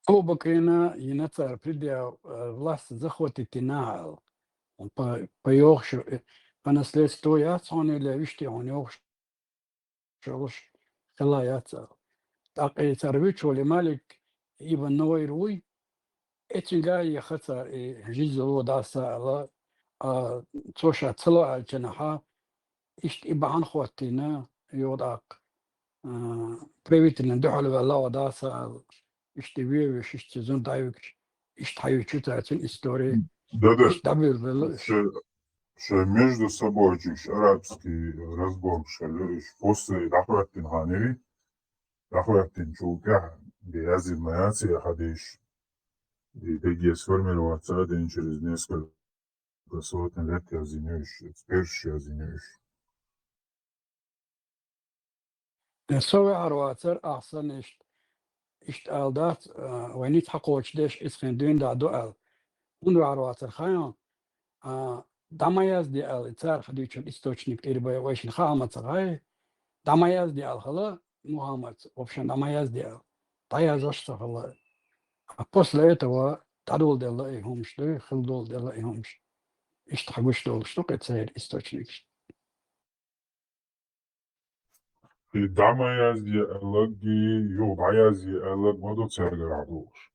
Абу Бакрина и на царь придя власть захватить Нахал. Он поехал по наследству яцон или вишти он ехал хла яцал. Так и царь вичули Малик Ибн Нуайруй. Этим гай хацар и жизнь водаса ала توشا طلع الجناحة إشت إبعان خواتينا يوداك بريفيتنا ندعو لبلا وداسا إشتبيه وش إشتزون دايوك إشت حيوكي تاعتين إستوري Да-да, إشت دابير بلا между собой арабский разбор после Рахваттин Ханери, Рахваттин Чулка, Биязин Маяци, Хадиш, и такие сформироваться один через несколько сотен лет я зимуешь, перший я зимуешь. سوي عرواتر أحسن إشت آلدات وين يتحقوش ديش إسخندين دا دوال ونو عرواتر خيان دمياز دي آل إتار خديوش الإستوشنك إربايا ويشن خامت غاية دمياز دي آل خلا محمد وبشان دمياز دي آل طياز أشتا خلا после этого тадул дела и хомш да хилдул дела и хомш إشت حقوش دول شتوك إتسير إستوشنك الدعم يازدي ألقي يوضع يازدي ألق مدو تسرقر عدوش.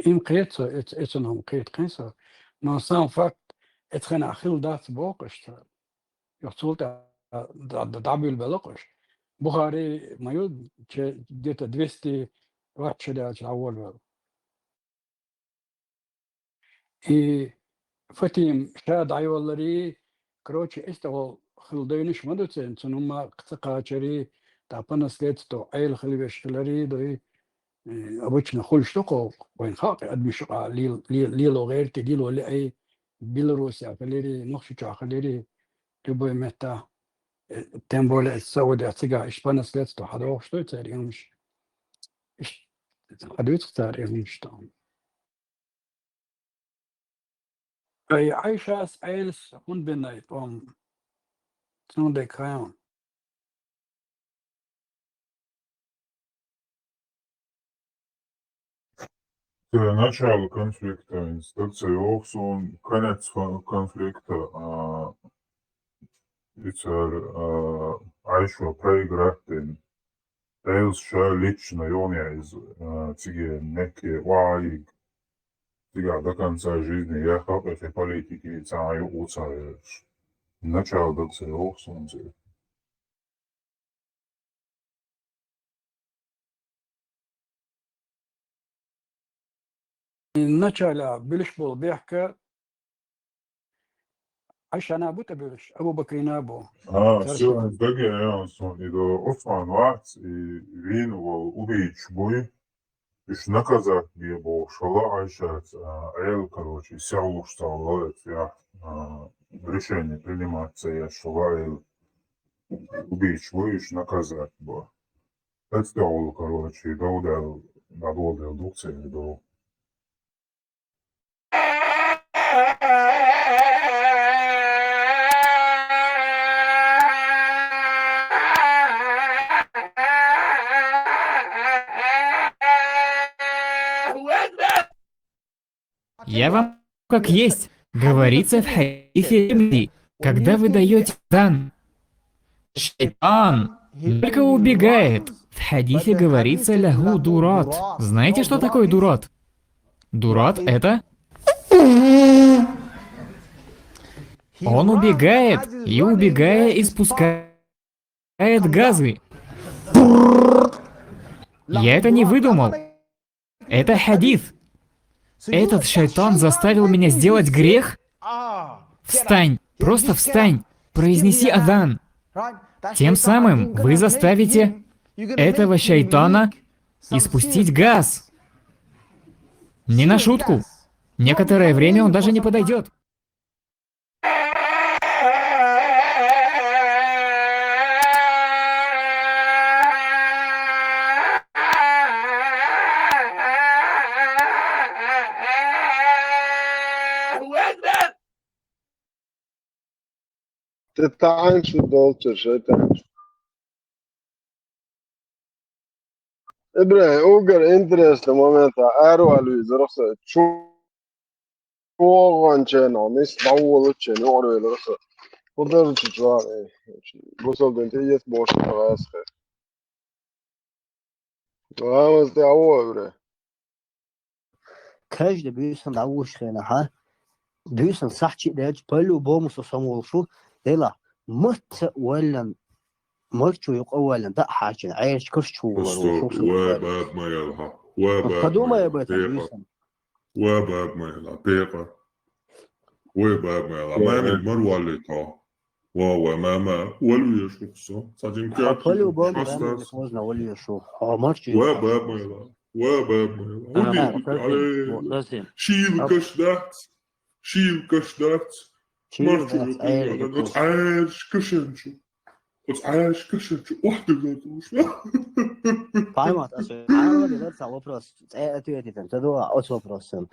إم قيتسو إتنهم قيت قيسو نو سام فاكت إتخنا خيل دات بوقش يحصلت دعبي البلقش بخاري مايود где-то 200 وقت شداش الأول и فتيم شاد عيولري كروتشي استغل خلدينش مدوتين تنما قتقاشري تعبنا سليتو عيل خليبشلري دوي обычно خلشتقو وين خاقي أدمي شقا ليلو غيرتي ليلو لأي بيلاروسيا خليري نخشو خليري تبوي متى تنبول السعودية تيجا إشبانا سليتو حدوخ شتو تاريخمش حدوث تاريخمش تام أي عايشة أسعيلس هون بنايت Son des crayons. Начало конфликта, инструкция Оксон, конец конфликта, Айшо проиграть, Эйлша лично, и он из тиге некие ваи, тига до конца жизни, я хап этой политики, цаю уцаешь. Начало докция Оксон. начало بلش بيحكي عشان أبو تبلش أبو بكر نابو Все, Даги, и до Осман Вац, и Вин, убийч бой, и наказать где был, шала Айшат, Эл, короче, сял стал ловить, я решение приниматься, я шала Эл, убийч бой, и наказать был. Это сделал, короче, и доудел, надолдел дукции, и до. Я вам как есть. Говорится в хадисе Тирмизи, когда вы даете дан, шайтан только убегает. В хадисе говорится лягу дурат. Знаете, что такое дурат? Дурат это... Он убегает и, убегая, испускает газы. Я это не выдумал. Это хадис. Этот шайтан заставил меня сделать грех? Встань, просто встань, произнеси адан. Тем самым вы заставите этого шайтана испустить газ. Не на шутку. Некоторое время он даже не подойдет. Te tańczy dolce, że tańczy. Ibrahim, ugar interesli momenta ärvalvi zorsa chuoganchena nis davuluchena orvelorsa. Podarchi chwa. Bosolden te yes bosh tagasche. Vamos te awo bre. Каждый бюсон дауушхена ха. Бюсон сахчи дэж полу бомусо самолшу. Дела мт ولن مرچو يق اولا ده حاجه عايش كرشو Просто وباب ما يلها وباب قدوما ما يا يلها بيت بيقة بيوسن وباب ما يلها بيقة وباب ما يلها ما من مروالتا واو ماما ولو يشخصه ساجم حبلو كاكي بوم رامي حستاس بفوزنا ولي شو مرچو يق وباب ما يلها وباب ما يلها أنا ودي معتزم على معتزم شيل كشدات شيل كشدات شيل مرشو بس يقول عيل أنا يقول قد عايش كشنشو قد عايش كشنشو واحدة قدوش فاهمت اصلا انا بدي ارجع وبروس اتيتي تدو اوتو بروسن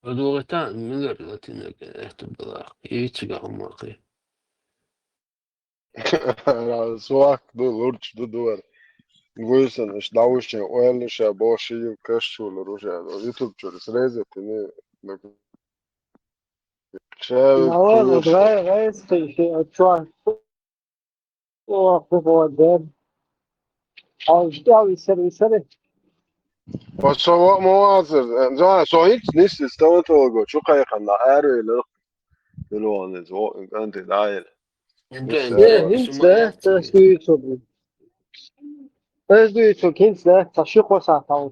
ودوغتان من الرتين احتبلا يتشجع هماقي Svak du lurč du dor. Guisen iš daušķi oelišā boši jau kašķulu ružē. YouTube čuris reizeti ne. Ševi نوال kuliši. غير شيء شو هو ده أو إشتغل يسر Pa šo moācer. Zvanā, so hiks nisis stomatologo. Čukaj kanā ēru ili. Iloni zvo. Ganti dāili. Nis إيه ēru. هنس ده تسويته تسويته كنس ده تشيق وساعة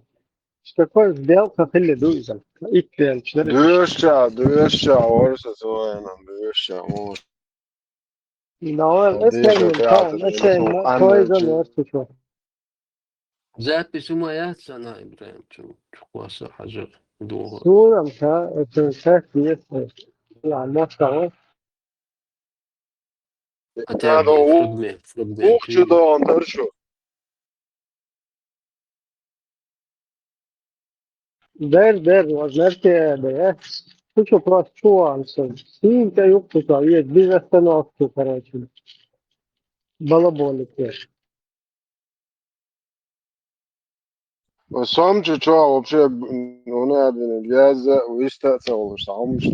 شكل ديل كفيل دوزن إكبر شنو Dušķā orsa sojenam. Dušķā mūs. نوال أسهل Dīša من teātris. كان أسهل Su ما كويس enerģija. ورثته ذات بسمايات سنة إبراهيم شو قواسة حاجة دوغة صورة مشا تنساك بيسهل يعني ما تعرف أتابعي فلقمين Uqçı تيجي doğandır şu. در وزنك ده شو براس شو عنصر سين كيوقف طريق بيز استنى كراچي بلا بولك Самче что вообще надо ляза выставиться уж сам что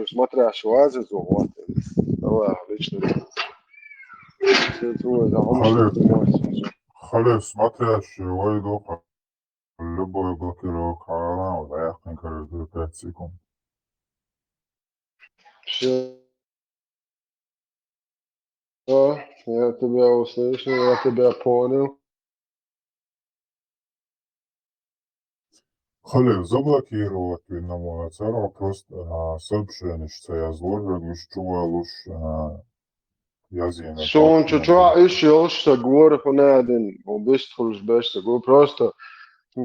смотрящий лазит вот давай лично твой خلص смотрящий ويدوق любой блокировок канала доехать каждые 5 секунд. все я тебя услышал, я тебя понял. خلص заблокировать винному цару просто сообщение, что я зложил, что луж язык. Сонче что еще что говорю понятен, убыстро бest го просто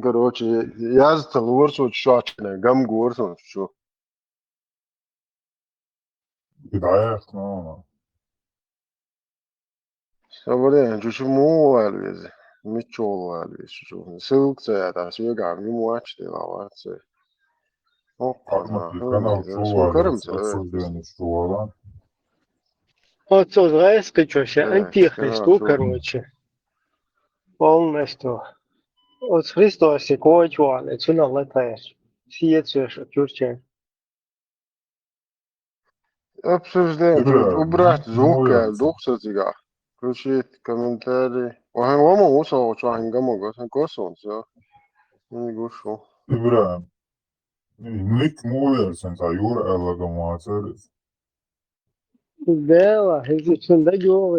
короче я за лурсу чачне гам горсон что بداية no. Sabarien, чуть муу альвез, мичол альвез, чуть сылкся, это свега, мимо ачты лаваться. Опа, Арматый канал сукарымся, обсуждение чувала. Вот зайска чося антихристу канал, короче полностью от Христос и кочвал это на летаешь сиется чурче обсуждение, убрать звук, духсатига, включить комментарии. Вахен лома усал, что хингама госон, все, не гушу. إبراهيم نيك موير سنتا يور ألا جماعة Dela, resistente de ovo,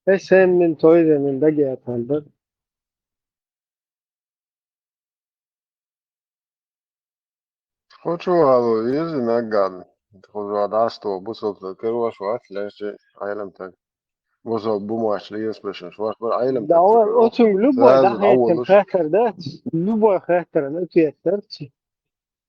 esse mentoide من دقيقة تنبر Хочу алу, изи нагад. Хочу адасто, бусол, керуаш ват, лежи, айлам так. وصل بوماش لينسبريشن شو أخبار عيلم Da o تكتب zum ljubo da لازم hetem أول khater da ljubo khater na tu jeterci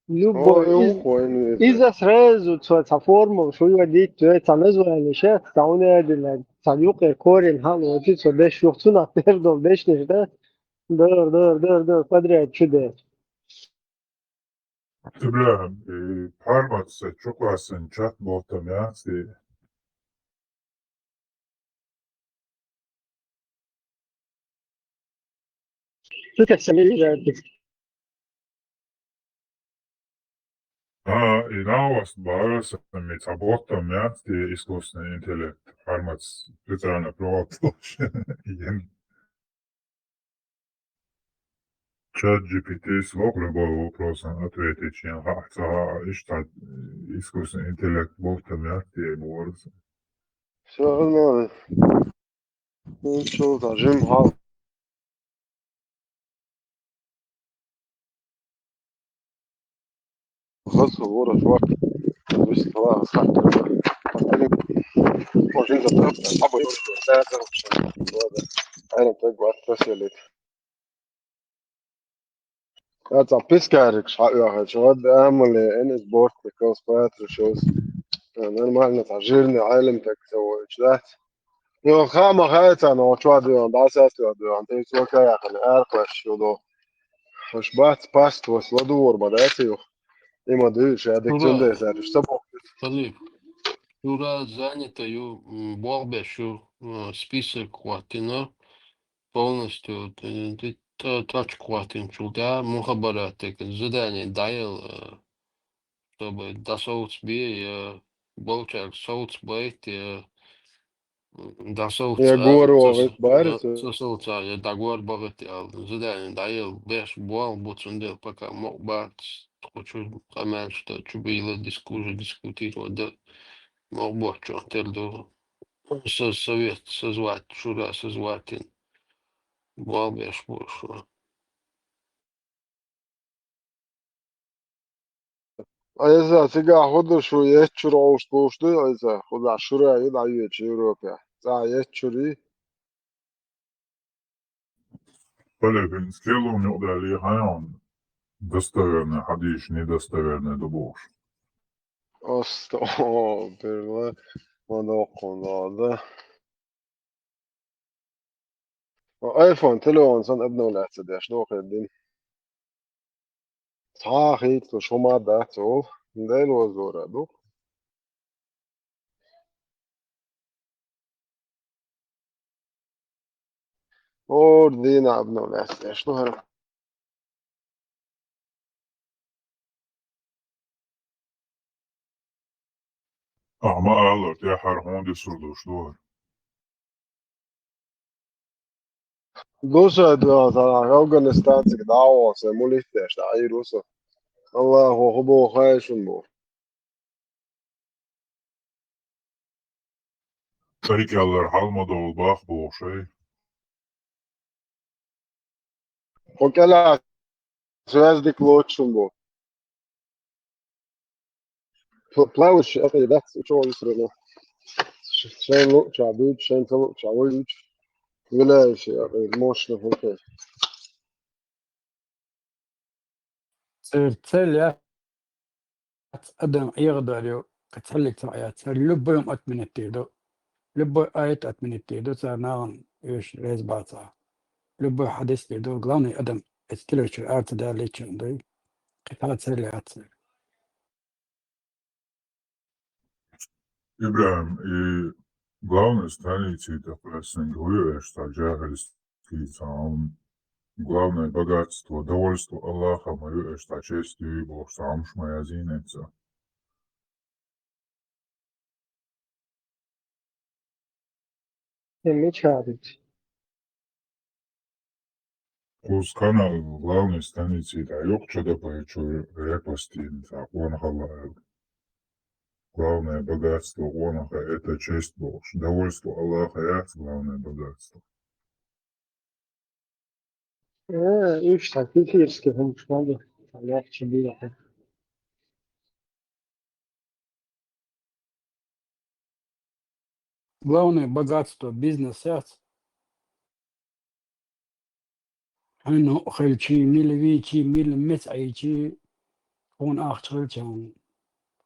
ljubo هو يو خوين iza srezu ca formu što je dit to je ca nezvani šef ca one de ca juke korin halo ti co deš juhtuna perdol deš da dor padre čude. إبراهيم بارمات شكرا سنشات بوتم ياتي Tu te semili I nauas baras metabotam jāti искусственный интеллект. Армат специально проводил igen. Чат GPT смог любой вопрос ответить, чем хотя что искусственный интеллект ботам jāti говорится. شو قلنا شو ترجم حال خلص ورا شو وقت بس خلاص وجين زبط أبو يوسف ساعة وهذا أنا تقعد تسألك هذا بيسكارك شو شو هذا أعمل إن سبورت بيكوز باتر شوز أنا ما نتعجرني عالم تكسو إيش Jo, chama heita no čvadījām, dāsās jādījām, teicu, ok, jākani ērklaši, jo do, aš bāc pastos, ladūrba, dēciju, ima dīši, jādik Шура, cundēs, ērš sabok. Халиф, Шура занятою Борбешу список Кватина полностью тач Кватин чуда мухабараты задание дайл, чтобы до соуц би болчак соуц байт до соуц Ja goro vit bāris, сосалца я договор богат задание дайл беш бол буцундел пока мог бат хочу камен что чубила дискутировать да мог бочо терду совет созвать шура созвать бол беш бошу aiza, cigā hodušu iečuru aušpūštu, aiza, hodā šurā idā ieči Eiropā. Tā iečuri, بالنسبة لهم يقدر عليه هايون достоверный حديث недостоверный добош. osto, pirmā, man okundāda. iPhone telefons un apnovlēts, nohēdin. Tā hīt, tu šumā dācu, dēlos dorādu. Ordīnā apnovlēts, nohēdin. ما قالت يا حر هون دي سردوش دور. Dušā tā Afganistāns, cik daudz mulītieši, tā ir rusu. Allahu hubu khaišun bu. Tarik yaller halmadı ol bak bu şey. Okela, svēsdik ločun bu. Plavuš, akaj dats, čo izrunu. Šeit lūk, čā bīd, šeit lūk, čā uļuč. Vilējuši, mošana, ok. цель أدم يقدر كتحلك تعيات لب يوم أتمنى تيدو لب آيت أتمنى تيدو سنان إيش ريز باتا لب حدث تيدو غلاني أدم استلوش الأرت دا ليتشن دي قتالات سريعات İbrahim, главной страницей такой говорю, что джахальский сам главное богатство, довольство Аллаха, мою, что честь и Бог, сам моя зинется. Мечарить. Uz kanāla главной страницей, да, yok что-то поечу репости, он халал. Главное богатство Онаха – это честь Бога. Довольство Аллаха – это главное богатство. Üç taktik irski konuşmalı. Allah için bir yapın. Главное богатство бизнес-сердце. إنه خيل شي ميل فيتي ميل مت أيتي هون آخر كان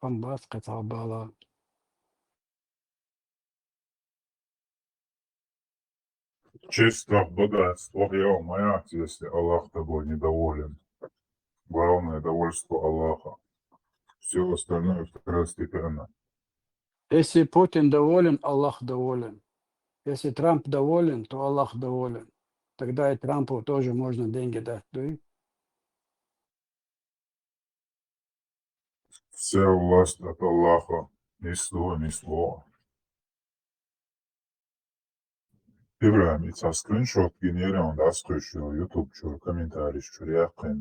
خمبات قطع بالا Честь, страх, богатство, я моя, если Аллах тобой недоволен. Главное довольство Аллаха. Все остальное второстепенно. Если Путин доволен, Аллах доволен. Если Трамп доволен, то Аллах доволен. Тогда и Трампу тоже можно деньги дать. Да? Вся власть от Аллаха. Ни слова, ни слова. İbrahim, it's a screenshot generăm da scoși YouTube شو комментарий شو реакция.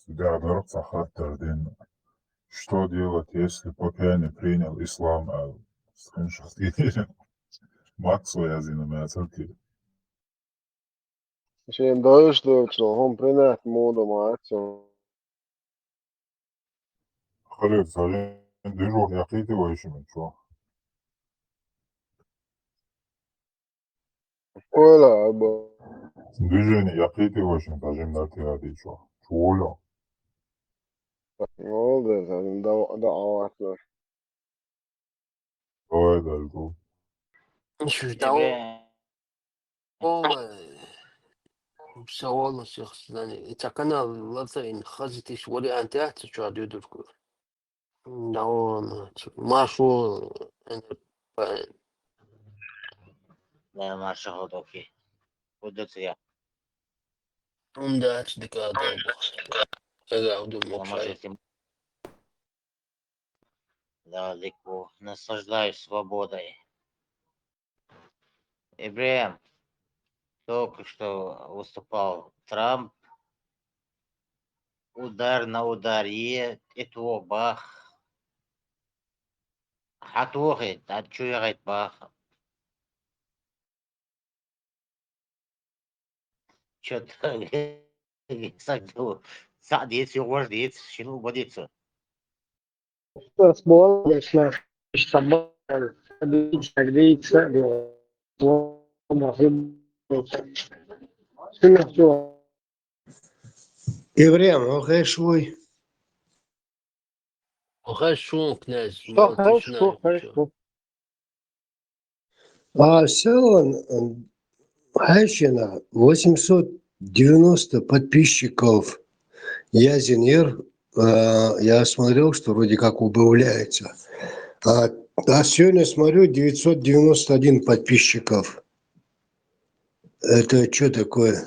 Да, дорогца хаттер дин. Что делать, если пока не принял ислам, а скриншот генерам? Максу yazını церкви. Šiem dojušdokšo humprinēt mūdu mācu. خليل سالين ديجو يقيتي وإيش من شو؟ Ola, abo. Движение يقيتي وإيش من تجمع داتي هذه شو؟ شو ولا؟ Oldu, zaten da avatlar. هذا الجو. شو دعوة سوالنا شخص يعني إذا كان لازم خزتي ولي أنت أحتاج شو أديدركو دعوة ما شو أنا لا ما شغل اوكي ودت يا عندها دكا ضربة هذا عبد я может المقشعي этим далеко наслаждаюсь свободой. Ибрahim, только что выступал Трамп, удар на ударе, это бах, хатугит, отчует бах. Что-то садится, вождится, шину водится. Futbol geçler. İşte değilse Иврем, охай швой. وخاش شو كناز ما Что قلتش хорошо, نعرف شو хорошо. А все он, Хайщина, 890 подписчиков. Язинер, я смотрел, что вроде как убавляется. А сегодня смотрю 991 подписчиков. Это что такое?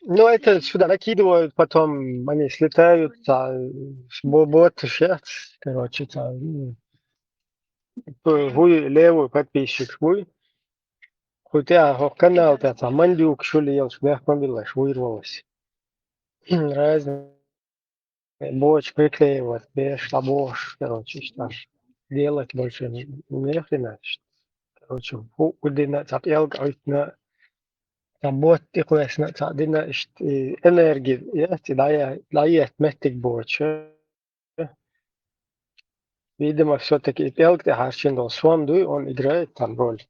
Ну, это сюда накидывают, потом они слетают, бот, шерсть, короче, хуй левый подписчик, хуй. Хотя канал, мандюк, что ли, ел, смех мобилаш, вырвалось. Разные. Боч приклеивать, беш, лабош, короче, что делать больше не хрена. Короче, кудина тап елг айтна табот тиквесна тадина энергии, ясти дает метик боч. Видимо, все-таки елг те харчин дол свам дуй, он играет там роль.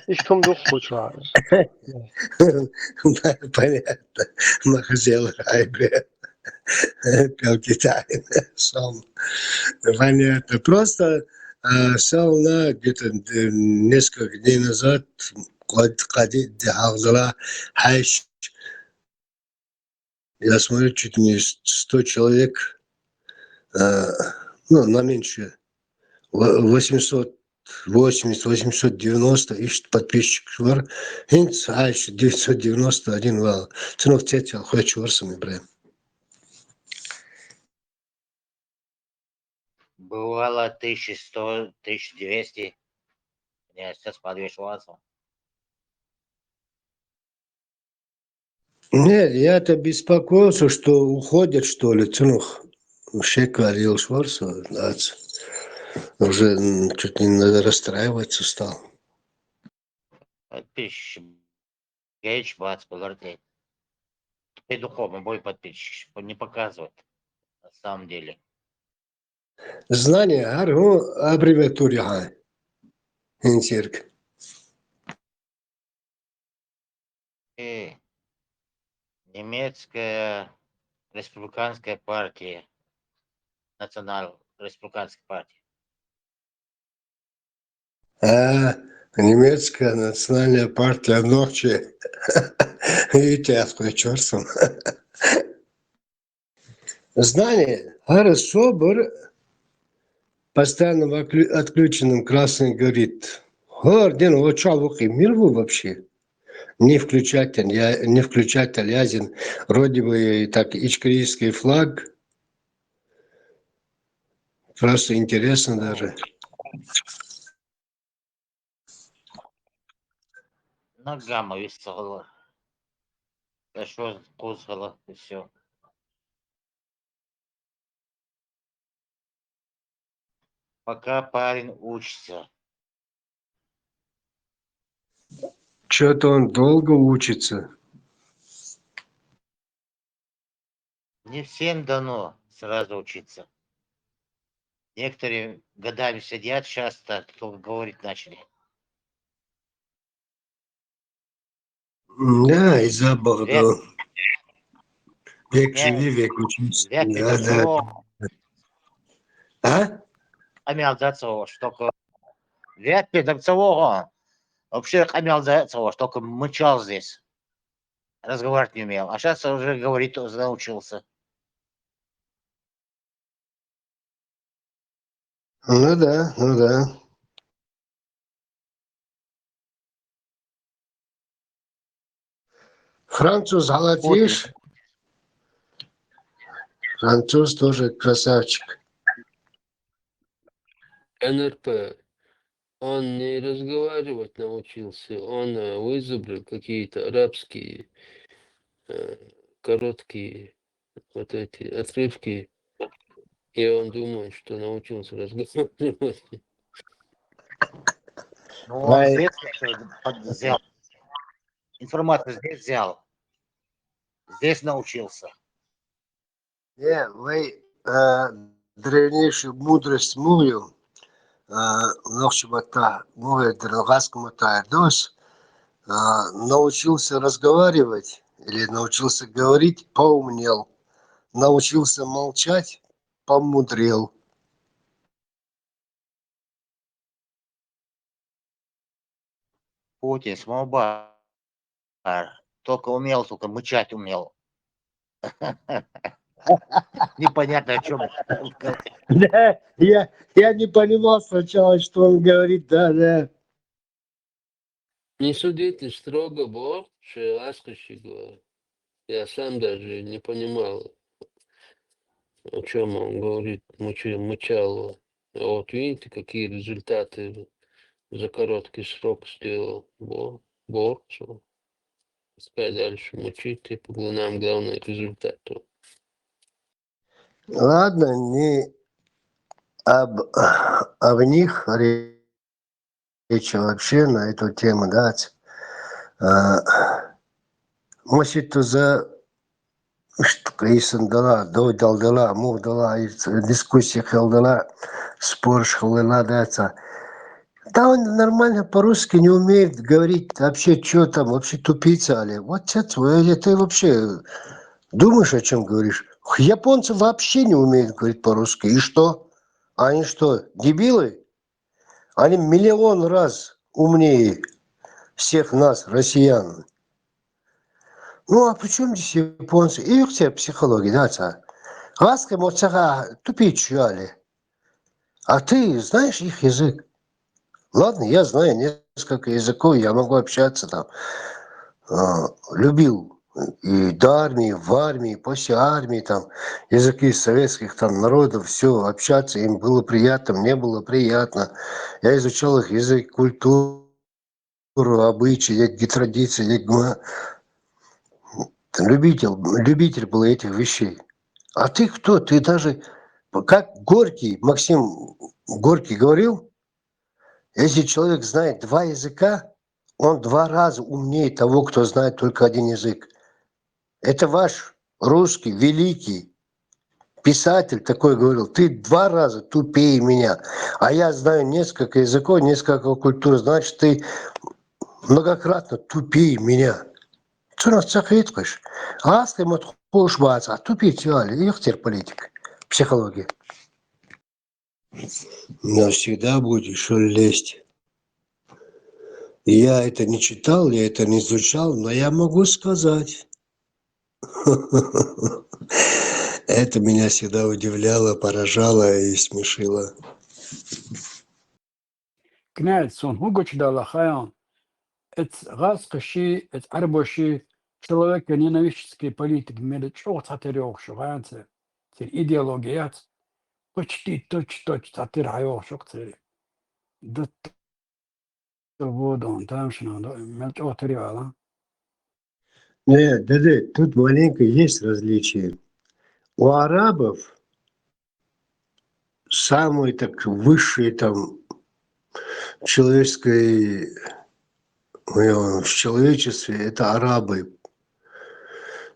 И что дух куча. Понятно. Махазел Райбре. Калкитайн. Сам. Понятно. Просто сал на где-то несколько дней назад قد حافظلا حش. Я смотрю, чуть не 100 человек, ну, на меньше, 880-890 ищет подписчиков var. Hint Ayş 991 var. Tınık tet ya хочу varsın İbrahim. Бывало 1100, 1200. Я сейчас подвешивался. Нет, я-то беспокоился, что уходят, что ли, Тынух. Шек говорил Шварца, уже чуть не расстраиваться стал. Подписчик. Гейдж бац, погордей. Ты духовный бой подписчик, не показывать. На самом деле. Знание, аббревиатура. Инцирк. И немецкая республиканская партия. Национал-республиканская партия. Немецкая национальная партия ночи. Видите, я чёрством. Знание. Хорошо, постоянно отключенным красный горит. Ден, вот чалвухи мирву вообще. Не включать Тольятин. Вроде бы так ичкерийский флаг. Просто интересно даже. Ногама висела. Хорошо кузгала и все. Пока парень учится. Что-то он долго учится. Не всем дано сразу учиться. Некоторые годами сидят, часто только говорить начали. Да, из-за Бога. Век живи, век учись. Да. А? Амял Зацова, что только... Век педагцового. Вообще Амял Зацова, что только мычал здесь. Разговаривать не умел. А сейчас уже говорит, научился. Ну да, ну да. Француз Галатиш. Француз тоже красавчик. НРП. Он не разговаривать научился, он вызубрил какие-то арабские короткие вот эти отрывки, и он думает, что научился разговаривать. Ну, он здесь взял. Информацию здесь взял. Здесь научился. Вы древнейшую мудрость мую, ночью-мота, мую древнейшую дос, научился разговаривать или научился говорить, поумнел. Научился молчать, помудрел. Путин, Смолбар. Только умел, только мычать умел. Непонятно о чем. Да, я не понимал сначала, что он говорит, да. Не судите строго, Бог, что ласкающий говорит. Я сам даже не понимал, о чем он говорит, мычал. А вот видите, какие результаты за короткий срок сделал Бог, что пускай дальше мучить и поглинам главный результат. Ладно, не об них речь вообще на эту тему дать. Может, за что Крейсон дала, дала, мув дала, дискуссия дала, спор шхалына даться. Да он нормально по-русски не умеет говорить вообще, что там, вообще тупица, але. Вот это, ты вообще думаешь, о чем говоришь? Японцы вообще не умеют говорить по-русски. И что? Они что, дебилы? Они миллион раз умнее всех нас, россиян. Ну, а при чем здесь японцы? И их тебе психология, да, Ласка моцага тупичу, але. А ты знаешь их язык? Ладно, я знаю несколько языков, я могу общаться там. Любил и до армии, в армии, после армии, там, языки советских там народов, все, общаться им было приятно, мне было приятно. Я изучал их язык, культуру, обычаи, традиции, любитель был этих вещей. А ты кто? Ты даже, как Максим Горький говорил, если человек знает 2 языка, он 2 раза умнее того, кто знает только 1 язык. Это ваш русский великий писатель такой говорил: ты 2 раза тупее меня, а я знаю несколько языков, несколько культур, значит, ты многократно тупее меня. Что нас цахает, конечно? А с кем отходишь, а тупить, их теперь политика, психология. Но всегда будет еще лезть. Я это не читал, я это не изучал, но я могу сказать. Это меня всегда удивляло, поражало и смешило. Князь, сон Хугоч дала хаyan. Это раскоши, это арбоши. Человек ненавистский политик, имеет что цатерёк, что ганце. Идеологият. Почти точ цатерёк, что цари. Да вот он там что надо, мелочь отряла. Нет, да, тут маленько есть различие. У арабов самый так высший там человеческой, в человечестве это арабы.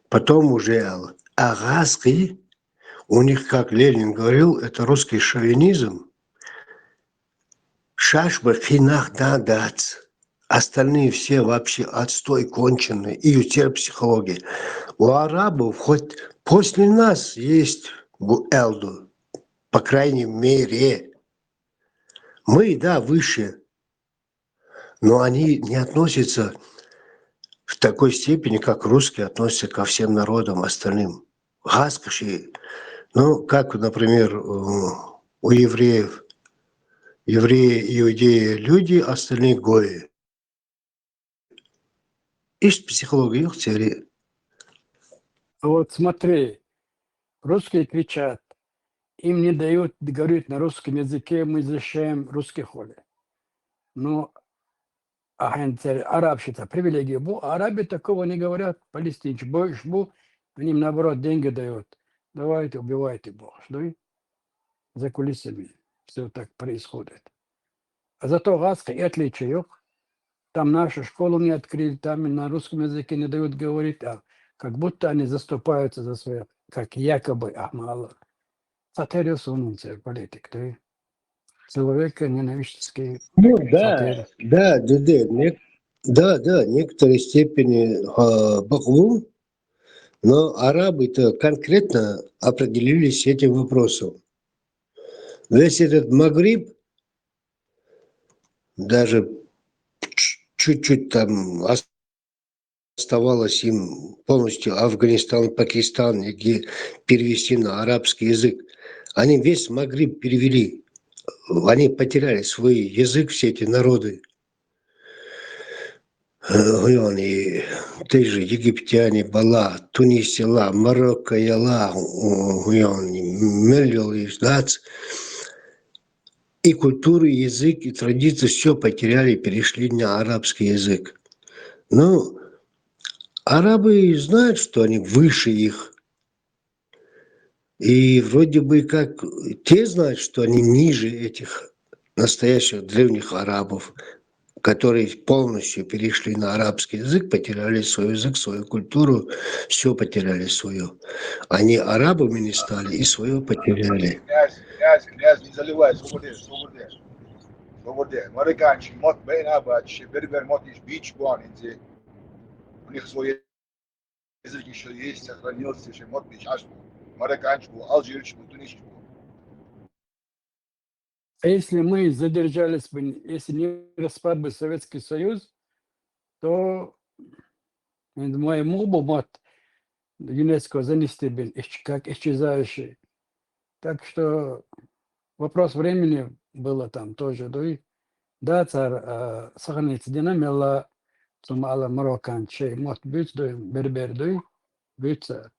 Потом уже агаски, у них, как Ленин говорил, это русский шовинизм. Шашба финах дадац. Остальные все вообще отстой конченые. И теперь психология. У арабов хоть после нас есть Элду, по крайней мере. Мы, да, выше, но они не относятся в такой степени, как русские относятся ко всем народам остальным. Гаскаши, ну, как, например, у евреев. Евреи, иудеи, люди, остальные гои. Есть психология, их теория. Вот смотри, русские кричат, им не дают говорить на русском языке, мы защищаем русских холи. Но арабщица, привилегия. Арабы такого не говорят, палестинцы. Они им наоборот деньги дают. Давайте, убивайте Бог. За кулисами все так происходит. А зато Гаска и отличие. Там нашу школу не открыли, там и на русском языке не дают говорить, а как будто они заступаются за свое, как якобы Ахмала. Сатериус он политик, да? Человек ненавистский Ну сатир. да, в некоторой степени Бахвум, но арабы-то конкретно определились с этим вопросом. Весь этот Магриб, даже чуть-чуть там оставалось им полностью Афганистан, Пакистан, где перевести на арабский язык. Они весь Магриб перевели. Они потеряли свой язык, все эти народы. И те же египтяне, Бала, Тунисила, Марокко, Яла, Мелил, и культуру, и язык, и традиции все потеряли, перешли на арабский язык. Ну, арабы знают, что они выше их. И вроде бы как те знают, что они ниже этих настоящих древних арабов, которые полностью перешли на арабский язык, потеряли свой язык, свою культуру, все потеряли свое. Они арабами не стали и свое потеряли. Князь, не заливай, свободен. Марокканцы, мот, бейнабачи, бербер, мот, бич, буанинцы. У них свой язык еще есть, сохранился, еще мот, бич, ашбу. Марокканцы, алжирцы, тунисцы. А если мы задержались бы, если не распад бы Советский Союз, то мой мог ЮНЕСКО занести бы как исчезающий. Так что вопрос времени было там тоже. Да, царь сохранится динамила, сумала мароккан, чей мот бьют, бербер, бьются.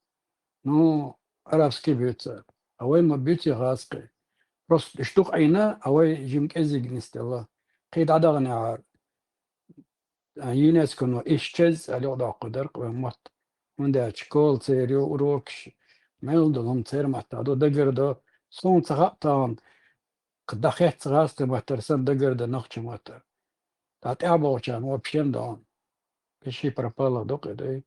Ну, арабский бьются. А вы мы бьете газкой. Просто штук айна, а вы жимк эзигнисте Allah. قيد عدغني عار. يونسكو نو إشتز على وضع قدر قوامات. من ده شكول سيريو روكش. ميلدهم سير محتاجو دقردو. صون تغطان. قد خيت تغاست محترسن دقرد نخش محتر. تعتعبو كان وبشين دون. كشي пропало دقيقة.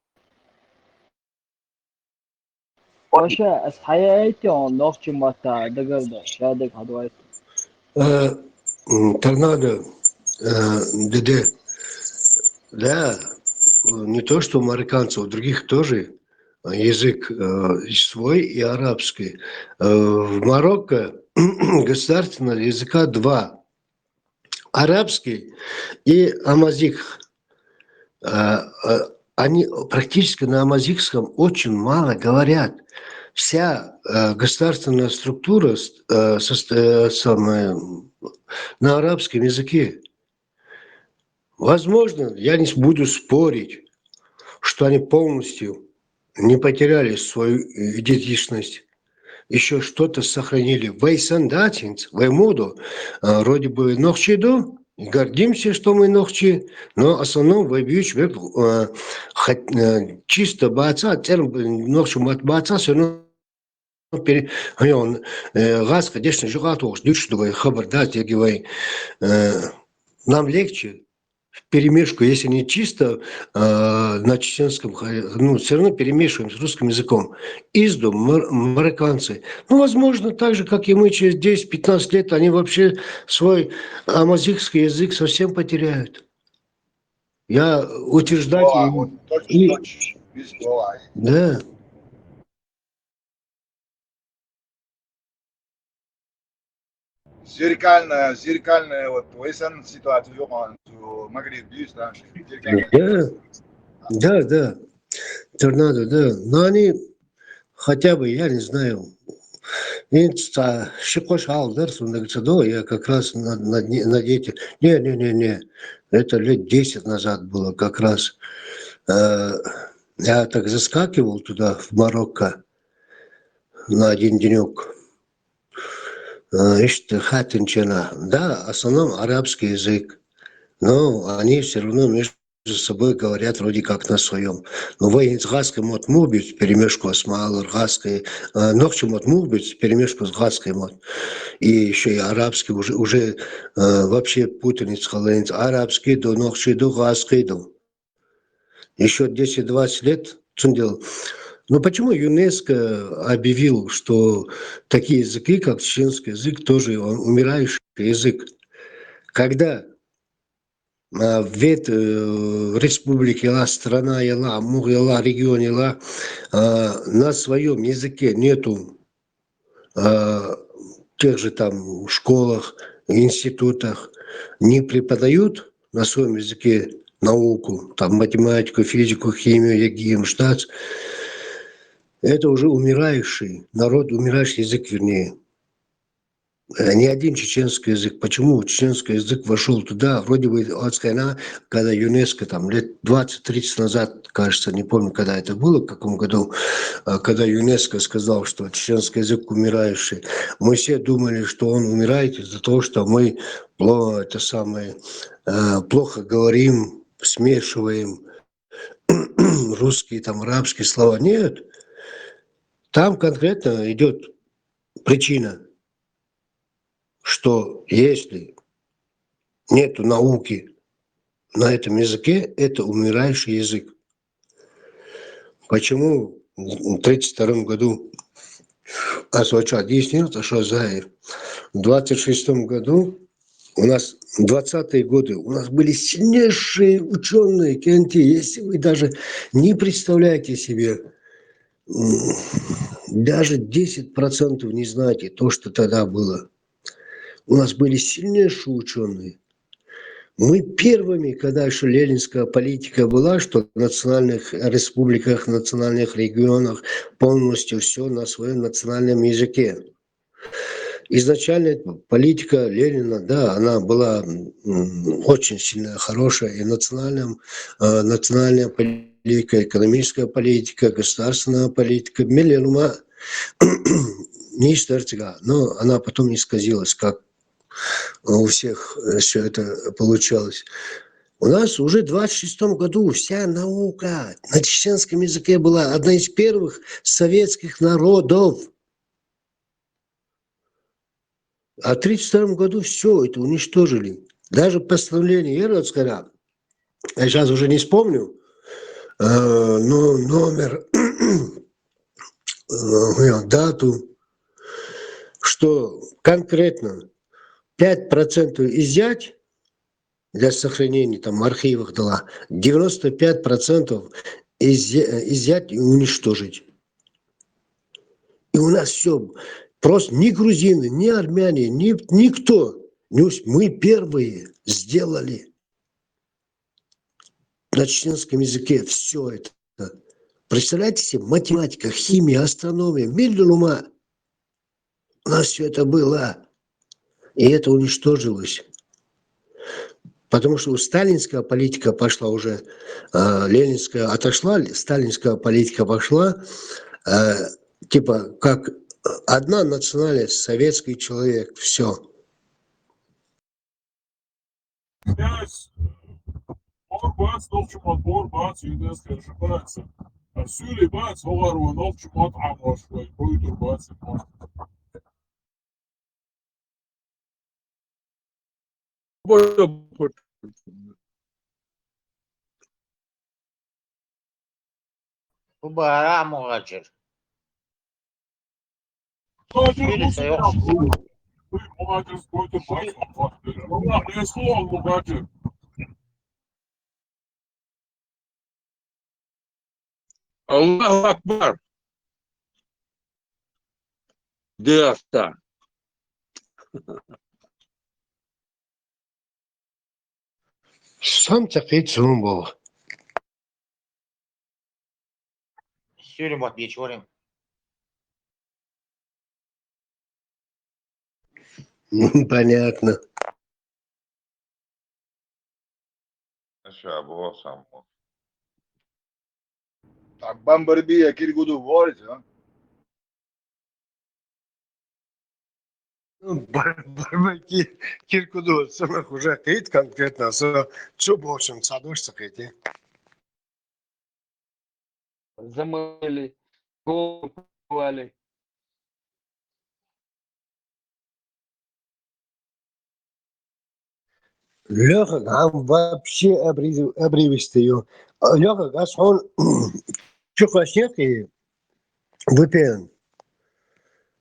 باشه از حیاتی آن نقش ماتا دقیقه شاید هدوایت Торнадо, ДД, да, не то, что у марокканцев, у других тоже язык свой и арабский. В Марокко государственного языка два. Арабский и амазигх. Они практически на амазигском очень мало говорят. Вся государственная структура на арабском языке. Возможно, я не буду спорить, что они полностью не потеряли свою идентичность, еще что-то сохранили. Вейсандатинц, веймуду, вроде бы нохчиду, гордимся, что мы нохчи, но в основном вейбьюч чисто баца, нохчу мат баца, все равно газ, конечно, жугату, дючдовый хабар, да, тягивай. Нам легче в перемешку, если не чисто на чеченском, ну, все равно перемешиваем с русским языком. Изду, марокканцы. Ну, возможно, так же, как и мы, через 10-15 лет, они вообще свой амазигский язык совсем потеряют. Я утверждать... Да. Зеркальная вот Вейсан ситуация в Магрибе, да? Да. Торнадо, да. Но они хотя бы, я не знаю, я как раз на дети. Не. Это лет 10 назад было как раз. Я так заскакивал туда, в Марокко, на один денек. Хатинчина. Да, в основном арабский язык. Но они все равно между собой говорят вроде как на своем. Но вы изгаской мод мубить перемешку с малоргаской, ногчу мод мубить перемешку с гаской мод. И еще и арабский уже вообще путаница халаинц. Арабский до ногчу до гаской до. Еще 10-20 лет цундел. Но почему ЮНЕСКО объявил, что такие языки, как чеченский язык, тоже умирающий язык? Когда в республике, страна, регион, на своем языке нету тех же там школах, институтах, не преподают на своем языке науку, там математику, физику, химию, ЕГИ, МШТАЦ, это уже умирающий народ, умирающий язык, вернее. Не один чеченский язык. Почему чеченский язык вошел туда? Вроде бы, когда ЮНЕСКО там лет 20-30 назад, кажется, не помню, когда это было, в каком году, когда ЮНЕСКО сказал, что чеченский язык умирающий, мы все думали, что он умирает из-за того, что мы плохо говорим, смешиваем русские, там, арабские слова. Нет. Там конкретно идет причина, что если нет науки на этом языке, это умирающий язык. Почему в 1932 году Асвача объяснил, что Заев в 1926 году у нас, в 20-е годы, у нас были сильнейшие ученые, кенти, если вы даже не представляете себе, даже 10% не знаете то, что тогда было. У нас были сильнейшие ученые. Мы первыми, когда еще ленинская политика была, что в национальных республиках, национальных регионах полностью все на своем национальном языке. Изначально политика Ленина, да, она была очень сильная, хорошая, и национальная политика, экономическая политика, государственная политика, но она потом исказилась, как у всех все это получалось. У нас уже в 26 году вся наука на чеченском языке была одна из первых советских народов. А в 1932 году все это уничтожили. Даже постановление Еродского, я сейчас уже не вспомню, но номер дату, что конкретно 5% изъять для сохранения там архивов дала, 95% изъять и уничтожить. И у нас все, просто ни грузины, ни армяне, никто, мы первые сделали на чеченском языке все это. Представляете себе, математика, химия, астрономия, ума. У нас все это было, и это уничтожилось. Потому что сталинская политика пошла уже, ленинская отошла, сталинская политика пошла, типа как одна национальность, советский человек, все. Kņēs, bāc, nokšķumot boru, bāc, jūties, ka viņš bāc. Ar sūli bāc, hovaro nokšķumot āmoš, vai koju tur bāc. Kubara muhacir. Muhacir, koju tur bāc. Allah, nes hol muhacir. Allahu Akbar. Diyasta. Сам тaqid zumbo. Sürüm ot bir çorum. Понятно. Так, бамбарби, кир гуду ворит, а? Барбаки Киркуду, самых уже кит конкретно, что больше садуш сакити. Замыли, купали. Леха, там вообще обривистый. Леха, газ он чухашек VPN.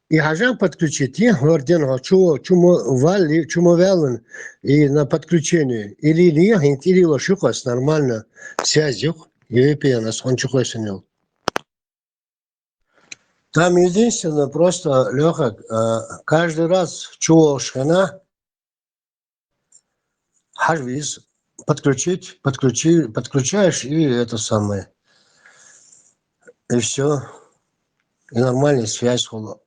И хажам подключить, я орден, чему велен и на подключение. Или не, или лошухас нормально связь, и VPN, он чухашенил. Там единственное, просто, Леха, каждый раз чувашхана, хажвиз, подключаешь, и это самое. И все. И нормальная связь была.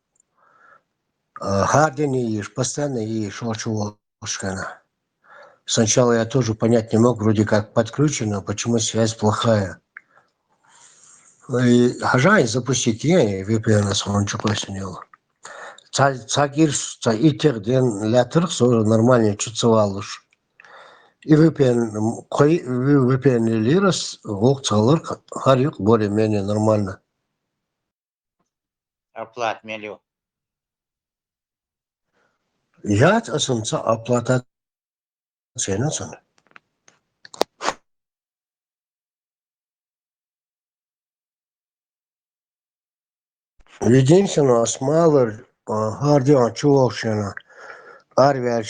Хардин ешь, постоянно ешь, чувашхана. Сначала я тоже понять не мог, вроде как подключено, почему связь плохая. И хажай запустить я, VPN он чухашенил. Цагир, итер ден лятыр, нормально чуцевалыш. И VPN лирос, вок цалыр, харик более-менее нормально. Оплат мелю. Я асымца оплата ценится. Единственное, осмалыр, гардиан чувашена. Арвия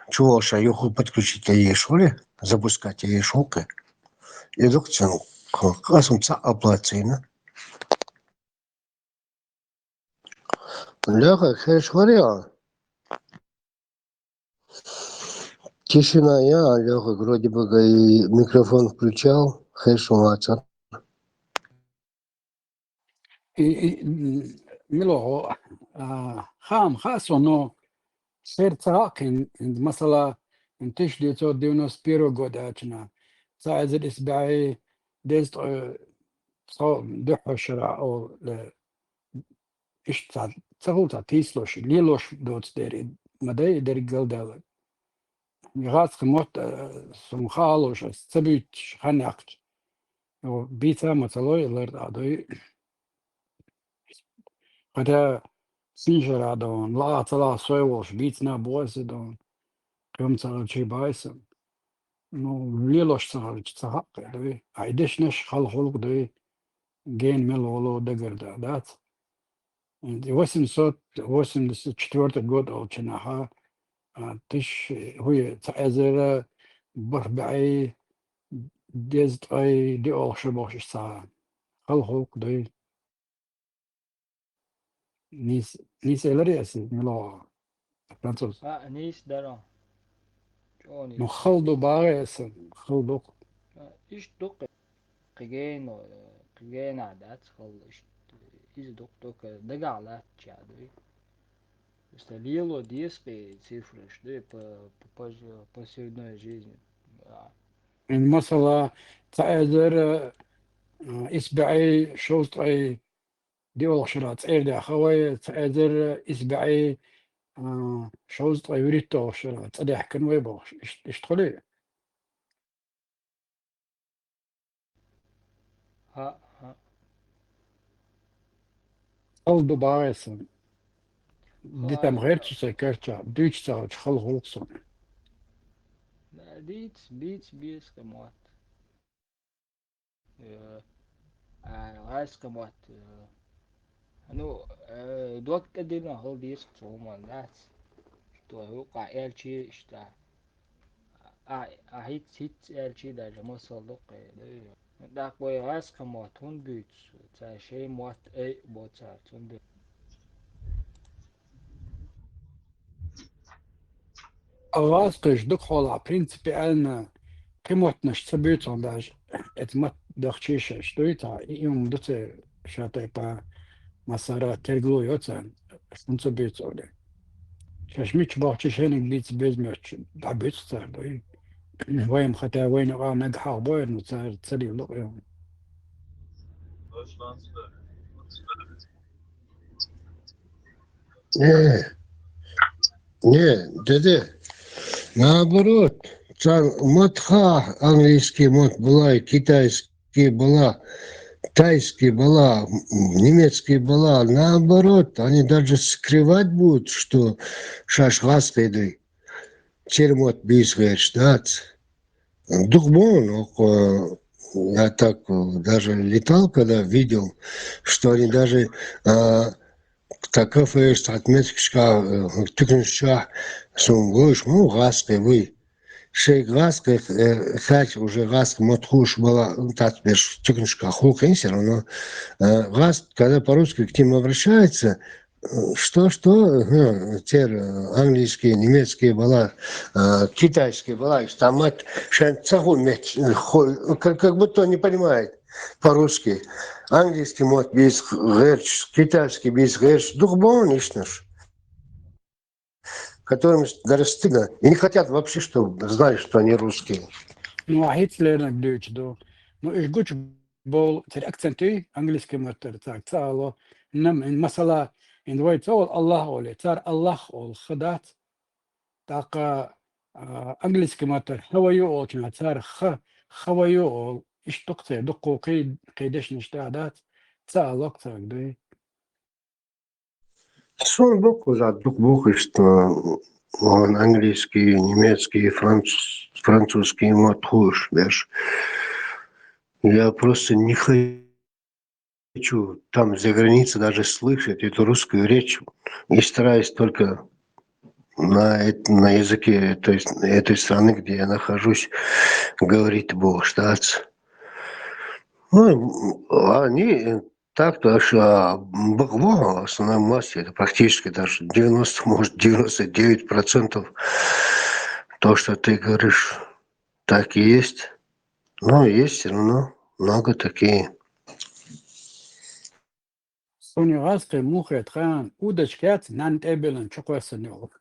чуваша, юху подключить ешули, запускать ешулки. И докцен, асымца оплатина. Леха, хэш вариант. Тишина я, Леха, вроде бы и микрофон включал, хэш WhatsApp. Мило, хам, хасоно, сердца, مثلا in 1991 года, ساعد الإسباعي ديست دحو شراء أو إيش تغلط تيسلوش ليلوش دوت داري مداي داري قلدالك يغاس خموت سمخالوش سبيت خنقت بيتا مثلوي الارض عدوي قدا سنجر عدون لا طلع سويوش بيتنا بوزدون كم صار شي بايسن نو ليلوش صار تحقق دوي عيدش نش خلق دوي ген мелоло дегерда, да? 884 год олчинаха, тыш хуй цаэзера барбай дезт ай ди олши бошиш са. Халхук дой нис элери эси мело француз. نيس دارون شو Но نيس халду багы эси, халдук. إيش دق قجين قجين عادات خل إيش إيش دق دقع على تشادوي استليلو диспе цифры что по посередной жизни. المسألة цаэзера إسبعي شوست أي دول شرات إير دي أخوي تأذر إسبعي شوست أي وريتو شرات أدي حكن ويبوش اشتغلي ها قلدو باغيسن دي تم غير خال تسيكرتا دوش تاوش خل غلقسن بيتس بيس كموت عايز كموت أنو دوك قدينا هو ديس توما ناس تو هو قاعد شيء إشتا هيت شيء ده جمو صدق داك بوي عايز كموت هون بيتس تا شيء موت أي بوتار هون بيت أغاسقش دك حولا برينسيبي أنا كموتنش تبيتون داش اتمت دخشيشة شتويتا يوم دوتي شاتي با مسارا ترغلو يوتان شنطة بيتو ده شاشميش باقشي شينك بيتس بيزميش دا بيتس تار دوي وين خطا وين غا نجحا بوين وتار تسلي لقيهم Не, деде, наоборот, матха английский мот была, и китайский была, тайский была, немецкий была. Наоборот, они даже скрывать будут, что шашгаской чермот бисвеш, да. Духбон, я так даже летал, когда видел, что они даже таков есть отметка, тыкнущая сумгуш, ну, гаской вы. Шей гаской, хоть уже гаска мотхуш была, так бишь, тыкнущая хулка, все равно. Газ, когда по-русски к ним обращается, что, теперь английские, немецкие была, китайские была, там как будто он не понимает по-русски. Английский мот без герч, китайский без герч, духбон наш, которым даже стыдно. И не хотят вообще, чтобы знали, что они русские. Ну, а Гитлер нагдуч до. Ну, إيش قلت بول تر أكسنتي أنجليز كمرتر تاك تالو نم إن مثلا إن دويت أول الله أولي تار الله أول خدات تاق أنجليز كمرتر هوايو أول كنا تار خوايو أول إيش تقطع دقو قيدش نشتادات تالو تاك دوي. Сон бог уже дух, что он английский, немецкий, французский мотхуш, знаешь. Я просто не хочу там за границей даже слышать эту русскую речь и стараюсь только на языке этой страны, где я нахожусь, говорить бог, штатс. Ну, они так-то аж в основной массе, это практически даже 90, может 99% то, что ты говоришь, так и есть. Но есть все равно много такие. Сони Раскай мухает хан удочкят нант эбелен чоквасанёл.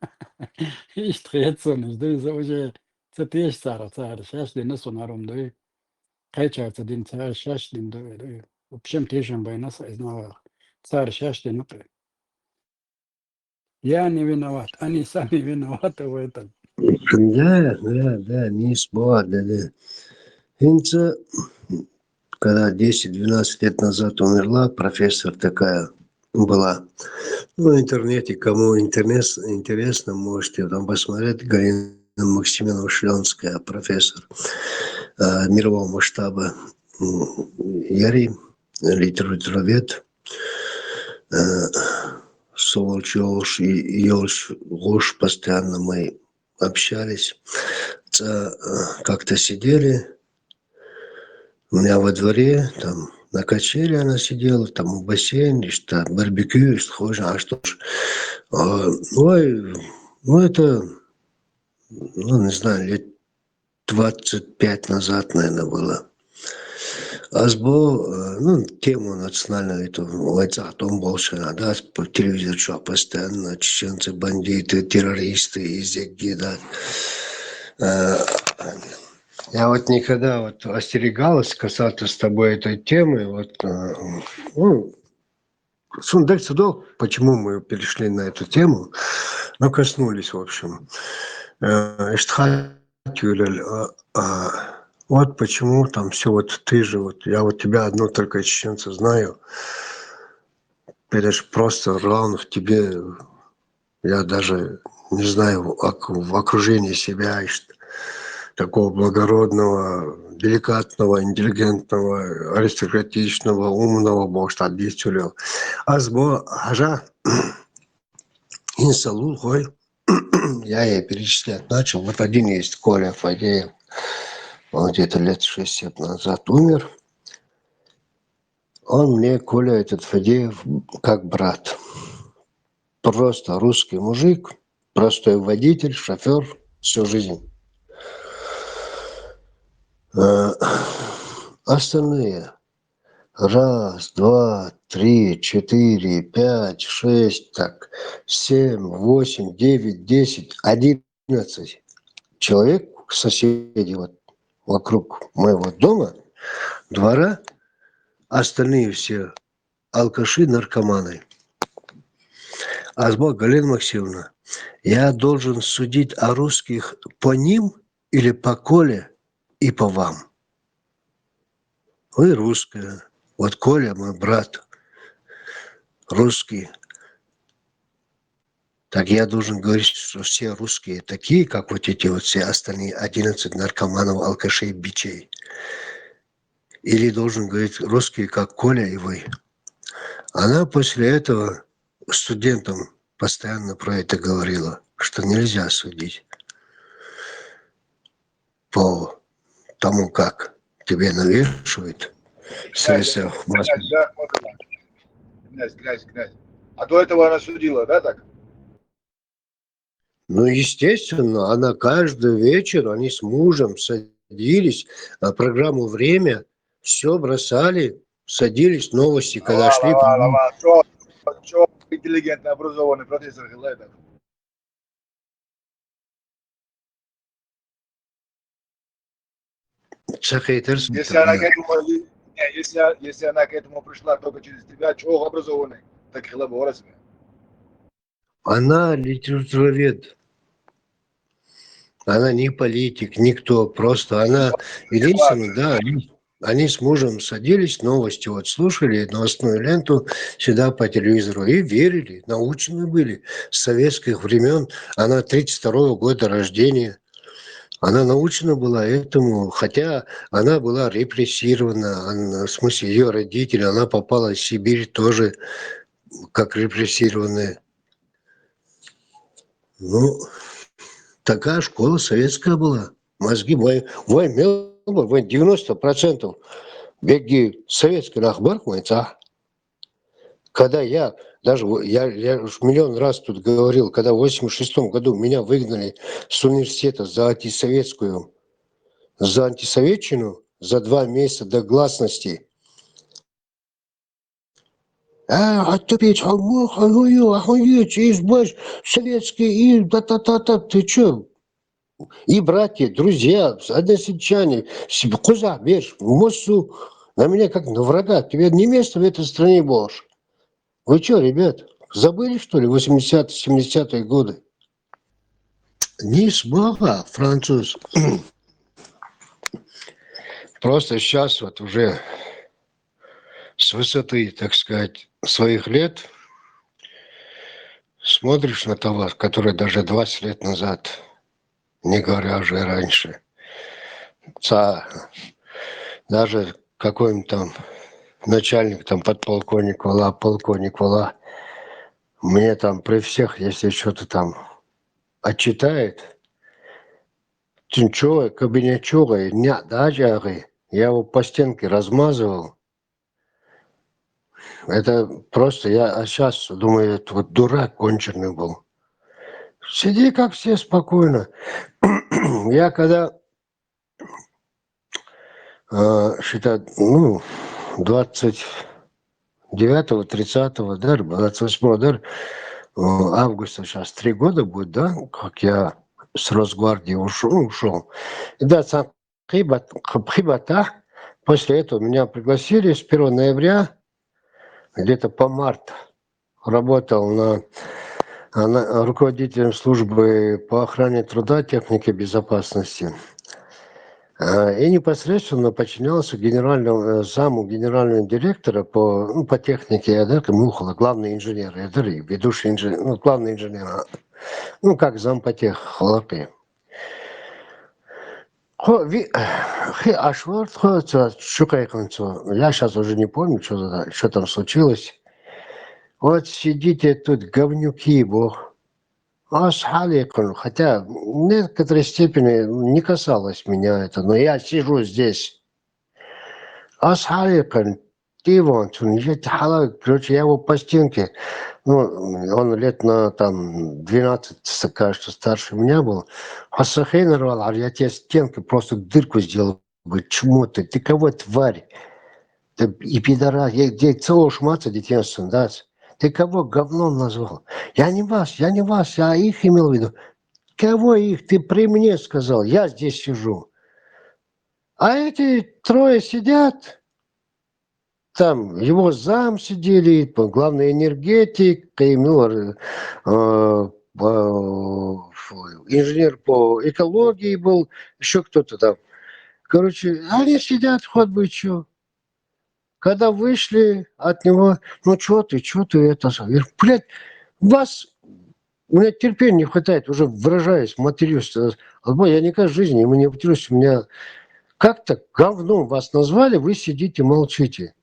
Иш третсон, да за уже цепеш сара шаш ден сонаром да. Кайча ден цар шаш ден да. В общем тежен байнас изнава. Цар шаш ден. Я не виноват, они сами виноваты в этом. Да, не спорт, да. Инца, когда 10-12 лет назад умерла, профессор такая была. В интернете, кому интересно, можете там посмотреть. Галина Максимовна Шленская, профессор мирового масштаба. Яри литературовед, Соловч Йолш и Йолш Гош постоянно мы общались. Как-то сидели у меня во дворе, там на качеле она сидела, там в бассейне, что барбекю, что хочешь, а что ж. Ой, это, не знаю, лет 25 назад, наверное, было. Азбо, тему национальную эту, войца, том больше надо, по телевизору что, постоянно чеченцы, бандиты, террористы, языки, да. Я вот никогда остерегалась касаться с тобой этой темы, Сундаль судов, почему мы перешли на эту тему, коснулись, в общем. Вот почему там все, ты же, я тебя одну только чеченца знаю, это же просто равных тебе, я даже не знаю, в окружении себя, такого благородного, деликатного, интеллигентного, аристократичного, умного, может, отдействовал. Азбо, ажа, инсалул, хой, я ей перечислять начал. Вот один есть Коля Фадеев, он где-то лет 6-7 назад умер. Он мне, Коля, этот Фадеев, как брат. Просто русский мужик, простой водитель, шофер, всю жизнь. Остальные 1, 2, 3, 4, 5, 6, 7, 8, 9, 10, 11 человек, соседи вокруг моего дома, двора, остальные все алкаши, наркоманы. Азбо Галина Максимовна, я должен судить о русских по ним или по Коле и по вам? Вы русская. Вот Коля, мой брат, русский. Так я должен говорить, что все русские такие, как эти все остальные 11 наркоманов, алкашей, бичей. Или должен говорить русские, как Коля и вы. Она после этого студентам постоянно про это говорила, что нельзя судить по тому, как тебе навешивают. Князь. А до этого она судила, да, так? Естественно, она каждый вечер, они с мужем садились, на программу «Время», все бросали, садились, новости, когда шли. Что интеллигентно образованный профессор Хилайдов? Если она к этому пришла только через тебя, чего образованный? Так Хилайдов. Она литературовед. Она не политик, никто. Просто она единственная, да, они с мужем садились, новости слушали, новостную ленту сюда по телевизору и верили, научены были. С советских времен, она 32-го года рождения. Она научена была этому, хотя она была репрессирована, в смысле ее родители, она попала в Сибирь тоже как репрессированная. Такая школа советская была. Мозги, мой 90% беги советский нахбар, когда я уж миллион раз тут говорил, когда в 86 году меня выгнали с университета за антисоветчину, за 2 месяца до гласности. Советский, и ты что? И братья, друзья, односельчане, куза, бежь, в Моссу, на меня как на врага. Тебе не место в этой стране больше. Вы что, ребят, забыли, что ли, 80-70-е годы? Не смогла, француз. Просто сейчас уже с высоты, так сказать, своих лет смотришь на товар, который даже 20 лет назад, не говоря уже раньше, даже какой-нибудь там начальник там подполковник Вала, полковник Вала, мне там при всех, если что-то там отчитает, тинчо, кабинетчо, не даже, я его по стенке размазывал. Это просто я сейчас думаю, это вот дурак конченый был. Сиди как все спокойно. Я когда считаю, 29-го, 30-го, да, 28-го, да, августа сейчас 3 года будет, да, как я с Росгвардии ушел. И да, сам Хибата, после этого меня пригласили с 1 ноября, где-то по март, работал руководителем службы по охране труда, техники безопасности. И непосредственно подчинялся заму генерального директора по технике, Мухола, главный инженер, ведущий инженер, главный инженер, как зампотех Халапы. Я сейчас уже не помню, что там случилось. Вот сидите тут, говнюки, бог. Хотя в некоторой степени не касалось меня это, но я сижу здесь. Короче, я его по стенке, он лет на там 12, кажется, старше меня был. Я тебе стенкой просто дырку сделал. Чему ты? Ты кого, тварь? И пидорас, я целого шмаца детенством, да? Ты кого говном назвал? Я не вас, я их имел в виду. Кого их? Ты при мне сказал, я здесь сижу. А эти трое сидят, там его зам сидели, главный энергетик, инженер по экологии был, еще кто-то там. Короче, они сидят, хоть бы что. Когда вышли от него, что ты это? Я говорю, блядь, у меня терпения не хватает, уже выражаюсь, матерюсь. Я никогда в жизни ему не матерюсь, у меня как-то говном вас назвали, вы сидите, молчите.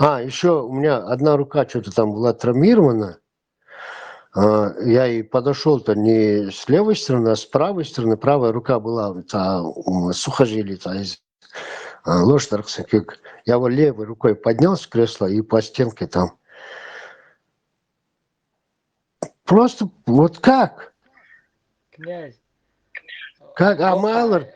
Еще у меня одна рука что-то там была травмирована. Я и подошел-то не с левой стороны, а с правой стороны. Правая рука была сухожилие из лошадь. Я его левой рукой поднял с кресла и по стенке там. Просто вот как? Князь. Как Амалар,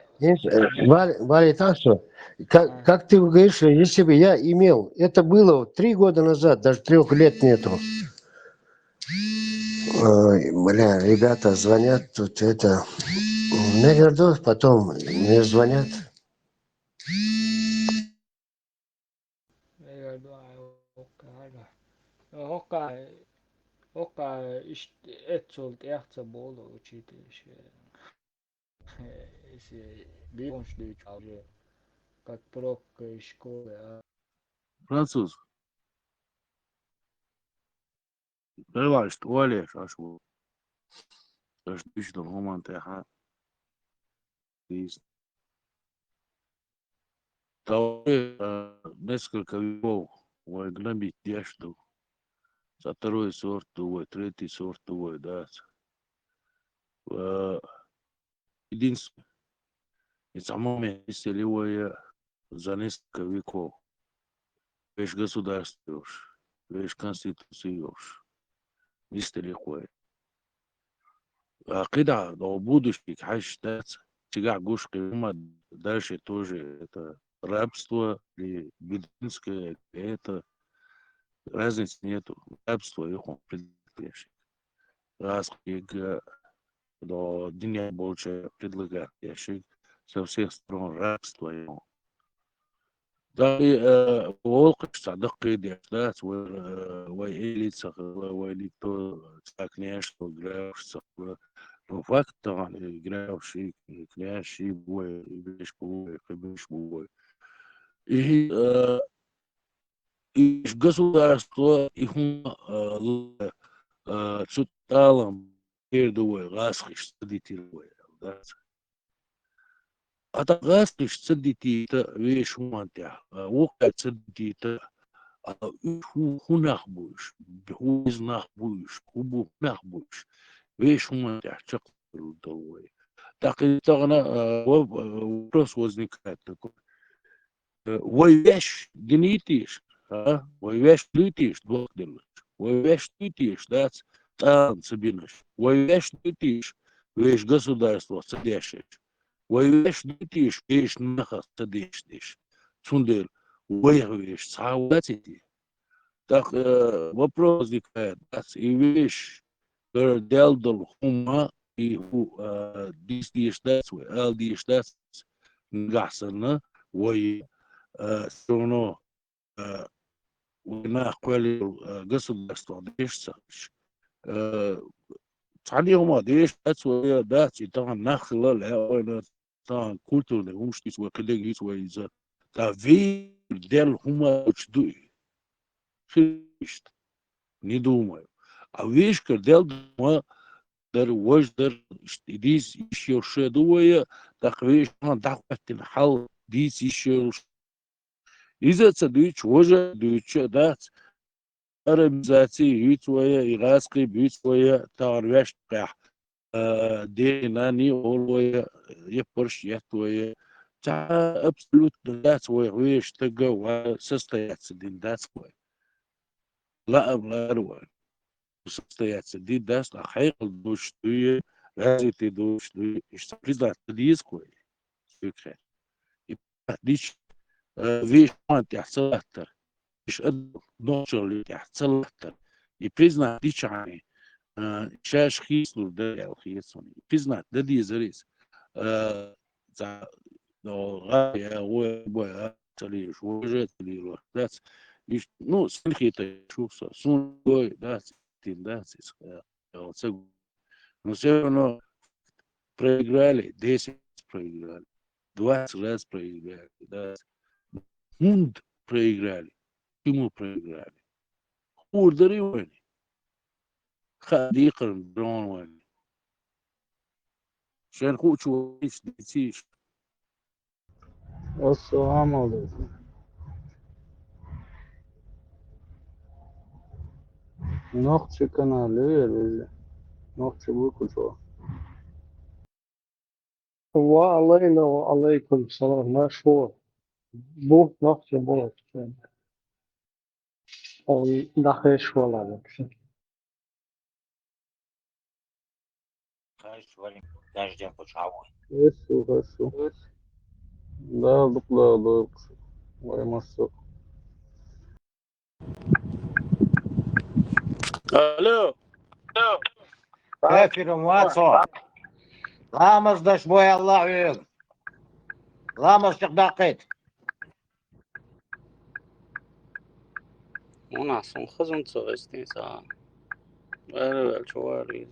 Валя Тасо, как ты говоришь, если бы я имел, это было 3 года назад, даже 3 лет нету. Ой, ребята звонят, тут это, потом мне звонят. Oka etsolt ehtsa bolo учитель если бегуншный уже как пробка из школы. Француз. Давай, что Олег, ашу. Что момент я несколько веков гнобить дешду. За 2-й сорт, 3-й сорт, да. Единственное, и само селевое за несколько веков. Весь государство, весь конституцию, мистер легкое. А когда до будущего, как считается, сега гушка, дальше тоже это рабство или бединское, это разницы нету. Рабство их он предлагает. Раз до дня больше предлагает, со всех сторон рабство ему. Да, и волк, садок идешь, да, свой элица, свой никто, так не что играешься, по факту играющий, княщий бой, беш бой. И государство их цуталом передовой, расхищ, да. أتغاسلش تسديتي ويش وانتع وقع تسديتي هو نخبوش هو نخبوش هو نخبوش ويش وانتع تقبل الضوء تقي تغنى وبروس وزنكات ويش جنيتيش ويش ليتيش دوغدلش ويش лютиш, да, танцебинаш, ويش лютиш, вещь государство содержишь, ويش лютиш, вещь нахас содержишь, цундер, вещь сауатити. Так вопрос возникает, да, и вещь, делдал хума, и дистиш, да, алдиш, да, гасана, вой, все равно, ونحكي государство ديش تعليهم ديش أسوأ داتي طبعا نخلل هؤلاء طبعا كلتو لهمش تسوى كده يسوى إذا تافي دل هما وشدوي خيشت ندوما أويش كردل ما در وش در ديس يشير شدوية تقويش ما دعوة الحل ديس يشير إذا تدويش وجه دويش دات أربزاتي يتويا إغاسقي بيتويا تارويش قاح ديناني أولويا يبرش يتويا تا أبسلوت دات ويش تقا وسستيات سدين دات وي لا أبلا أروان سستيات سدين دات أحيق دوش دويا غازيتي دوش دويا إشتبريزات تديز كوي يبقى ديش вещь тяхцелахтер, иш ночерли тяхцелахтер, и признать дичани, шаш хислу дел хисони, признать дади зарис, за гая боя цали швоже цали ло, that's иш ну синхита шуса, сун гой that's тин that's is но все равно проиграли, 10 проиграли, 20 раз проиграли, да. Хунд проиграли. Ему проиграли. Урдери вани. Хадикр дрон вани. Шен хочу виш дитиш. Ассаламу алейкум. Нохчи канале или нохчи выкучу. وعلينا وعليكم السلام مشهور بو نقش بو أو دخش ولا لك خايش ولي داجدين بوشعوي هسو لا بقلا ولا مصر Алло. كافر مواتو لامز داش بويا الله ويغ لامز تقداقيت Ona son خزم تغستين ساعة أنا الشواري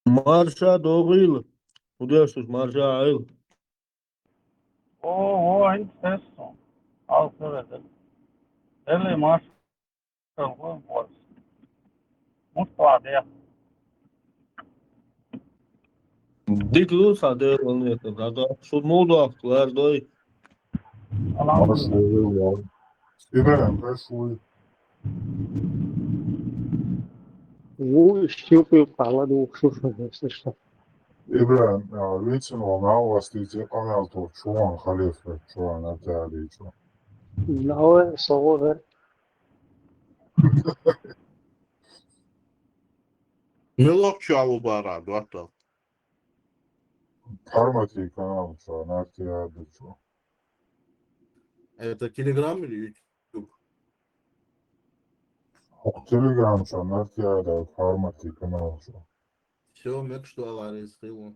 Марша доғил. Удерсуш марша айыл. هو عيد تحسه على كده اللي ماشي هو كويس مطلع ده Diklu sade onu yakın. Daha şu modu aktılar doy. İbrahim başlıyor. وشوفي على دو شوفي بس İbrahim ya lütfen ona vastiyece kanal to şu an halife şu an atari şu. لا صور Milok çavu bara dosta. Karmati kanal şu an atari şu. Это Telegram или YouTube? Telegram şu an atari karmati kanal şu. Все, мек что авария схило.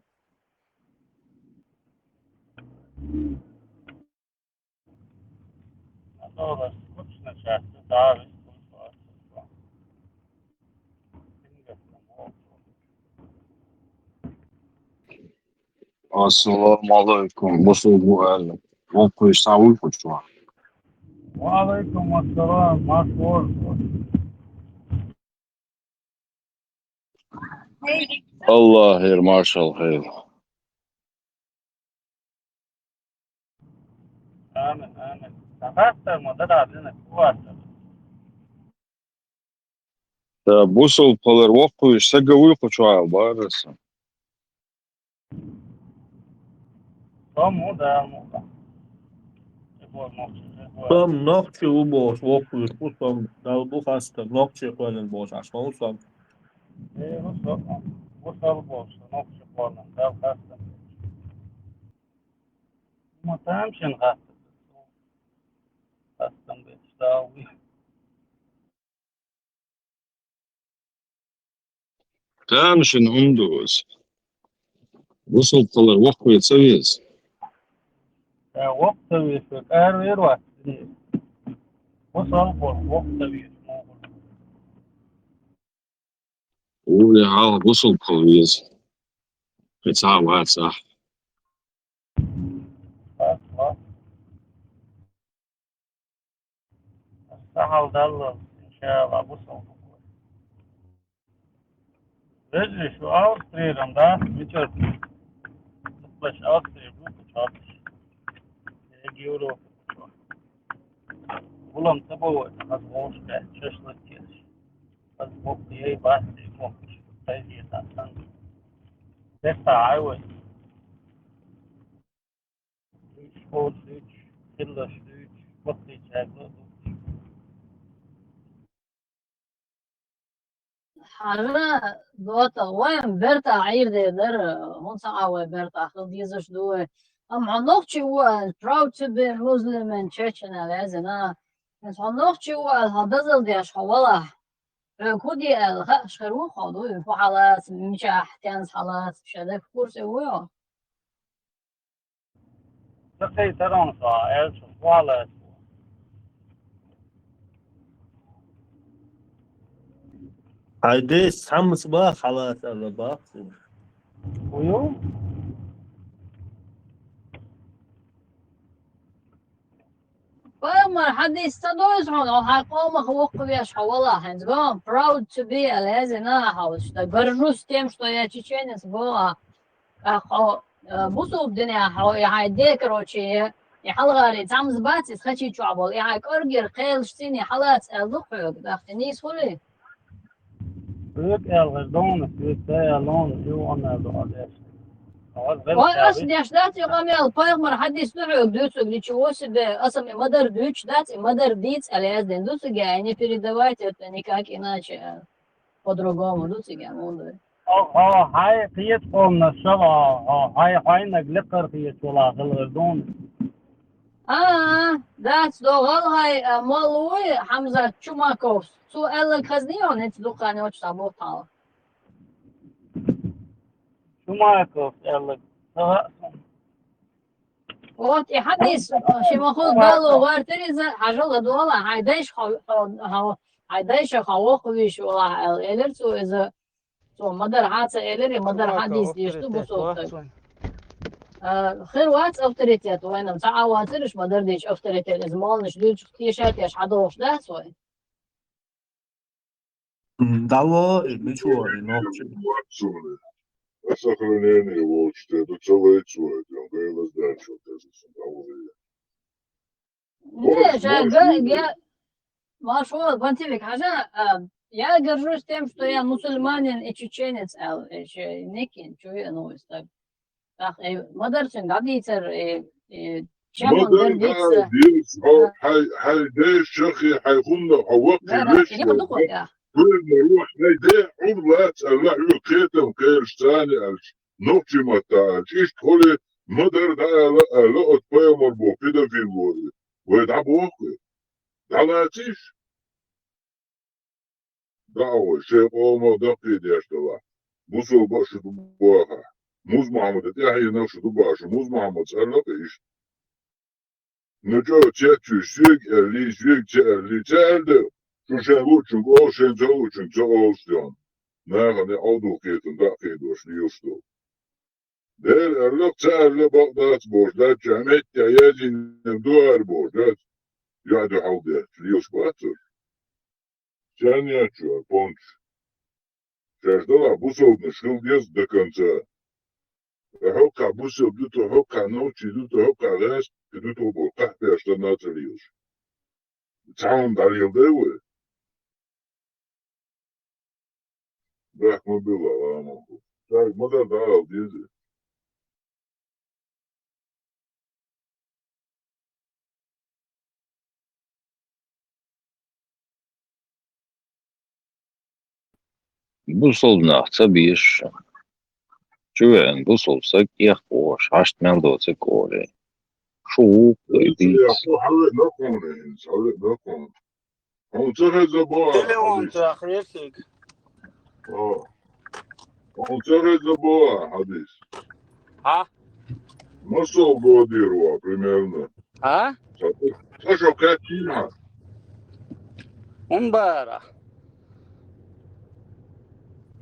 هذا скучно часто да Assalamu alaikum. Nasıl bu el? Okuyor sağ uyku şu an. وعليكم السلام مشهور الله يا مارشال خير. آمن آمن. تفسر مدد عدنا كواسر. وصل قلر وقو يسجوي قشوا بارس. مودا مودا. Tam nokçe u boş okuyor. Tam da bu hasta nokçe koyun boş aşkım tam. وصل بوش نقش قولنا ده خاصة ما تهمش نخاصة خاصة بتساوي مش هندوس. وصل قلر وقو يتسويز. وقت ويسكر ويروح وصل وقت ويسمو قولي عال وصل قلويز. يتساوي صح. خلاص الصحة وضل إن شاء الله وصل رجلي شو أوستريرم ده ميتر بس أوستري بوك تشارج يجيورو ولم تبوي مزبوط كشلت كيش مزبوط يي بس يفوق تيجي تانسان لسه عاوز فوق سويتش كله سويتش وقت يجاكل حاجة دوتا وين برتا عير دي در هون ساعة برتا خل ديزش دوه عنوخشي هو proud to be Muslim and Chechen لازنا عنوخشي هو هدزل ديش حوالا كودي شخرو خادو فحالات مش احتيانس حالات بشده كورس هو لقي ترون صاعد وعلى Haydi sam sıbah halat Allah bak. ويو فما حد يستدوز هون او حقوم خوق بيش حوالا هنز قام proud to be لازنا حاول что горжусь тем что я чеченец была بصوا الدنيا يعني كروتشي يحلغاري تعمز باتي تخشي شعبول يعني كورجر قيل شتيني حالات الضحك داختني سهولي فيك الغدون فيك تايلون جو أنا دعاليش وأصل داشتات يقامي البايغمر حد يسمعه بدوسو ليشووس بأصلا مدر دوش دات مدر ديت على دين دوسو يعني передавайте это никак иначе по-другому دوسو يعني هاي قيت قومنا الشبع هاي نقلقر قيت ولا الغدون that's the whole high Malui Hamza Chumakov. So Ella Kaznion, it's Lukani Ochabota. Chumakov, Ella. What a hadis, Shimahul Bello, where there is a Hajola Dola, Haidesh Hawokovish, or Eller, so is a so Mother Hatsa Eller, Mother Hadis, the Stubuso. خير وات أوتوريتيات وين مساعة ترش ما درديش أوتوريتيات إزمال نشدود شتيشات يش حدا وشدات وين Dalo mičuo i nokče. Сохранение вообще, это целое человек, он его сдачу, кажется, ليش يا ما شو بنتبك حاجة يا جرجوش تем что я мусульманин и чеченец إيش نكين شو هي نويس طيب مدرسين قديتر شامون درديتس هاي دي شخي حيكون وقت ليش كل ما يروح هاي دي عمرات الله يقيتم كيرش ثاني نوتي متاعش ايش تقولي مدر دا لقط بايا مربو كده في البوري ويدعب وقت دعواتيش دعوة شيء قوما دقي دي اشتغل بوصل باشد بواها موز محمد تحيي نفسه تبعش موز محمد سألك إيش نجوا تشتو سيك اللي سيك اللي تعرض شو شنو شو شنو شو ناخذ عضو كيتن دقيق وش ليوستو دير اللي تعرض بقدات بوردات جامعة يجي ندوار بوردات يعدو حوضات ليوس باتر ثانية شو بونش Шаждала бусовны шилдес до конца. Хока бусов дуто хока ночи дуто хока раз дуто бо кахпе что нацелиешь. Цаун дарил девы. Брах мы было ламу. Так мода дал дизи. Bu solnaqca bir Čuven busovsak iaqosh, haštmeldoce kore. Šūk, يا اخو حرق نقون حرق نقون. هون تغي زبار تليفون حديث. تأخيرك هون تغي زبار حديث. ها ما صوب وديروا примерно. ها Слышал, какие? امبارح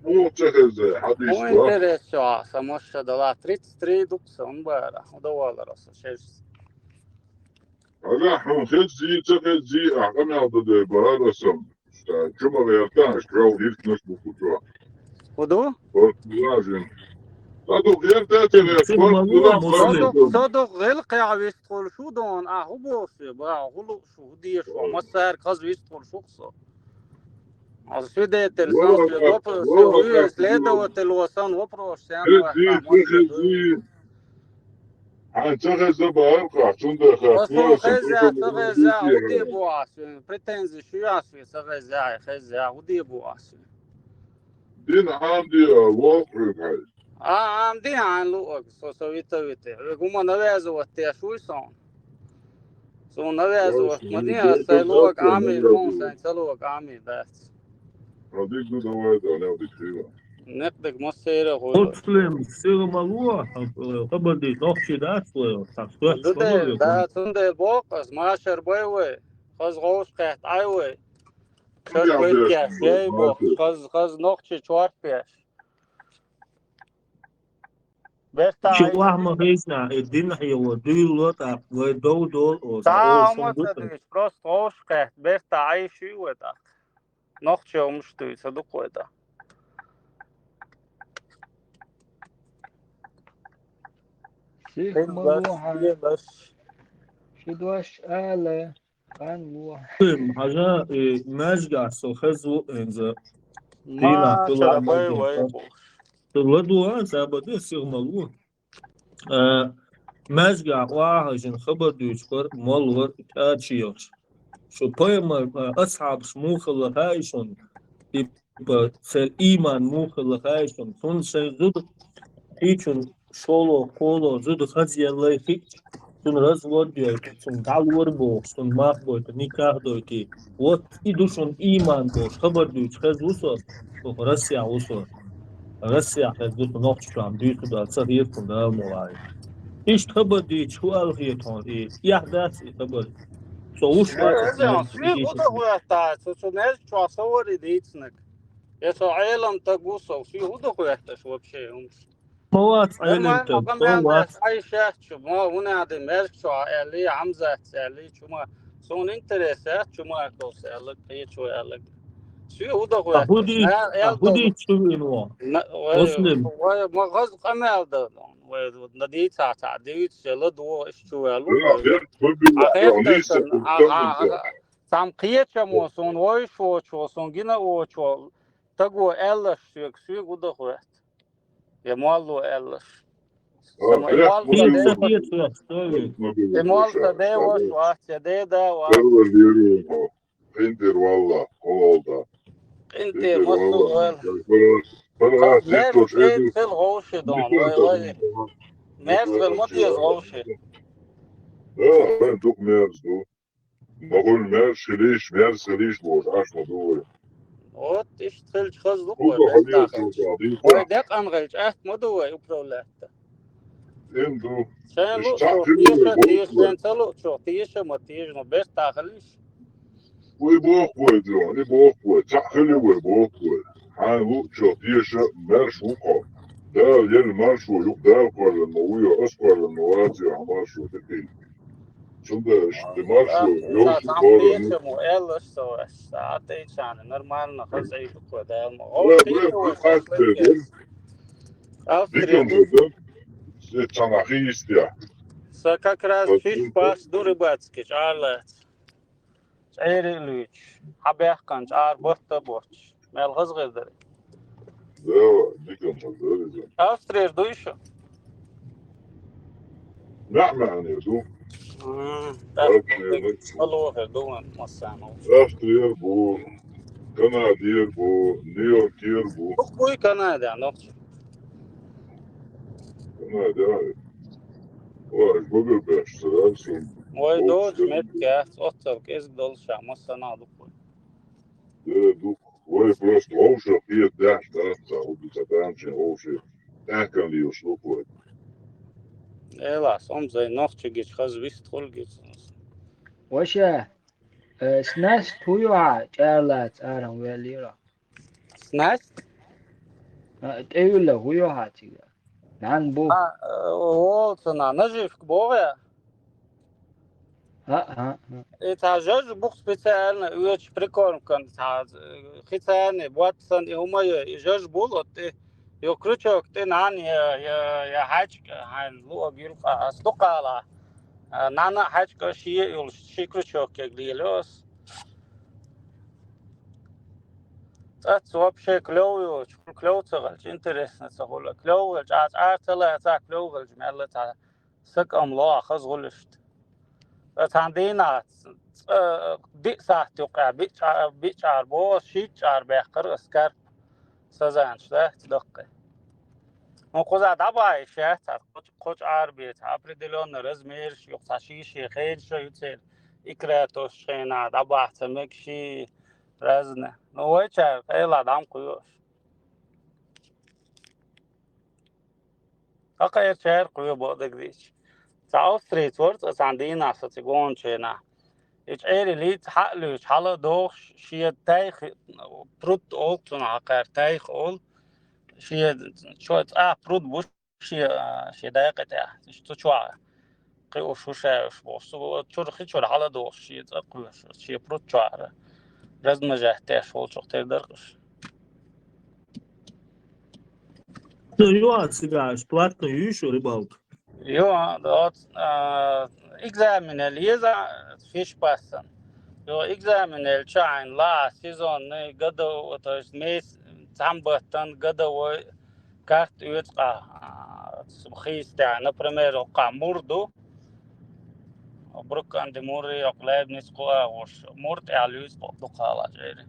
مو تغي حديث. مو интересно самошта дала 33 дукса امبارح ودوالة راسه شيء هلا حون خزي تغي أعقم عضد بهذا سم. شو ما بيرتاح شراو هيك نش بكتوا. ودو لازم. صدق غير تاتي صدق غلق يستقل شو دون هو بوسي با غلو شو دي شو مسار قز يستقل شو قصه از شو ده تلسان دوب سو следователь وسان вопрос сам خزي عن تغي زبار قاعدون دخل. خزا ودي بواس بريتنز شو ياسي خزا خزا ودي بواس دين عندي واقع هاي. عم دي عن لوق سويته هم نوازو شو يسون سو نوازو مدينة سلوق عامي مون سلوق عامي بس هذيك ندوات أنا وديك خيرة. نقدك مصيره هو Muslim sığmalı kabadi nokşi daslı saksı ده تند بوقس ما شربوي خز غوش قحط عيوي خز ويتيا شيء بو خز نقشي چوار بيش Şu ahma hizna edin hiyo duyulot ak ve dol o تا مصدق просто غوش قحط بيرتا عايشي ودا نقشي ومشتوي صدق ودا سيف مروحة شدوش آلة كان مروحة haja mezga so khazu enza ما شربوي ويبو تلدوا sabada sığmalı mezga wahajin khabar düçkar mal var taçıyor şu poema ashab smukhla hayşon tipa sel iman mukhla hayşon son şey zud için solo kolo zud khaziyallah hiç sun razvod diyor sun dalwar bo sun mahbo nikah doyti вот iduşun iman bo khabar düç khazuso bu Rusya uso Rusya khazuso nokçam düçü da sarıyır kunda molay iş khabar düç hu alghiyton yahdas khabar soğuş شو خويا شو ناس شو صور يديتنك يا شو عالم تقوسو شو هو خويا شو بشي موات لما علم موات عايشة شو ما هنا هذا مالك شو اللي عمزة اللي شو ما سون انترسات شو ما كوس اللي هي شو اللي شو هو خويا هودي شو إنوا مسلم ما غز قمال ده ودي تاع دي شلو دو شو اللي سام قيت شو سون وي شو سون جينا او شو تقو الله شو هو خويا يا مالو الله مال ده وش ده انتر والله والله انت مصر في الغوش دون مارس بالمطي الغوش ben çok mevzu. Bakın mevzu lيش boş aç mı doğru. Вот اشتغل خزق ويدق انغلج احت مدوي وبرولات انتو شان لو تيش تلو شو تيش ما تيش نو بس تاخليش ويبوك ويدرون يبوك وتحخلي ويبوك حانو شو تيش مرشوقه ده ين مرشو يقدر قال المويه اسقر المواتي عماشو تقيل Сюда, ты маршал, ёлки, Там бора, печему, элло, а ты чаны, нормально, хозяйку куда. Бля, хатбедер, Австрия, диком да? Все чанахистия. как раз фиш пас до рыбацкий, арлет. Эйрилюч, хабяхкан, арботта борч. Мелхаз гайдар. Да, диком да. Австрия, жду еще. نعم يعني دو الله دوما مسامو. أسترير بو كندير بو نيويوركير بو بوي كندا نقطة. كندا واش بقول باش سلاسل Ой, дочь, меткет, отцовк, из долша, масана духой. دو واي بروست هوشة هي داش داتا وبتتانشي هوشة تاكن لي وشلوكوي Elas, زي نقطة جيش خز ويست خل جيش. وشا سناس تويوع جالات آرم ويليرا سناس؟ تقول هو هاتي نعم بو Олсона, наживк бога. ها Это же бух специально, очень прикормка, специально, Watson и умоя, и же было, ты, и крючок, ты на я хачка, хан лугилка, стукала, нана хачка ши крючок, как делёс. Это вообще клёво, очень интересно, это клёво, это клёво, это سكم لا خز غلشت تاندينا بيسات يقع بيشار بو شيشار بيخر اسكر سزانش ده دقة نقطة دبای شهر کوچ عربیت آپریدلون رزمیرش یوتاشیش خیلی شویتر اکراتوش خینا دباحت مکشی رزنه نوچه خیلی آدم کویوش آخر شهر کویو بودک دیش Austriet wordt het aan de ina's dat ze gewoon chena. Het lied halus halle doch she teig prut ook toen elkaar teig al she short prut bush she daaqet ja dus to chwa qi shu sha so chur halle doch she taqul she prut chwa لازم جهته شو تختار درقش Johan Sigaš, platno jušu ribалку. Jo, dat examen lieza fish passen. Jo, examen chain la sezon ne gado to is mes tambatan gado kart uitqa subkhista например qa murdo bruk ande muri oqlab nisqa was murt alus qala jere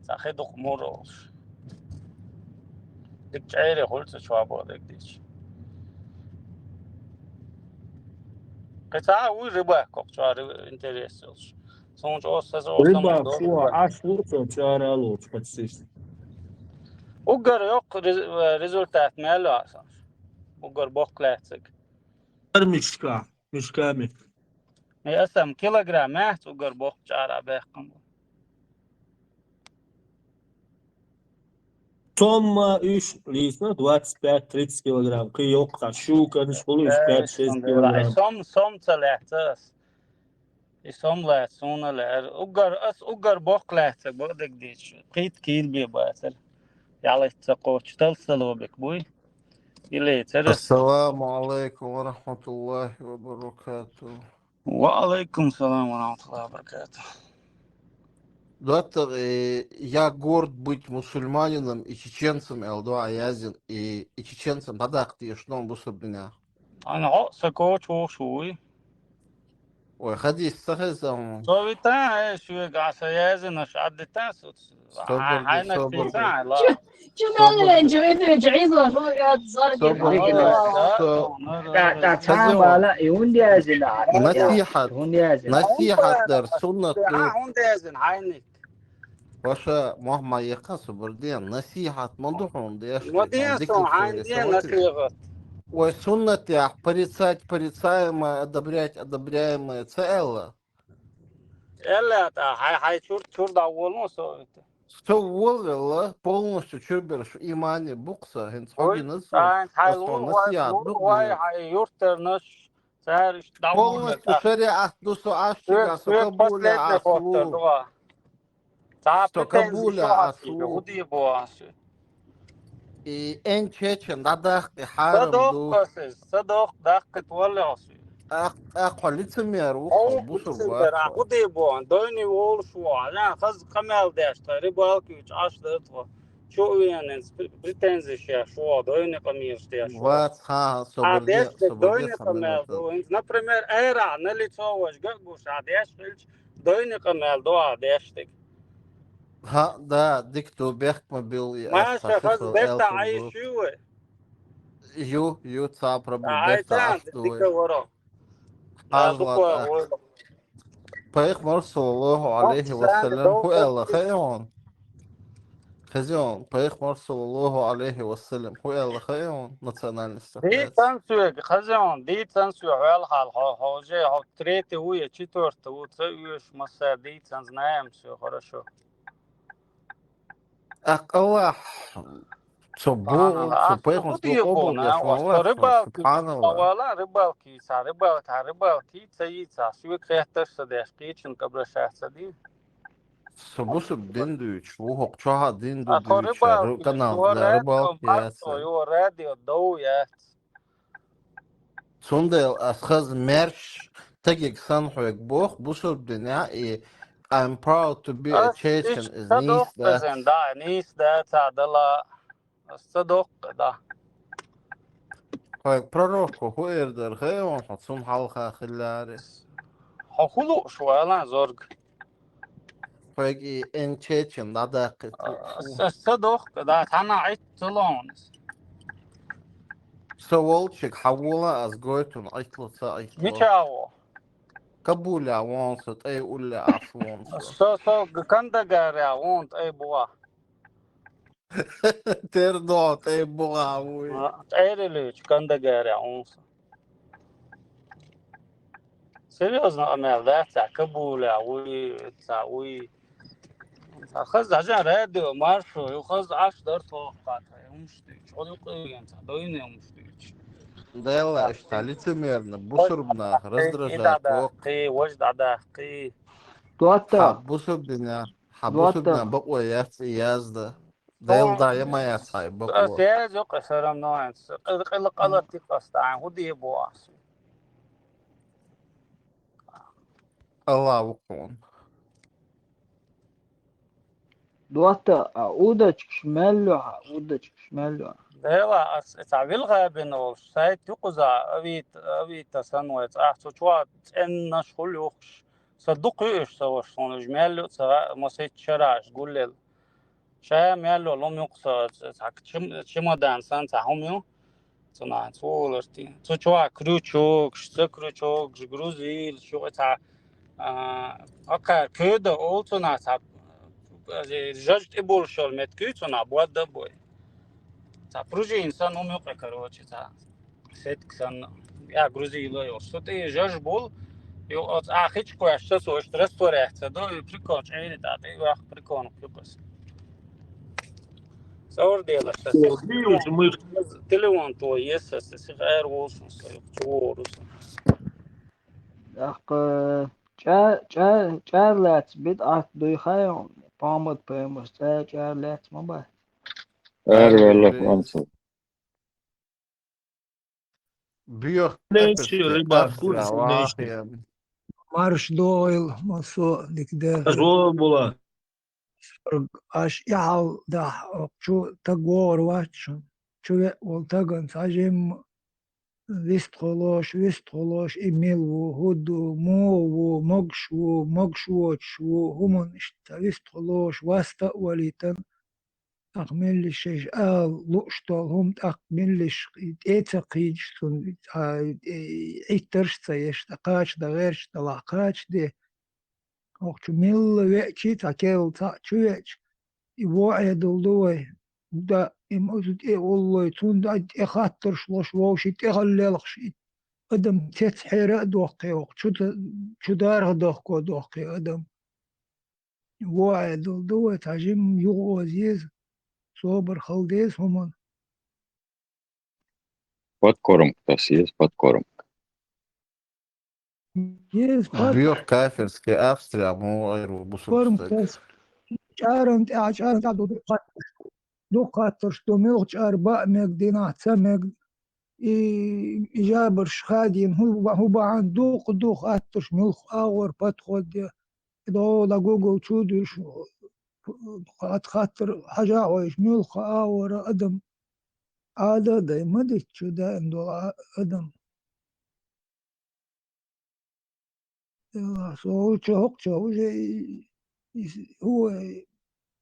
sakhid muro dik jere holt shwabo dik dich قطعة وربا كوكتشار انتريسوس سونج اوساس Ribak šo ašluco čārēlots pats sist. Ugar yok rezultat mēlāsās. Ugar boklēcig. Ar miškāmi. Mēs esam kilogramēt, ugar bokčārā bēkam. Somma 3 līdz 25-30 kg. Ka yok tā šūka, viņš pulīš 5-6 kg. Som celēcās. Som lēc un lēr. Ugar boklēcig, bodek dīč. Qīt kīlbī bācer. Jālīca qoč talsalobek buj. السلام عليكم ورحمة الله وبركاته. وعليكم السلام ورحمة الله وبركاته. Доктор, я горд быть мусульманином и чеченцем, Элдуа Аязин, и чеченцем подакти, что он бусубня. أنا عقصك شوي. وخديس سخزهم. صوبي تاع شو قاعد يازن مش عد تاسو. عينك في تاع لا. شو قال جويد جعيزة شو قاعد صار تعال لا يوندي ازل نصيحة در سنة هوندي ازل عينك وشا مهما يقص بردين نصيحة مندوحون ديش وديسو عيني نصيحة وسنة يا порицать порицаемое одобрять одобряемое целое إلا هاي شور داولنا سويت Что волила полностью чуберш имани букса хенцоги нас هاي يورترنش Царь давно Полностью шариат, душу ашчига, сокабуля последний фактор, аслу, да. Та претензии еще сокабуля хасига, аслу. худи боасы. И эн чечен, дадах и харам Садох ду. косис, садох дахкет валясы. Аква лицемер, ухо, О, бусур лицемер, бахва. худи бон, дойни вол шуа. Я хаз камел дешта, рыбалки уч аш датва. Чо венен, претензии ще шуа, дойни камир ще шуа. Ват, ха, А собордет, деште дойни собордет камел, хамелатан. например, эра, на лицо ваш гагуш, а деште дойни камел, до деште. ها ده ديكتو بيحكم بيل Маша хаз أستخدم дешта ألسن айшуе. يو صابر بيحتا Айсан, أشتوي дика воро. Да, حاجة дуква, بيخمر صلى الله عليه Sen وسلم هو doğru الله خيون خزيون بيخمر صلى الله عليه وسلم هو الله خيون نتسنال Dit استفلات tansueg, Khazan, dit tansueg wel hal hoje, ho trete уе, четвертый, вот уеш маса, dit sans знаем, все хорошо. أقوى صبور А صبيخ худ صبور ебона, а يسمع что рыбалки, سبحان الله вала рыбалки, рыбалки, цаица, швы крехтер садеш, кичин кабрашах сади. سبوس الدين دوش وهو قشها دين دو Ako دوش rыбалки, канал его для радио, рыбалки марто, его радио, доу я. Sondel أخذ مرش تجيك سنحوك بوخ بوشو الدنيا I'm proud to be a As Chechen iş is sadok nice that kazan da, nis da, tadala, sadok da. like prorok هو يردر خيون حتصون حلقة خلاري Hakulu şu alan zorg. like in Chechen da دقيق Sadok da, tana ait tulon. سوالشك حولها از گویتون ایتلا تا ایتلا Miçavo. قبول عوانست ای اولی عفوانسا So ganda gare want ay buwa. تردوت ای بغاوی Ayrılıç ganda gare want. Серьезно, Амел, да, kabula, we. خذ عشان راديو مارشو يخذ 10 توقعات مشتيش على قيم دوينه مشتيش دايلا اشتعلت ميرنا بوسربنا إذا رزدرجات وق دقي وجد دقي دوتا حبوسبنا دوتا بقوة يازدا دايل دايما ما يسعي بقوة سياز يقصر منوين قل قلت تقصتعين ودي بواس الله وقون دوتا عودك شمالو دهلا تعبيل غابن وسايت يقزع أبي تسنوات أحسو شوات إن نشخل يخش صدق إيش سوى شون جمال سواء ما سيت شراش قول لي شام يالو لهم يقصى شما دانسان تاهم يو تنا تولرتي تشوا كروچوك سكروچوك جغروزيل شو تا أكا كده أولتنا تا جاجت إبول شول متكيتنا بود دبوي تا بروجي إنسان هم يقع كروچي تا سيت كسان يا غروزيل يو سوتي جاج بول يو أخيش كويش سوش ترستوريت دو بريكوش عيني تاعتي واخ بريكون كيبس صور ديلا تليفون تو يس غير وصل صور اخ چارلات بدعة دويخايون بامد بيموس چارلات ما با والله فرنسا بيو ليش ربا كل أفلا شيء ليش واقيا Marş doyl maso likde أجوا بولا aş yav da şu tagor vaçın şu ol tagan sajim vistoloş emil hudu mo mogşu humun işte vistoloş vasta walitan أقملش لقشطة هم أقملش إتقيج سن إترش تيش تقاش دا غيرش تلاقاش دي أقشو مل ويأتي تاكيل تاكيوش يوعي دلدوي دا إموزد إيه والله تون دا إخاتر شلوش ووشي تغللخش أدم تتحير دوقي شو دار دوقو دوقي أدم يوعي دلدوي تاجم يغوزيز صوبر خلديز هم подкормка, tas есть подкормка. Yes, Бьет кафирский Австрия, мو айру Form бусурстак. test. Çağırın, دو خاطر شتو ملغ أربع ميك دينا تمك إجابر شخادين هو بعن دو خاطر ملغ أور بدخل دو لا جوجل تشودش خاطر حاجة عويش ملغ أور أدم هذا ده مدت شو ده إندو أدم سو هو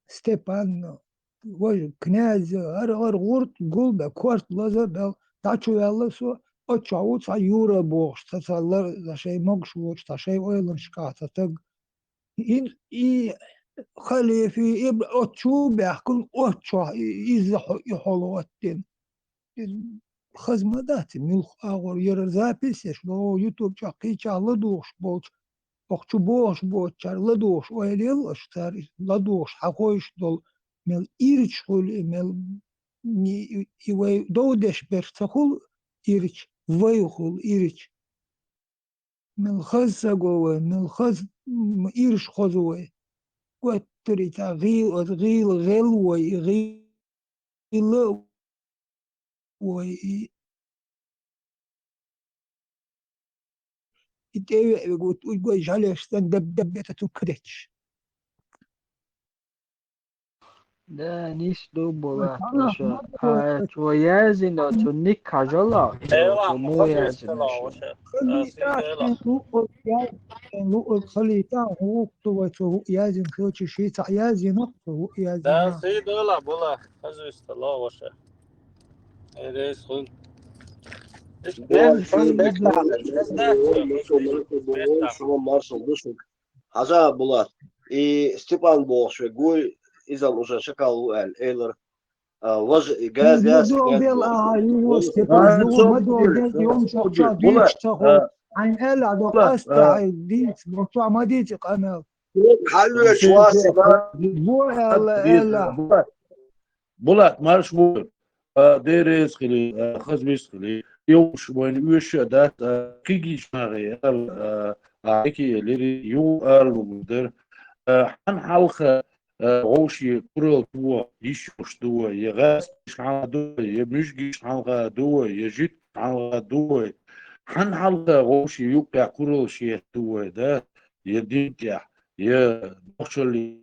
ستيبان وجه كناز غورت قول بكورت لازا بل تاچو يلا سو أتشاو تا يورا بوش تسالر شيء مقشوش تا شيء ويلن شكاتا تق إن خلي في إب أتشو بيحكم أتشو إزح يحولواتين خزمة داتي ملخ أغور يرزابيسيش لو يوتيوب شاقي لدوش بولش أخشو بوش لدوش ويليل أشتاري لدوش حقوش دول مل إيرش خل مل يوي دودش برتخل إيرش ويخل إيرش مل خز جوا مل خز إيرش خزوي وتري تغيل غلوي غيل وي إتى قلت وجوي جالش دب تتكرتش ده نيس دو بولات وشا تو يازن او تو نيك كاجولا تو مو يازن شو خلي تا هو تو يازن كوتش شي تا يازن هو ده يازن سيدولا بولا خزوست الله وشا رئيس خل ده شما маршал вышел. Хажа Булат. И Степан Болшев, Гуй, Изам уже шакал Эйлер. Вож газ بيل استيبان مدو جاز يوم شخصا ديش تخو عن إلا دو قستا ديش بطوع ما ديش قمل حلو شواسي بو إلا Bulat marş bu deriz khili khazbis khili yosh when üye dat kigi shmari aki leri yu almuder han halqa غوشي كرة دوا يشوش دوا يغاس شعر دوا يمشي شعر دوا يجيت شعر دوا حن حلقة غوشي يوقع كرة شيء دوا ده يدينتيا يا بخشلي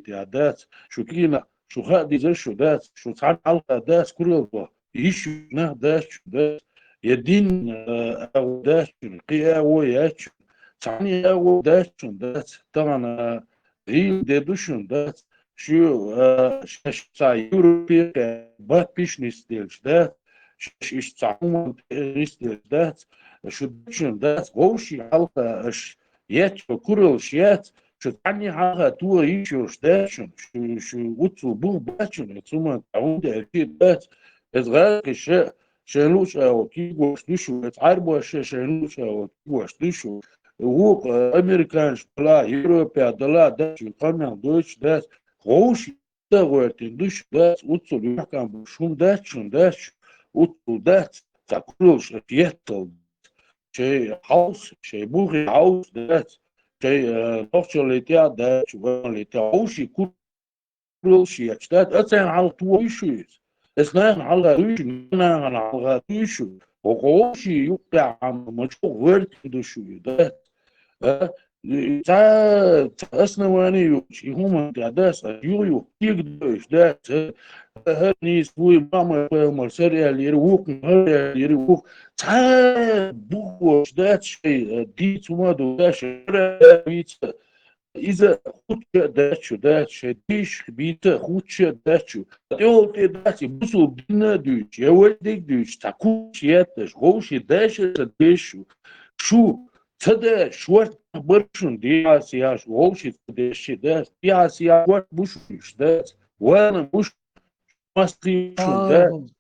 دات شو كينا شو خادي زي شو دات شو تعال حلقة دات كرة دوا يشو نه دات شو دات يدين أو دات قيا وياك تعني أو دات شو دات طبعا Rio de düşünde şu Европе подписчный стиль, да, из самого стиль, да, что düşünde гоуши алка ячо курил шет, что они хага туа еще да, что уцу был бачен, цума таунде да, это шелуш киго слышу, это арбо шелуш киго слышу. هو امريكان بلا يوروبيا دلا داش قمنا دوش داش غوش تغورتين دوش داش وتصل يحكم بشون داش وتصل داش تاكلوش يتل شيء هاوس شيء بوغي هاوس داش شيء نوشليتيا داش وليتيا غوشي كلوش يشتات أتين على طويشوز اسنان على دوش نان على دوش وغوشي يقع عم مشغول ورتين دوشو داش основание هم تعداس يو يقدرش ده هني سوي ماما مرسري اللي يروق اللي يروق تا بوش ده شيء دي ثم ده شيء إذا خدش ده شيء ديش بيت خدش ده شو يقول ده بسوا بنا دوش يا ولدك دوش تكوش ياتش غوش داش ديش شو تدا شورت برشون دي عسياش ووشي تدا شداس دي عسياش ورت بوشوش داس وانا مش مستيشون داس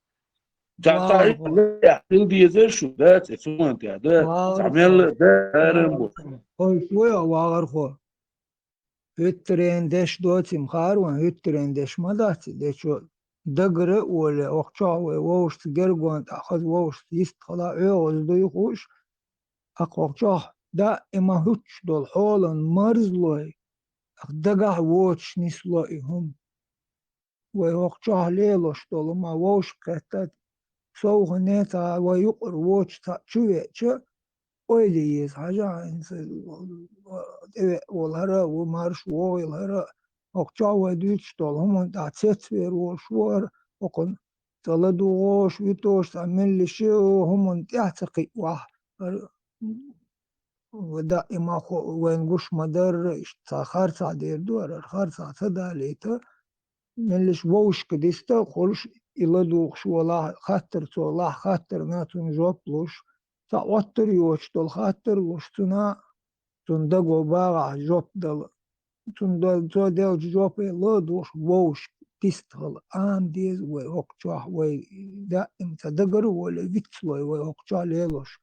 تعطي يحتل دي زرشو داس اسوان دي داس تعمل دارن بوش هاي شوية واغر خو هترين دوتي مخاروان هترين مداتي ديشو دقرة ولا وقشا ووش تقرقوان تأخذ ووش يستخلا عيوز دو يخوش أقوقشا دائما هتش دول حولا مرزلوي دقع ووتش نسلوي هم ويوقع ليلوش دول ما ووش كتات سوغ نيتا ويقر ووتش تا شوية شو ويليز حاجة والهراء ومارش والهراء وقع وديتش دول هم دا تسفير وشوار وقن تلدوش ويتوش تعمل لي شو هم تعتقي واحد ودائما وين قش مدر خارصة دير دور خارصة تدا ليتا نلش ووش كديستا خلش يلدوخ شو الله خاطر تو الله خاطر ناتون جوبلوش تعوتر يوش دول خاطر وش تنا تندقو باغع جوب دل تندل تو دل جوب يلدوش ووش تستغل ديز ويوقتوح وي دائم تدقر ولا فيتسوي ويوقتوح ليلوش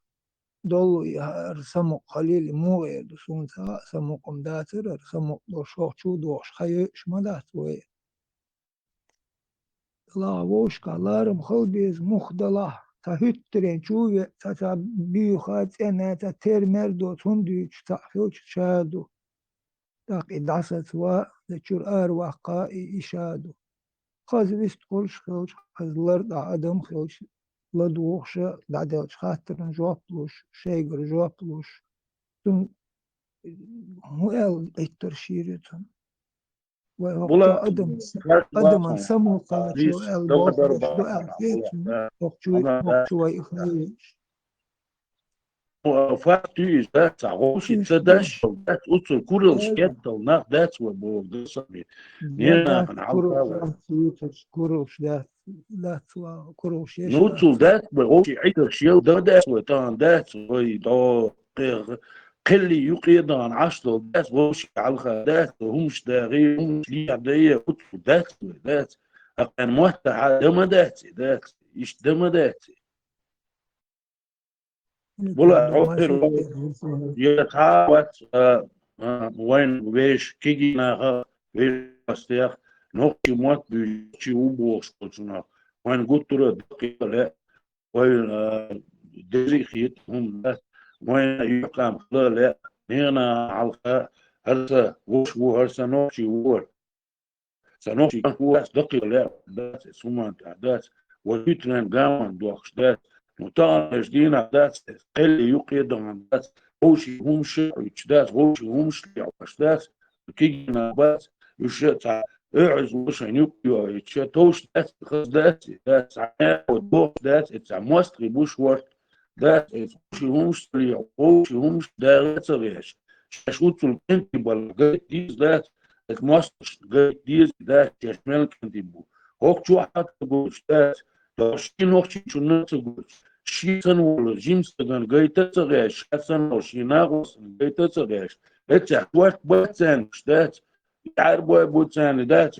دول رسمو قليل مو يدسون سمو قمداتر رسمو دوشوخ شو دوش خيش مدات وي لا ووش كالارم خلبيز مخدلا تهترين شوية تتبيو خاتينا تترمر دو تنديش تحفوش شادو تاقي دعسة وا لتشور أرواح قائي إشادو خاز بيست قلش خلش خاز لرد عدم خلش لدوخش دعدلش خاطر جوابلوش شيقر جوابلوش تن مو إتر شيرتن وقتا أدم سمو قاتشو البوخش دو ألفيتن وقتو إخليش Faktisch, that's a hoshi tadash, that's also kuril skettel nach that's what bo this me. Nina van alfa. No to that but hoshi iter shield that's what on that's way do قلي يقيد عن عشرة that's hoshi alfa that's همش داغي همش لي عبدية that's that's أقن موتح دم that's إيش دم that's بولا عقر يتعاوت وين ويش كيجينا ويش استيخ نوكي موت بيشي وبوش قلتنا وين قلت له دقيقة لا وين دزي خيط هم بس وين يقام خلال لا هنا على هرسا وش وهرسا نوكي وور سنوكي هو دقيقة لا بس سومان تعداس ويترن قامان دوخش داس مطار جدينا داس قل يقيد عن داس وشي همش داس وشي همش ليعوش داس كيجينا بس يشتع اعز وش يقيو يتشتوش داس خز داس عنا ودوخ داس اتعموست بوش ورد داس وشي همش ليعوش همش داس غيش شاشوت الكنتي بالغيت ديز داس اتموست غيت ديز داس يشمل كنتي بو هوك شو حتى بوش داس دوشي نوخشي شو نتقوش شيسن ولا جيمسن جايتا صغيش حسن وشيناغوس جايتا صغيش اتش وقت بوتسان دات يعربوا بوتسان دات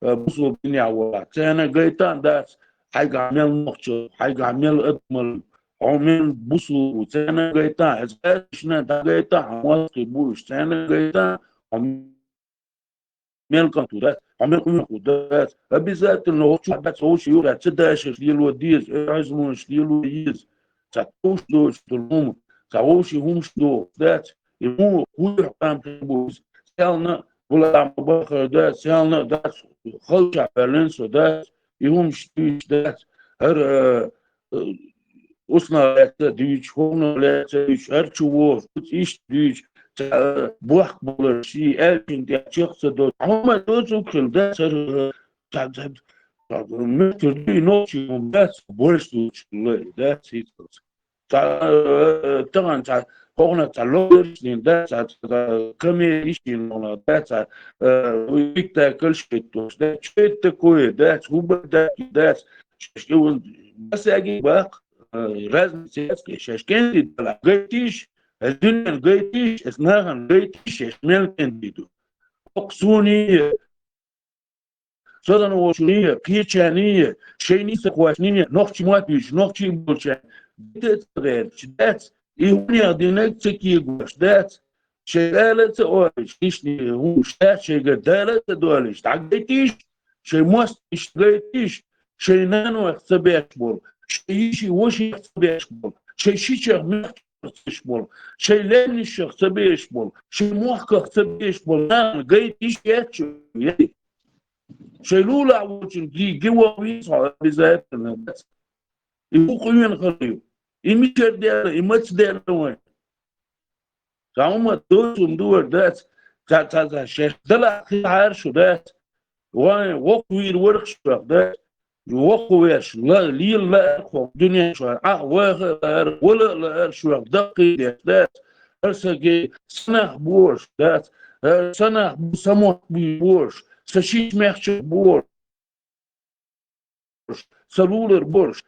بوصل بني عوا تانا جايتا دات حاجة عمل نقطة حاجة عمل أدمل عمل بوصل وتانا جايتا إزايشنا جايتا عمل بوش تانا جايتا ملكا تودات عمل قدات بذات انه شو بس هو شيء يقول تداش ديالو ديز عزموش ديالو يز تاوش دوش دلهم تاوش هم شدو ذات يمو كل قام تبوز سالنا ولا عم بخر ذات سالنا ذات خلش بالانس ذات يهم شتيش ذات هر وصلنا لديش هون لديش هرشوا ايش ديش بوح بول شيء ألفين شخص دو هم دوزو كل ده سر مثل دي نوشي هم بس بولش دوش ده سيتوس طبعا هون تعلوش لين ده كميش لين ده ويكتا كل شيء توش ده شيء تكوي ده هو ده شو بس أجي بق لازم سياسي شاشكين طلع قيتيش الدنيا القيتيش اسمها القيتيش يشمل كنديدو اقصونية صدنا وشونية كيتشانية شيني سقواشنية نوخشي مواتيش نوخشي بولشان دات غير شدات يهوني أدينك تكي قوشدات شغالة سؤالش إشني هو شات شي قدالة دوالش تعقيتيش شي موستيش قيتيش شي نانو احسبيش بول شي وشي احسبيش بول شي شيشة إيش بول شيء لين الشخص بيش بول شيء محقق بيش بول نعم قيد إيش ياتشو يعني شيء لولا وجن جوا ويصع بذاتنا بس يبقوا ينخليو يمشي دير يمشي دير وين كم دوسهم دور ده تا شيخ دلع عارشو ده وين وقوي الورق شو ده وقويش لا ليل لا أخو دنيا شو ولا لا شو دقيق ده أرسل سنة بورش ده سنة سموت بورش سشيش مخش بورش سلولر بورش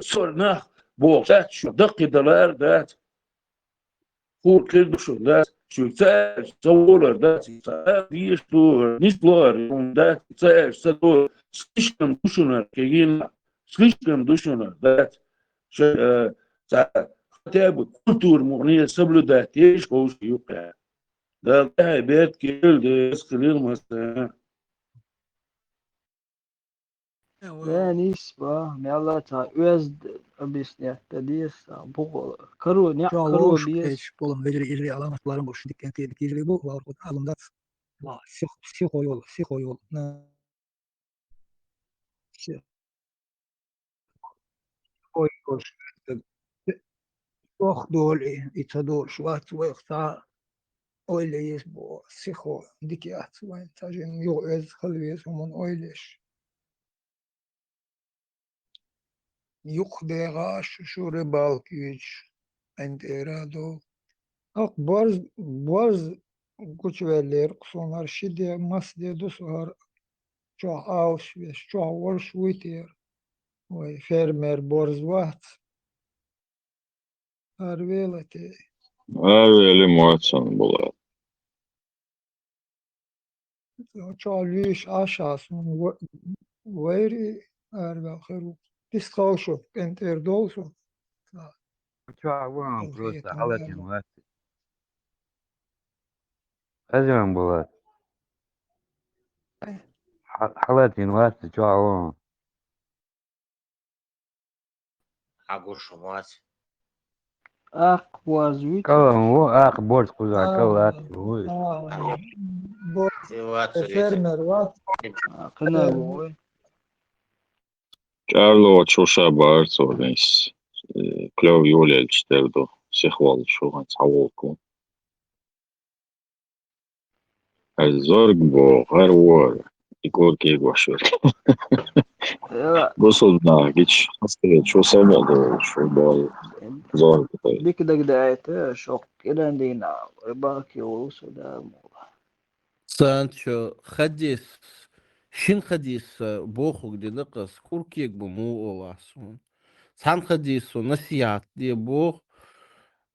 سر نخ بورش ده شو دقيق دلار ده هو كده شو ده شو تاج سولر ده تاج يشتور نيسلور ده تاج سلور سكشم دوشنر كيين سكشم دوشنر ده شو تاب كولتور مغنية سبلو ده تيش هو يوقع ده بيت كيل ده سكلير مثلا ده نسبة ميلا تا özd abisniyette değilse bu karu ne karu Çavuş bir eş bolum beceri iri alamatların boşu dikkatli iri bu var bu alımda la psikoyol na psikoyol çok dol itadol şuat ve ta öyle bu psiko dikkat ve tajin yok öz halıyız onun öyleş yok beğaş şu rebal güç ent erado ak barz güç verir sonlar şide mas diye dosar çok ağış ve çok hoş uyuyor ve fermer borz vaht arvelate Öyle muhatsan bular. çok lüş aşağısın veri arvel kharu diskavşu ent erdolsun Чувак, просто халатин власти. Хазяин была. Халатин власти, чувак. Агушу мать. ak vazvit Калам, во, ах, борт куда, калат, ой. fermer vaht akına boy Carlo Чуша Барцовнис клев Юлия Чтердо сехвал шуган цаволку. Зорг бо гарвор игорки гошер. ya Госудна гич хасте чо самоdo шо бо зорg. dik dagdaayta şok irandina baki olsa da Санчо, хадис, шин хадис, боху где нақас, куркек бы му олаsun. Сан хадису насият диye бох,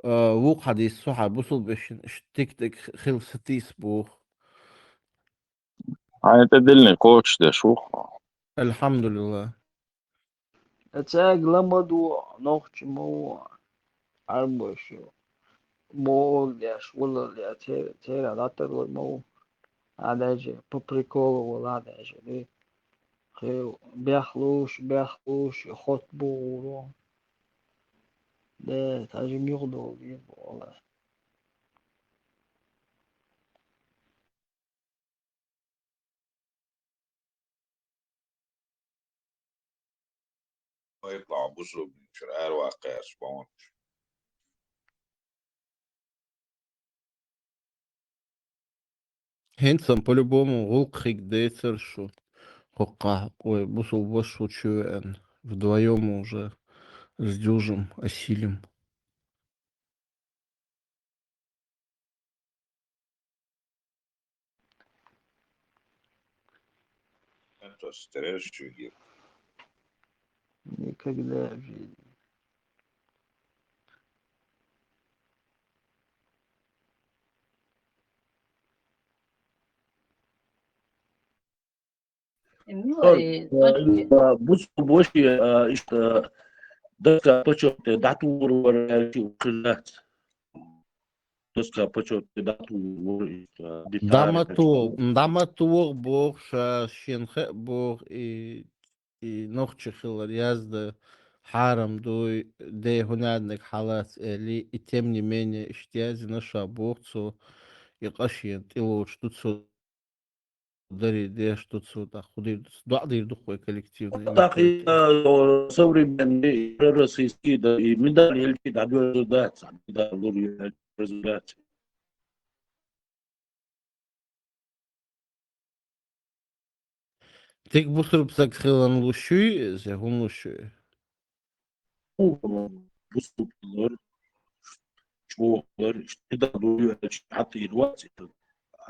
ву хадис суха буsul бешин, штик خلصتيس بوخ. Hani tedilni koç de şu. Elhamdülillah. اتاق لمدو نوخش مو عربشو مو ليش ولا اللي تيرا لا تقول مو هذا جي بابريكولو ولا هذا جي خيو بيخلوش يخطبوا ده تاجم يغدو والله يطلع بوزو من شرقار واقع سبون Хенсом по-любому гулкхик дейсершу. Хока, ой, бусул вошу чуэн. Вдвоем уже сдюжим, осилим. انتو ستريش شو يجيب никогда в жизни بص بوشي إشتا دكا بچو te datu wurwar ti uklat doska pacho te datu wur Даматур бог, шенхе бог и нохче хилар язда حارم دوي دي هناك حالات اللي يتم مني اشتياز نشا بوقتو يقشين تلوش تتسو دري ديش تتسو تاخدي دعدي دخوي كولكتيفني تاقي صوري بني الرئيسي ده مدار يلقي دعوة الزودات مدار دوري الزودات تيك بصر بسك خيلان وشوي زي هم وشوي بصوا شوغر اشتدا دوري حتى الوقت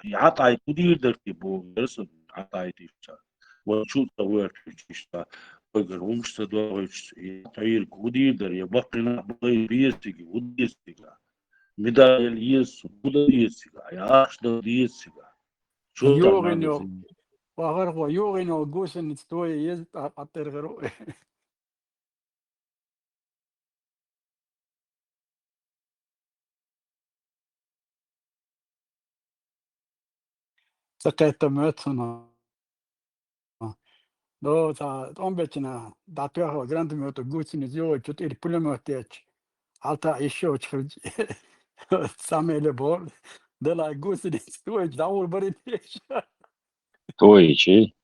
يعطي تدير درتبو رسم عطي تيشا وشو تغير تيشا بقر ومش تدوش تعير كودير در يبقينا بغي بيستيجي وديستيجا مدال يس ودا يستيجا ياش دا يستيجا شو يوغينو تعمل وغرفو يوغينو جوسن تستوي يزت أطير غيرو سكيت ميتنا دو تا أمبتنا داتوها جراند ميتو جوسن زيو تطير بلموتيش alta еще чуть самое любовь. Да la гуси не стоит, да он борит. تويتشي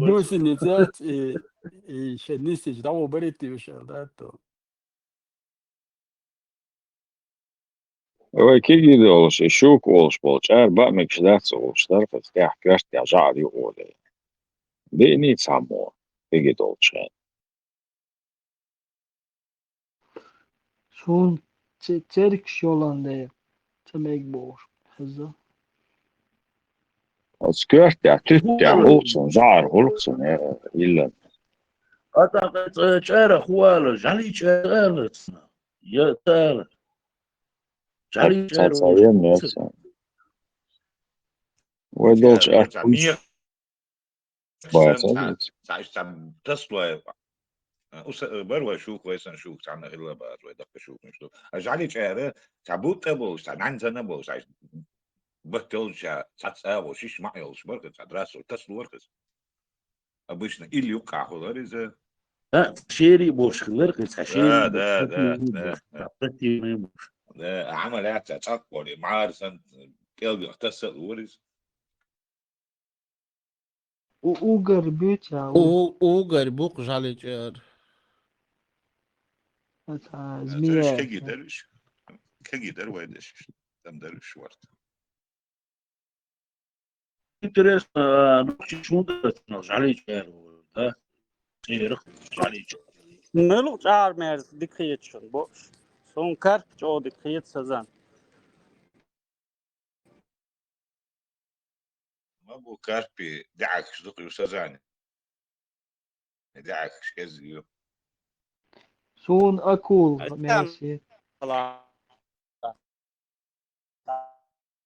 Гуси не взять и шенисич, да он борит еще, да то. كي دولش يشوك ولش بولشار بقى مكشدات سولشتر فتكاح كاشت يا جعلي أولي بيني تسامو كي دولشين Son Çerik yolanda demek bu. Hızlı. سكرت يا تت يا هولسون جعر هولسون إلا أعتقد شارع خوالة جالي شارع يا تارة جالي شارع تصايم نفسه ودولش أكوش باسل سام تسلا بروا شوك ويسن شوك تعنا إلا بات ويدق شوك مشتو أجعلي شارع تعبوت أبوش تعن زنبوش بهتلش تعتساو شيش معيلش بركة تعدراسو تسلو وركز обычно или يقع خضار إذا شيري بوش خلرقس شيري ده عمليات تقولي معارسن كيل يختصر ورز Ugar büyük ya. Ugar buk jalicer. Mesela ترش zmiye. كي در ويدش تم درش ورد интерес ночи шунда жalicer да шейрх жаличер Мелу чар мерз дикхиет шун бош. Сон кар чо дикхиет сазан. ما بو كاربي دعك شدق يسازاني دعك شكزيو Son akul mesi.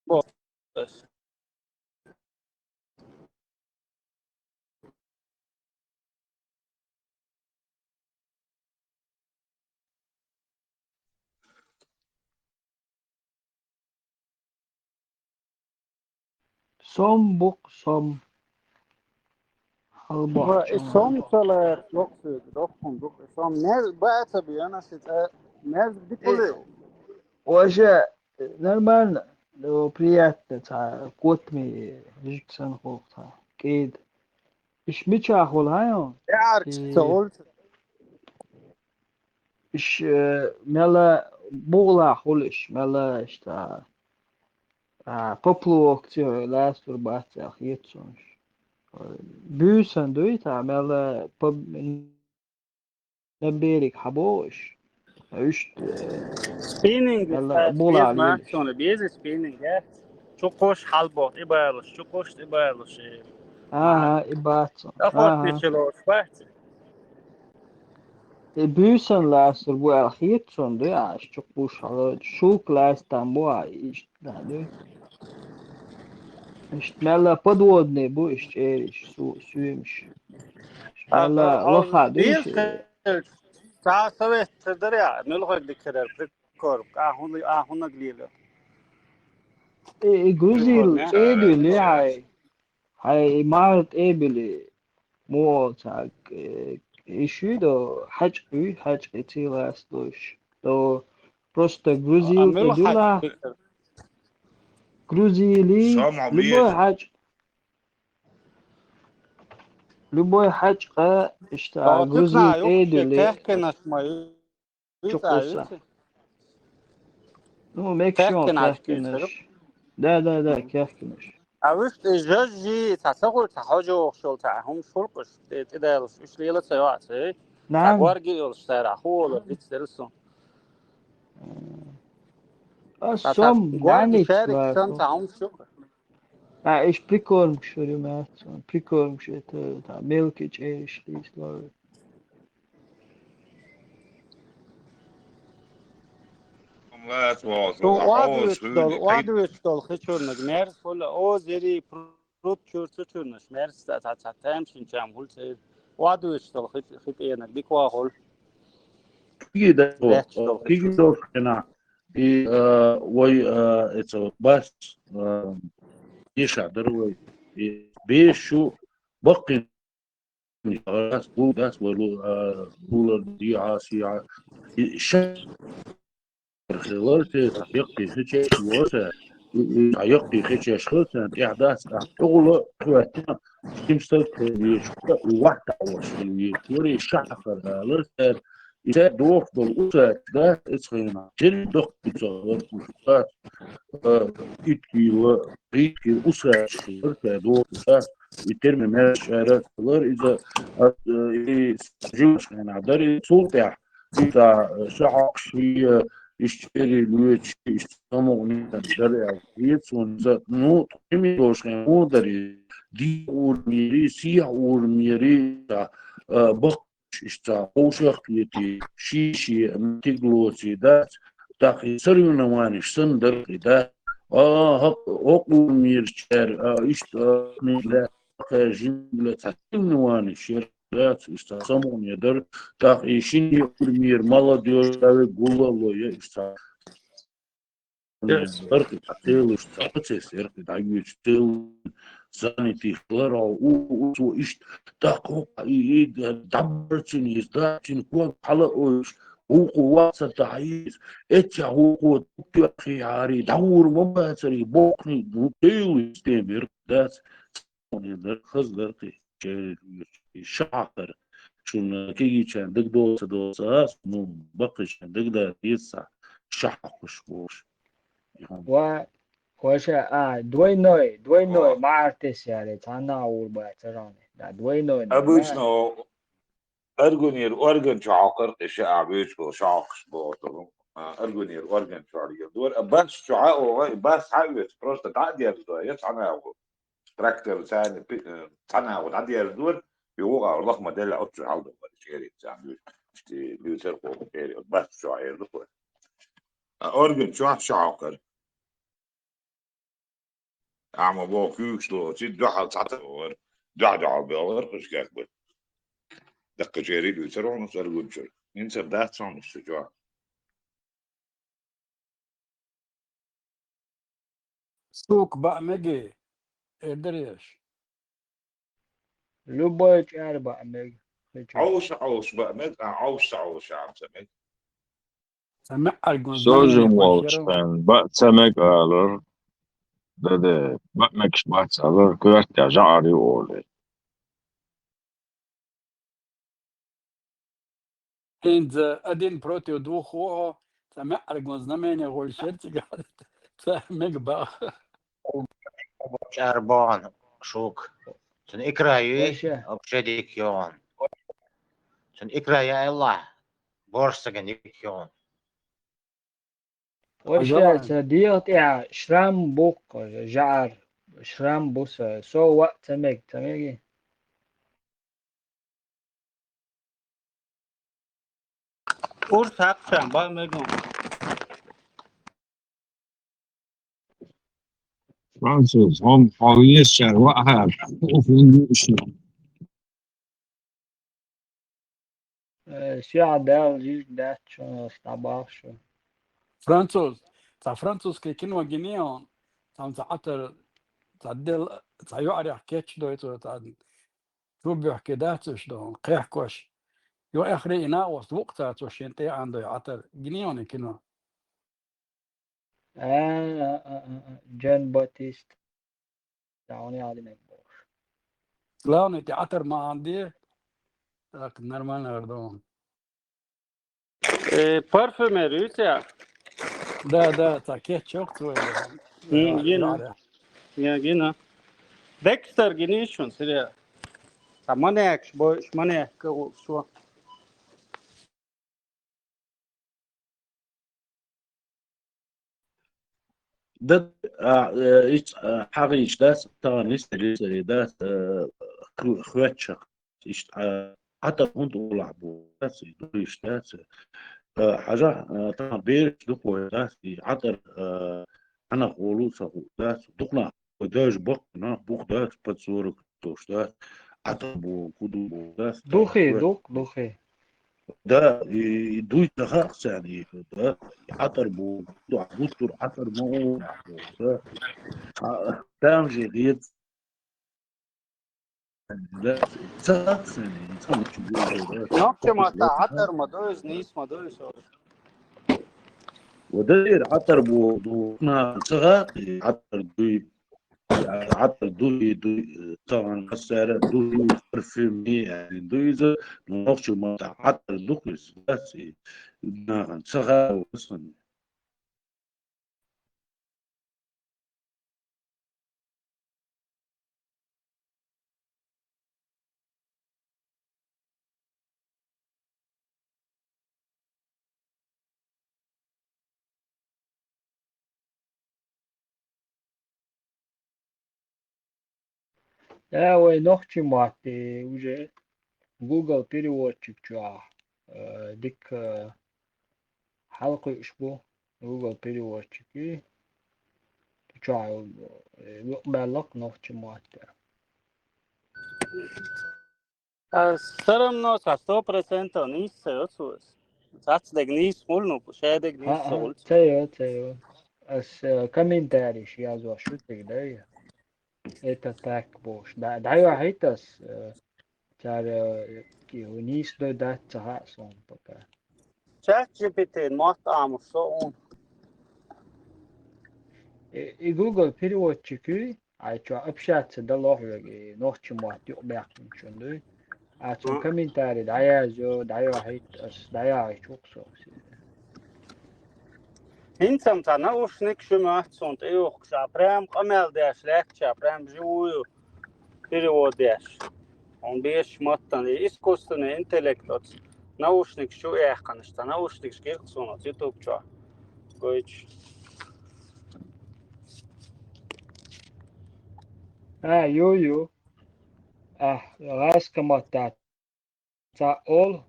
Boş. Som buk som. Halbach. Som çalar yok söz, dokun dok. Som ne baat tabii ana sit ne dikuluyor. Уже нормально. Ну, приятно. Кот ми житсан хохта. Кид. İş mi çahol hayon? Yar çol. İş mela boğla holiş. Mela işte popluvok diyor. Lastur bahçe yetsonuş. Büyüsen doyut ha. Mela neberik haboş. İşte Spinning mela boğla biz ma holiş. sonra biz spinning ya. Çok hoş halbot ibayalış. Çok hoş ibayalış. Aha, ibatsan. Afot bir çeloş bahçe. Büyüsen lastur bu alhiyetson doyut ha. Çok boş halı. Şuk lastan bu ha. İşte doyut. İşte mela podvodne bu işte suymuş. Mela loha Biz doyut. sağ savet teder ya. Ne lokak dikheder korp. Ahuna glilo. Gruzil ebili hay Mart ebili mo tak еще до хач этилас дош. То просто грузил عملوا حاج тедула, فكر грузили سامع بيت любой хач اشتا تقنع грузил يوكش тедуле كهكنا شمايو чокуса. تعيوتي Ну, мекшон كهكنا عشكيت كيفكنش. Да, كيفكنش. عرفت جاجي تسوق تحوجو شو تعهم شلقش تدا إيش ليلة سيواتي نعم. تقوارجي يلشترى هو ولا بيتسلسون الصم قوارجي نانيت فارق سان واكو. تعهم شو ايش بريكول مشوري مات. بريكول مشيت تاع ميلكيج ايش ليس لور. لا تواصل تو عوز خذني وادوش دول خشورنك ميرس ولا او زيري بروت شورتشورنش ميرس تاعتهم شنشام قلت وادوش دول خيت اينك ديك واخول كده ليش دول كده هنا وي это بس يشعر وي بيشو بقي خلاص بس ولو دولار دي عاسية خلالت يقي خيش واسع يقي خيش خلصا إحداث أغلى وقتنا تمسك يشوف واحدة وشوية وري شعفر لسه إذا دوخ بالأسر ده إسخينا جل دوخ بتصور وشوفات إتكي وإتكي أسر شير كدوخ ده يترمي من الشارع إذا جوش خينا داري صوتع إذا شعق شوية يشتري لويتش يستمعني درع يتسون ذات نوت كمي دوشين مودري دي أورميري سيع أورميري بق إشتا قوشخ يتي شيشي متقلوتي دات تاقي سريونا وانش سندر دات هق ميرشار إشتا ميلا جنجلة تحتم وانش ذات استخدمون يدر تاقيشين يقرمير молодежь гулало иста эркит ателуш цацес эркит агюч тел занятых лара у иш тако и дабрчин издачин кон хала ош وقوات التعيس اتشا هو خياري دور مباشري بوقني دوتيو يستمر ذات خزر شعر شون كي كان دك دوسا نو بقش دك دا يسا شحقش بوش وشا دوي نوي ما عرفتش يعني تانا اول باعتراني دوي نوي обычно أرجونير شعاقر الشعب يشبه شعاقش بوطلهم أرجونير شعري دور بس شعاق بس حاجة просто تعدي يس أنا تراكتور ثاني أنا وتعدي دور يوقع الضخمة ده اللي أطلع على ده شيء يعني بيسرقوا بس شعير دور أرجون شعاقر أعمى بوك يوشلو تيد جحل تعتبر جعجع بيغير قش كاكبر دقة جيري بيسرقوا نص أرجون شر ينسى ده صان الشجاع سوق بقى مجي دريش любой чар بقى ميج عوش بقى مد عوش عم سمك سمع الجون Sözüm زماني oluştan baksamak alır. Dedi bakmak şbat alır. Kıvert ya jari oldu. إنز أدين بروتيو دو خو سمع الجون زماني غول شرتي قاعد سمع بقى أربعة شوك تن إكراي وشا أبشديك يون تن إكراي يا الله بورسكن يكيون وشا صديق يا شرام بوك جعر شرام بوس سو وقت تميجي قرص هكشان بقى مجنون Fransız هم حاویه شروع هر افون işi. شيع داو جيش دات شو استعباق شو فرانسوس تا فرانسوس كي كنوا جنيون تام تعطر تعدل تعيو على حكيتش دو يتو تعدل شو بيحكي داتش دو قيح كوش يو آخر إنا وقتها توشينتي عنده عطر جنيوني كنو جان باتيست تعوني على نبوش سلاوني تي عطر ما عندي لكن نرمان أردون Parfümeri ya. ده تاكيت شوكتو Yine. Ya yine. Dexter genition sıraya. Manek boş manek şu. ده حقيقي ده تاني سري ده خواتشق حتى كنت لعبوا بس يدوش ده حاجة طبعا بيرش دقوا ده عطر أنا قولوا سقوا ده دقنا وداش بقنا بوق ده بتصورك توش ده عطر بو كودو بو ده دوخي ده يدوي تخاص يعني ده عطر بو عبوتر عطر مو ده تامجي غيت ده تخاص يعني Nokta mata atar mı doyuz nis mı doyuz olur. ودير عطر بو دونا تخا عطر دوي عطر دوي طبعا مسارة دوي برفيومي يعني دوي نوقش ما عطر دوكس بس ناغن تخا وصن Ja, och nog till mat det уже Google переводчик чуа. Дик حلقة أسبوع Google переводчик и чуа بالك nog till mat. Sarım no sa 100% nis söz. Satsdeg nis mulnu şedeg nis sol. تيو اس комментарий я за шутик да это так бош да я хитас чар nis до да цаха сон пока ChatGPT mat amus so. И Google переводчики а что общаться да лохлоги nog till mat ёбякин чунду а что комментарий да я хитас да я чуксо Hinsam ta naушник шумат сон yok sa prem qamel dash lekcha prem juyu переводяш. Он беш маттан искусственный интеллект наушник şu ehkanışta naушник şkek sonra YouTube ço. Koyç. يو غاز كموتا تا all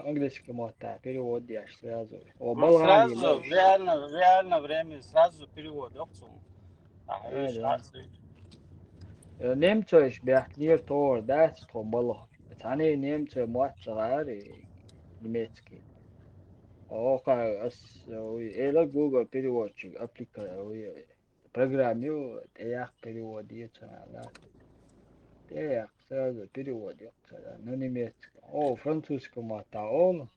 английский мота переводяш сразу Сразу реально время сразу перевод опцию. немцош бяхнир тор дац томбало тани немцо мот цагари немецкий ока ас эла Google переводчик аппликация программу я переводится на я сразу перевод на немецкий французский мота он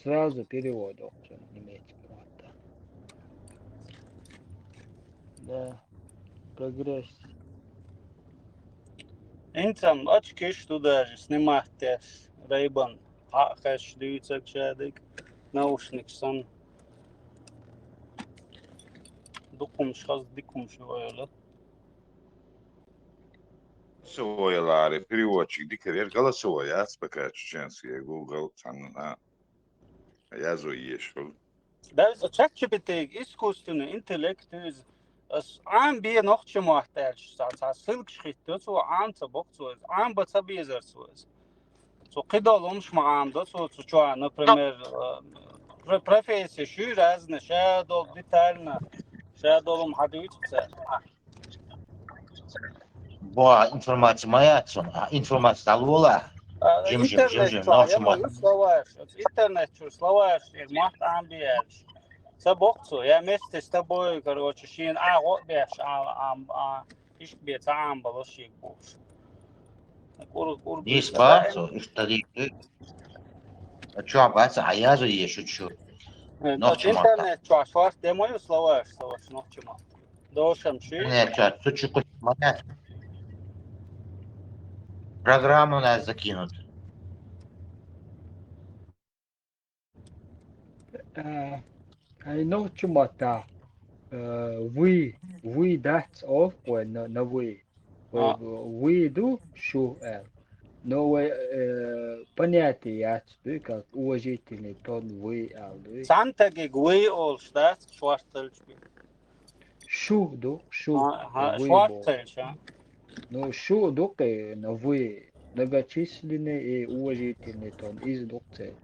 сразу перевод на немецкий мота да прогресс. İnsan aç keş tudaj snimahtеш Ray-Ban haş düytsek şadik naушник son dokunmuş az dikunmuş öyle. Свойлари, переводчик, дикарь, голосовой, я пока чеченский, Google, там, я зоешь. Да, ChatGPT искусственный интеллект es عام بيه نوخش محتاج سلك شخيت سو عام تبوك سو عام بتبيزر سو قيدا لومش معام ده سو شو например профессия شو разные شادول детально شادولом حدويتся Boa informacja moja, co? Informacja alula. интернет интернет словаешь махт عام بيش سبقته يا مست استبوي كروتش شين вот بيش عم إيش بيتعام بلوش يكبوش Есть бацо, что ли? Что, бац, а я же еще что? Tas Ночью мота. internet čāšvās tēmoju slavēšu savas nočumā. Došam šī. Нет, что, тут что смотрят. Программу нас закинут. I know chumata. We that's all when no we we do show no way понятие яцду как уважительный тон вы алды. Santagi gui ol štāt švartelčbi. Шу до шу вы Švartelč, ja. но шу доке на вы многочисленный и уважительный тон из докте.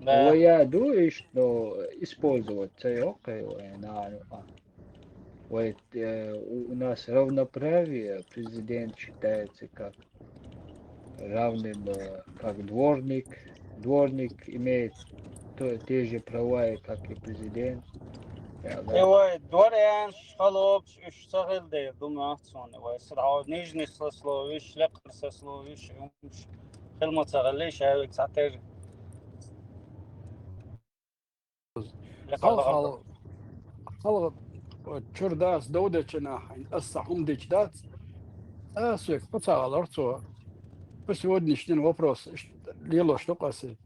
Да. Я думаю, что использовать цеёкой на вот у нас равноправие, президент считается как равным, как дворник. Дворник имеет те же права, как и президент. Vai Dorians Halobs iš Sahildē, Dumātsoni, vai Srau Nižnis Lasloviš, Lekars Lasloviš, Jums Helmut Sagališ, Erik Sater. خلق تشرداس دودتنا الصحم ديجدات اسوك بتاع الارتو بس ودنيش вопрос ليلو штукасы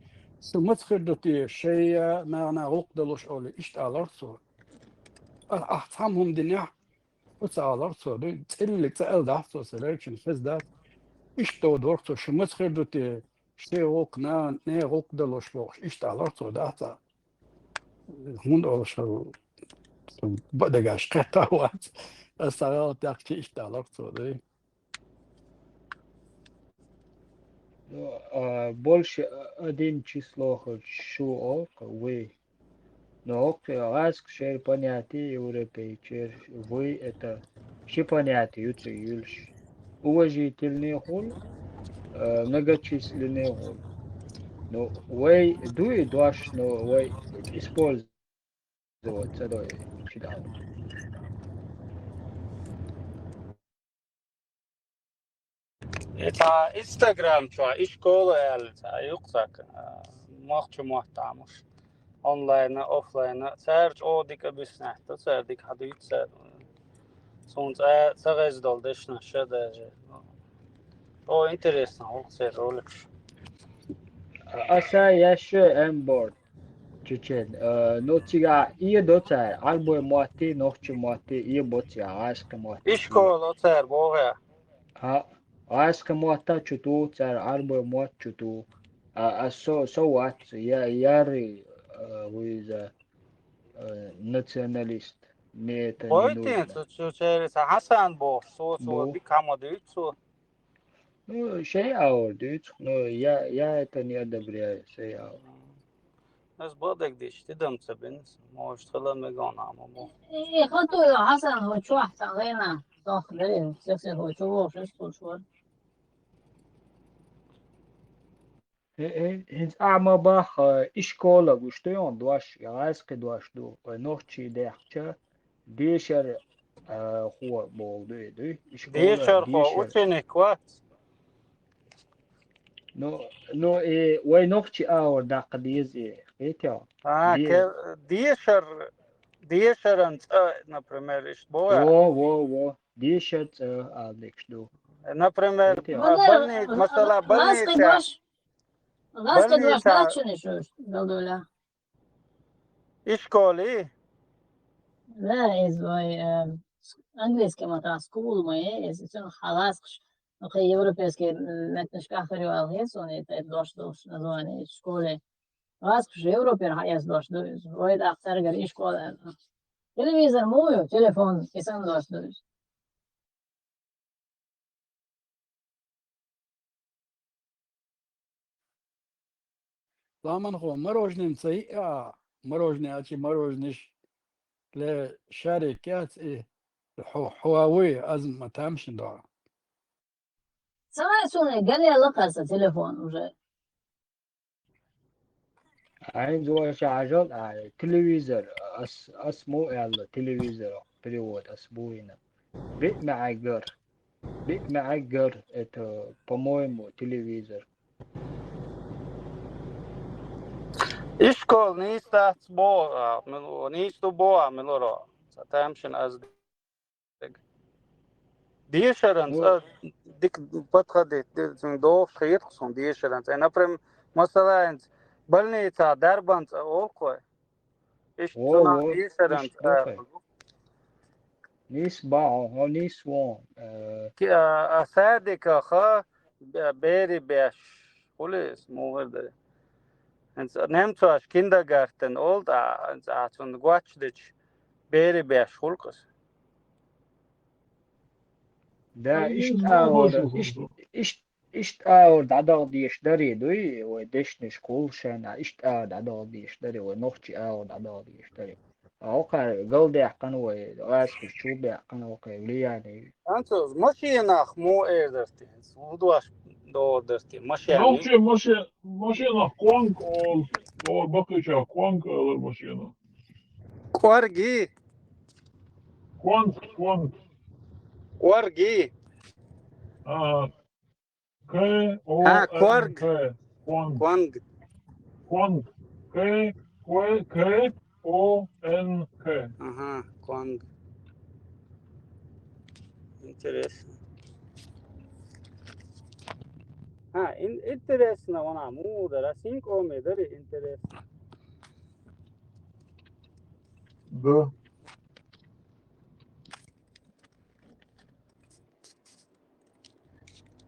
سمتخدتي شيء ما غقدلوش اول اشت الارتو افهمهم دنيا بتاع الارتو اللي تسال دارتو سelection فزدات اشتو دورتو شمتخدتي شيء وقنا نه غقدلوش لوش اشت الارتو داتا هون اولشو بدأ قطع وقت السيارة تحكي اشتغلت صدق больше один число хочу вы. Но раз шер понятие европейчер вы это все понятие юльш. Уважительный хол, многочисленный хол. Но вы дуй дуаш, но вы используете это читал. Tā Instagram čo izskolēli, tā jūksāk, mahču mohtāmuš. Online, offline, sērč odika bisnē, tā sērdik hadu yutsēr. Sunc sāgais doldešana šedēži. O, interesant, ulksēr rolikš. Asa yaşı en board. Çiçen. Notiga iyi dotar. Albo muati, nohçu muati, iyi botia, aşkı muati. İşkol otsēr boğaya. Aşkı muata çutu, tsar albo muat çutu. So what? Ярый with nationalist. Не это не Oytin, нужно. çöçeriz, Hasan boğ, so bir kamadı ütsu. Ну, şey ağırdı. Ну, я это не одобряю. Şey ağır. Es badek diş, dedim sabins, moş tala megana mo. خطوة حسن هو شو أحسن غينا صح ليه سياسي هو شو شو Hins ama bach iskola gustujon duash raiske duash du nohchi dercha desher huwa boldu edu Dişer ho, uçenik vat. no way nohchi awr da qadiz etja Dişerin, например, iş boya. wo desher aldekshdu Например, mesela больница. غاسكة واش داتشني شو دولة İşkoli. لا إز واي أنجليز كما تا سكول ما إز إنسان خلاص أخي يوروبيس كي متنش كأخري والغيس وني دوش نزواني شكولي غاس كش يوروبي راح دوش دوش وايد أكثر غير إيش كول تلفزيون مويو تليفون إنسان دوش طبعا هو مروجنين سيئة مروجني أشي مروجنيش لشركات هواوي أزمة تامشن دوا سمع سوني قال لي لقص تليفون وجا عين زواج عجل تلفزيون اسمو يلا تلفزيون перевод اسبوعنا بيت معجر это по-моему телевизор Iskol niistats boa, niistu boa miloro. Satamshin as ديشرنس ديك بتخدي دو خيط خصهم ديشرنس انا بريم مثلا بلنيتا دربنت اوكو ايش تنا و ديشرنس إيش دوخة نيس باع هو نيس وان كي اسادك خا بيري باش خلص مو هذا انت نمتواش kindergarten old انت عشان watch ديش بيري باش خلقس ده إيش Много آور شو إيش آور دعدا ديش دري دوي وديش نشكول شان إيش آور دعدا ديش دري ونوختي آور دعدا ديش دري أوكا قلدي قنوة واسك شو بيقنوة ليه يعني انت ماشي ناخ مو ايدرتي ودواش دو درتي ماشي يعني Naučie mašīnā kvanka, o bakličā kvanka ir mašīna. كوارجي Kvant. كوارجي ها كوارج K-O-N-K. Kvant. كوانج Kvant. K-O-N-K. اها كوانج انتريس ها انتريس وانا مو دراسين كومي دري انتريس Да.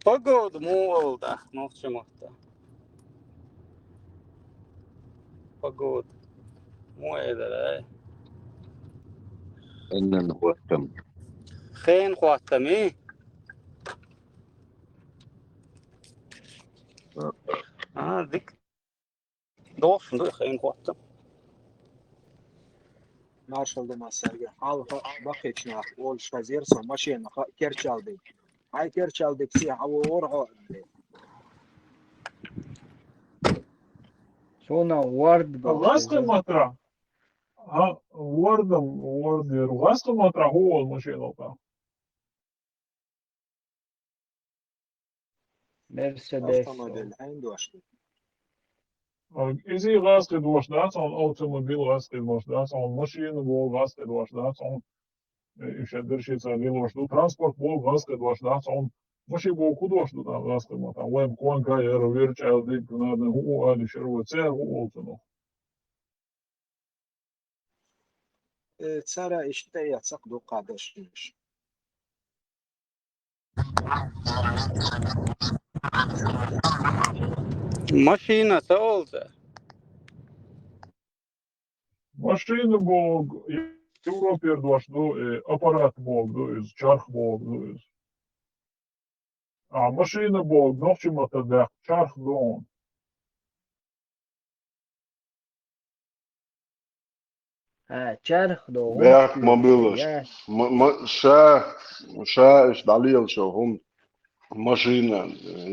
погода му олда нохче мохта погода مو ايدر إن هو تم خين خواتمي ديك دوش دو خين خواتم Marshall demaslarga halqa baqechna ol shazerso mashina kerchaldik. Ay kerchaldik si hawo orho. سونا وارد Ласка матра. Вардер. Ласка матра гол mašīnā tā. مرسيدس Avtomobil eindošli. Izi raskaidošanās un automobilu raskaidošanās un mašīnu būvu raskaidošanās un šeit ir šīs lilošanu transporta būvu raskaidošanās un mašīnu būvu kudošanu tā raskaidotā. Lēm konkai ir virčēl dik nāden hu ādi šervo cēr hu oltanu. Tsara ishtaya tsaqdu qadashnish. ماشينا سولتا Mašīna būvu Европе ir došanu aparātu būvu iz čarh būvu iz. Mašīna būvu nošķima tad čarh dōn. شارخ دو هم Werk mobiles. Scha is dalil zo hom machine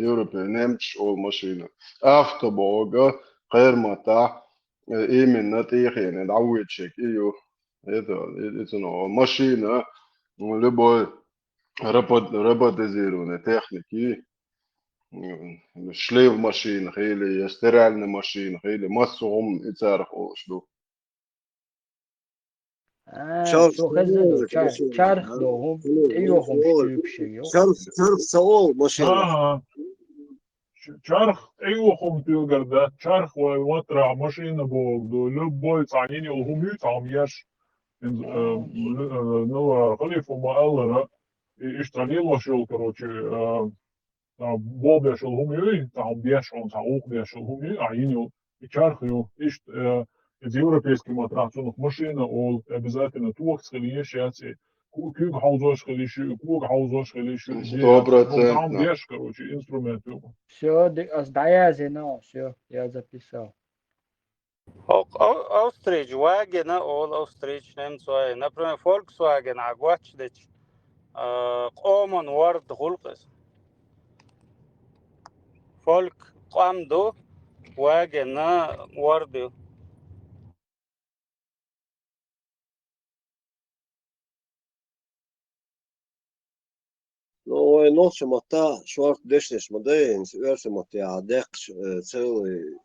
Europe neemt al machine. Afterbogen غير متاع من نتيجة يعني دعوة شيء إيوه هذا إنه ماشينة لبوي ربط زيرو تكنيكي شليف ماشين خيلي استرالنا ماشين خيلي مصهم يتعرف شلو سو خزدو شارخ دو هم ايوهم شتوب شيو شرف سوول ماشينة Čarh ejuhum tilgarda, čarh vai otrā mašīna būgdu, ļuboj caņini ulhumju tam ješ. Nu, халифума Аллара, ишталило шел, короче, болбеш улхумju, там беш он, там ухбеш улхумju, а иню, и чархю, из европейским атракционов машина, ол обязательно тух схелиешяци, куг хаузош хелишу, куг хаузош хелишу, 100%. там беш, короче, инструмент. Все, сдаязи, но все, я записал. Austrīģi Wagena, all Austrīģi ņemts vai, например, Volkswagen, Aguatšdeč, Qoman Ward Hulqes. Folk Qamdu, Wagena Wardu. Ну, ночью мота шорт дешнеш модейн, сверху мотя дек целый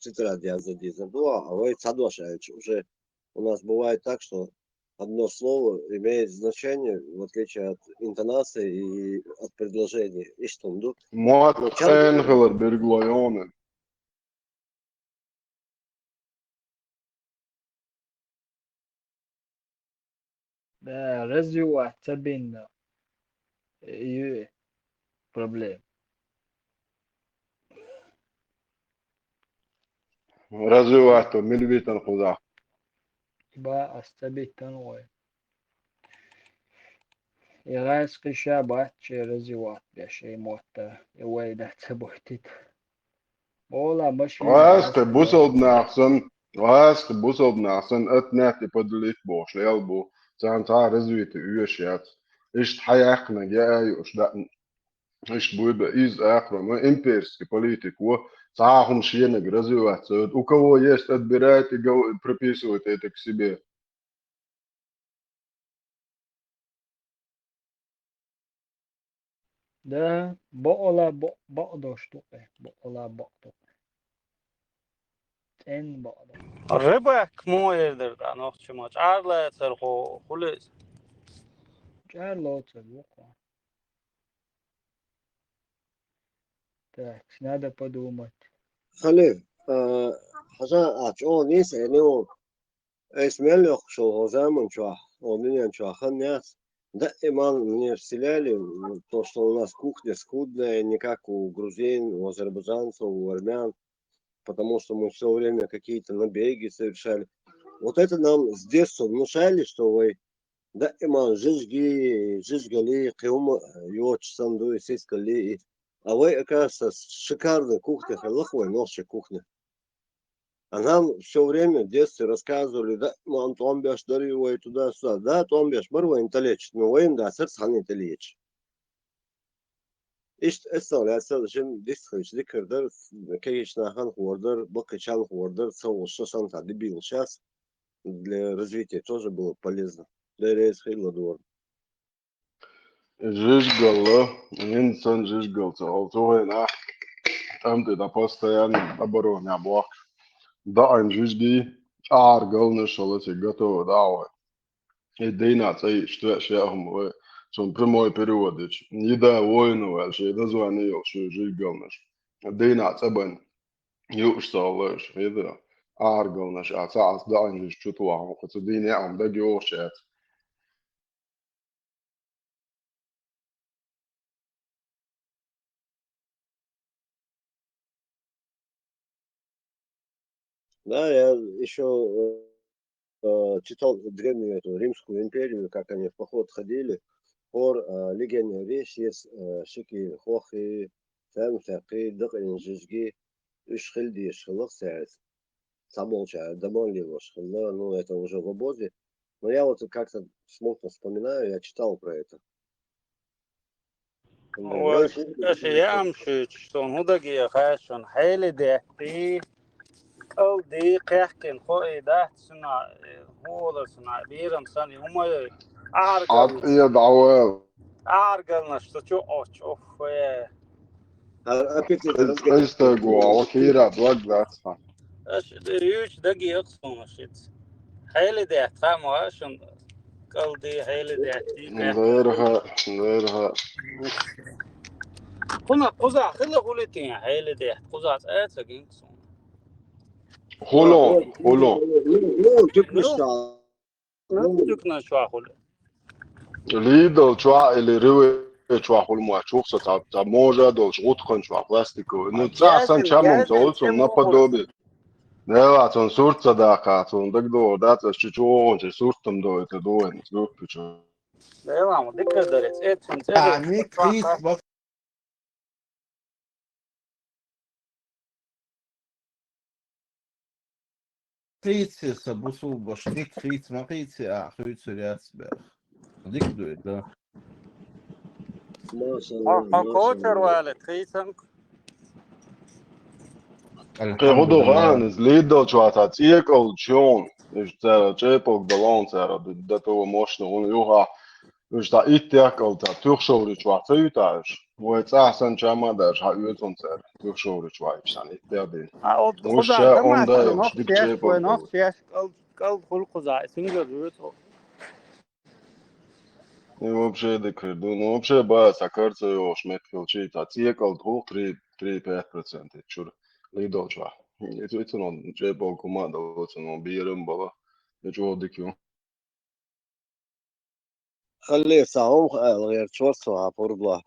тетрадь за дизайдуа, а вы цадошаете. Уже у нас бывает так, что одно слово имеет значение, в отличие от интонации и от предложения. И что, ну, Мат ну, Энгелер Берглайоне. ده رزيو تبين проблем. Развивать мильвитан худа. با استبيت تنوي يغاس قشا باتش رزيوات بشي موتا يويدا تبوتيت ولا ماشي Vaste busaldnāksan atnēti padalīt boš lielbu, cāntā razvīti uišiet. Išt hajākna gējuš, išt buiba iz ākrama имперски политику, цахум шиенег развиваться. У кого есть, отбирайте, прописывайте это к себе. ده بقلا بقدوش توقع بقلا بقدو تن بقدو Rybak mojerdir da noqchimoch. Arla terxo xulis. جارلو تلوقع так надо подумать خليل حاجة أشون نيس يعني اسمه شو زمان شو он شو خنيас дائما мне вселяли то, что у нас кухня скудная, не как у грузин, у азербайджанцев, у армян, потому что мы все время какие-то набеги совершали. Вот это нам с детства внушали, что вы дائма жижгали, киума, йоч, санду, сискали. А вы, оказывается, шикарная кухня, халаховая носчая кухня. А нам все время в детстве рассказывали, да, мам, томбяш даривай туда-сюда, да, томбяш, барвайн талеч, но воин да, сердце ханы талеч. İşte esnaflar şimdi diskalifiye kırdır, конечно, хан хордер, бакачан хордер, совершенно санта дебил. Сейчас для развития тоже было полезно. Для рейсхейла двор. Жижгала, инсан жижгалца, алтуэна, там ты да постоянно обороня блок. Да, ein жижги, galna šalasi gatava dāvai. Dīnāts šķiešam, son pirmoji periodič. Idā vojnu vēl šī dazvani jau šī žīgalnaš. Dīnāts abaņ jūšsalēš, idā ārgalnaš, ācās dāņš čutuām, kad su dīni ām dag jūšēt. Да, я еще читал древнюю эту Римскую империю, как они в поход ходили. Хор легенда вещь есть шики хохи, фем фяки, дакин жижги, ишхильди шхилах сяец. Самолча, домой шхилла, ну это уже в обозе. Но я вот как-то смутно вспоминаю, я читал про это. أشياء مشيت شلون هدقي خاشون حيلي دحتي أو دي قيحكن خوي ده سنا هو سنا بيرم سني هم At iedāvēl. أعرقلنا شو أوف Aizteigo, alakīrā, blagvētā. أش يوش دقي أقصون شيت حيلي دحت خامو أشون قلدي حيلي دحتي Nērhā. كنا قزع خلي قولتين حيلي دحت قزع أتسقين Hulon. Ну, тюкнешта. تكنا شو أقول Lidl čvā ili rivi čvā hulmā čuksa, tā možā dol šutkan čvā plastiko. Nu, san čamum tolc un napadobi. Nevāc un surca dākāts un dagdo dācas čičuon, či surtam doi te doinis grupiču. لا يلا ما ذكر درس إيه تنتظر يعني كيس بق قيتي سبوسو بشتيك قيت ما قيتي أخوي سريات بخ ديك دوي ده ما شاء الله. كوتر والد خيسن Hudu hānis Lidl čvā tāds iekal čjon, viņš cēra čēpok balons cēra, da to mošnu un juhā Už tā itiekal tā tukšauriču vācītājuši. Vai cāsan čamādājuši hājūcuncer tukšauriču vājušan itiedīn. Už خذ šā دم onda أكل jau نص šdik شاش čepal ونص tev. شاش قل خلق خذ سنجر جوته И вообще декреду. Ну вообще бая сакарца jau šmetkal tā ciekal tūk 3-5%. Čur līdočā. Itu no čepal komanda, no bieram bala.Eču dikju. خلي ساهم غير чувства порбла.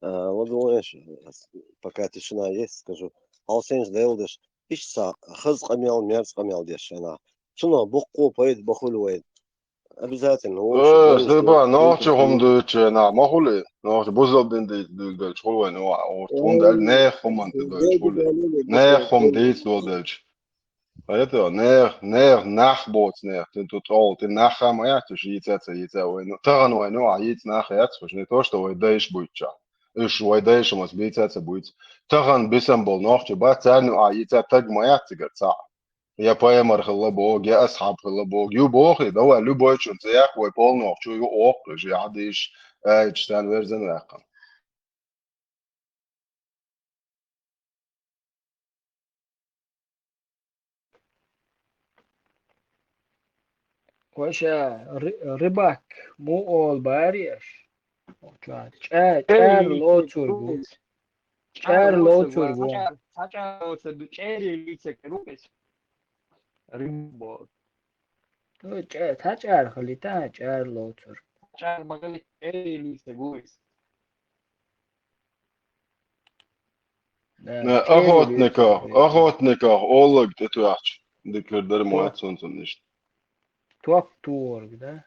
Вот думаешь, пока тишина есть, скажу. Алсенж делдеш. Ишса хыз камел, мерз камел деш она. Чуно бухку поет бахулует. Обязательно. Слепа, ночи хомдуче на махуле. Ночи бузалден дел чхулвай ну он дал не хоманте дел чхуле. Не хом дейс дел. Это не нахбот не. Ты тут all ты нахам я ты яйца ой ну таран ой ну а яйца нах я не то что ой даешь будет ча. Иш ой даешь у нас яйца будет. Таран бисам был ночи ба цану а яйца так моя цыгаца. Я поэмар хлебок, я асхаб хлебок. Ю бохи, давай любой чун цех, ой полнох, чу ю ох, же адиш, чтан верзен ракам. وشا رباك مو أول باريش چار لوتور بود چار لوتور بود تا چار خلیتا چار لوتور Охотника, олог, ты туач. Декер дер моят солнцем ништ. توك تورك ده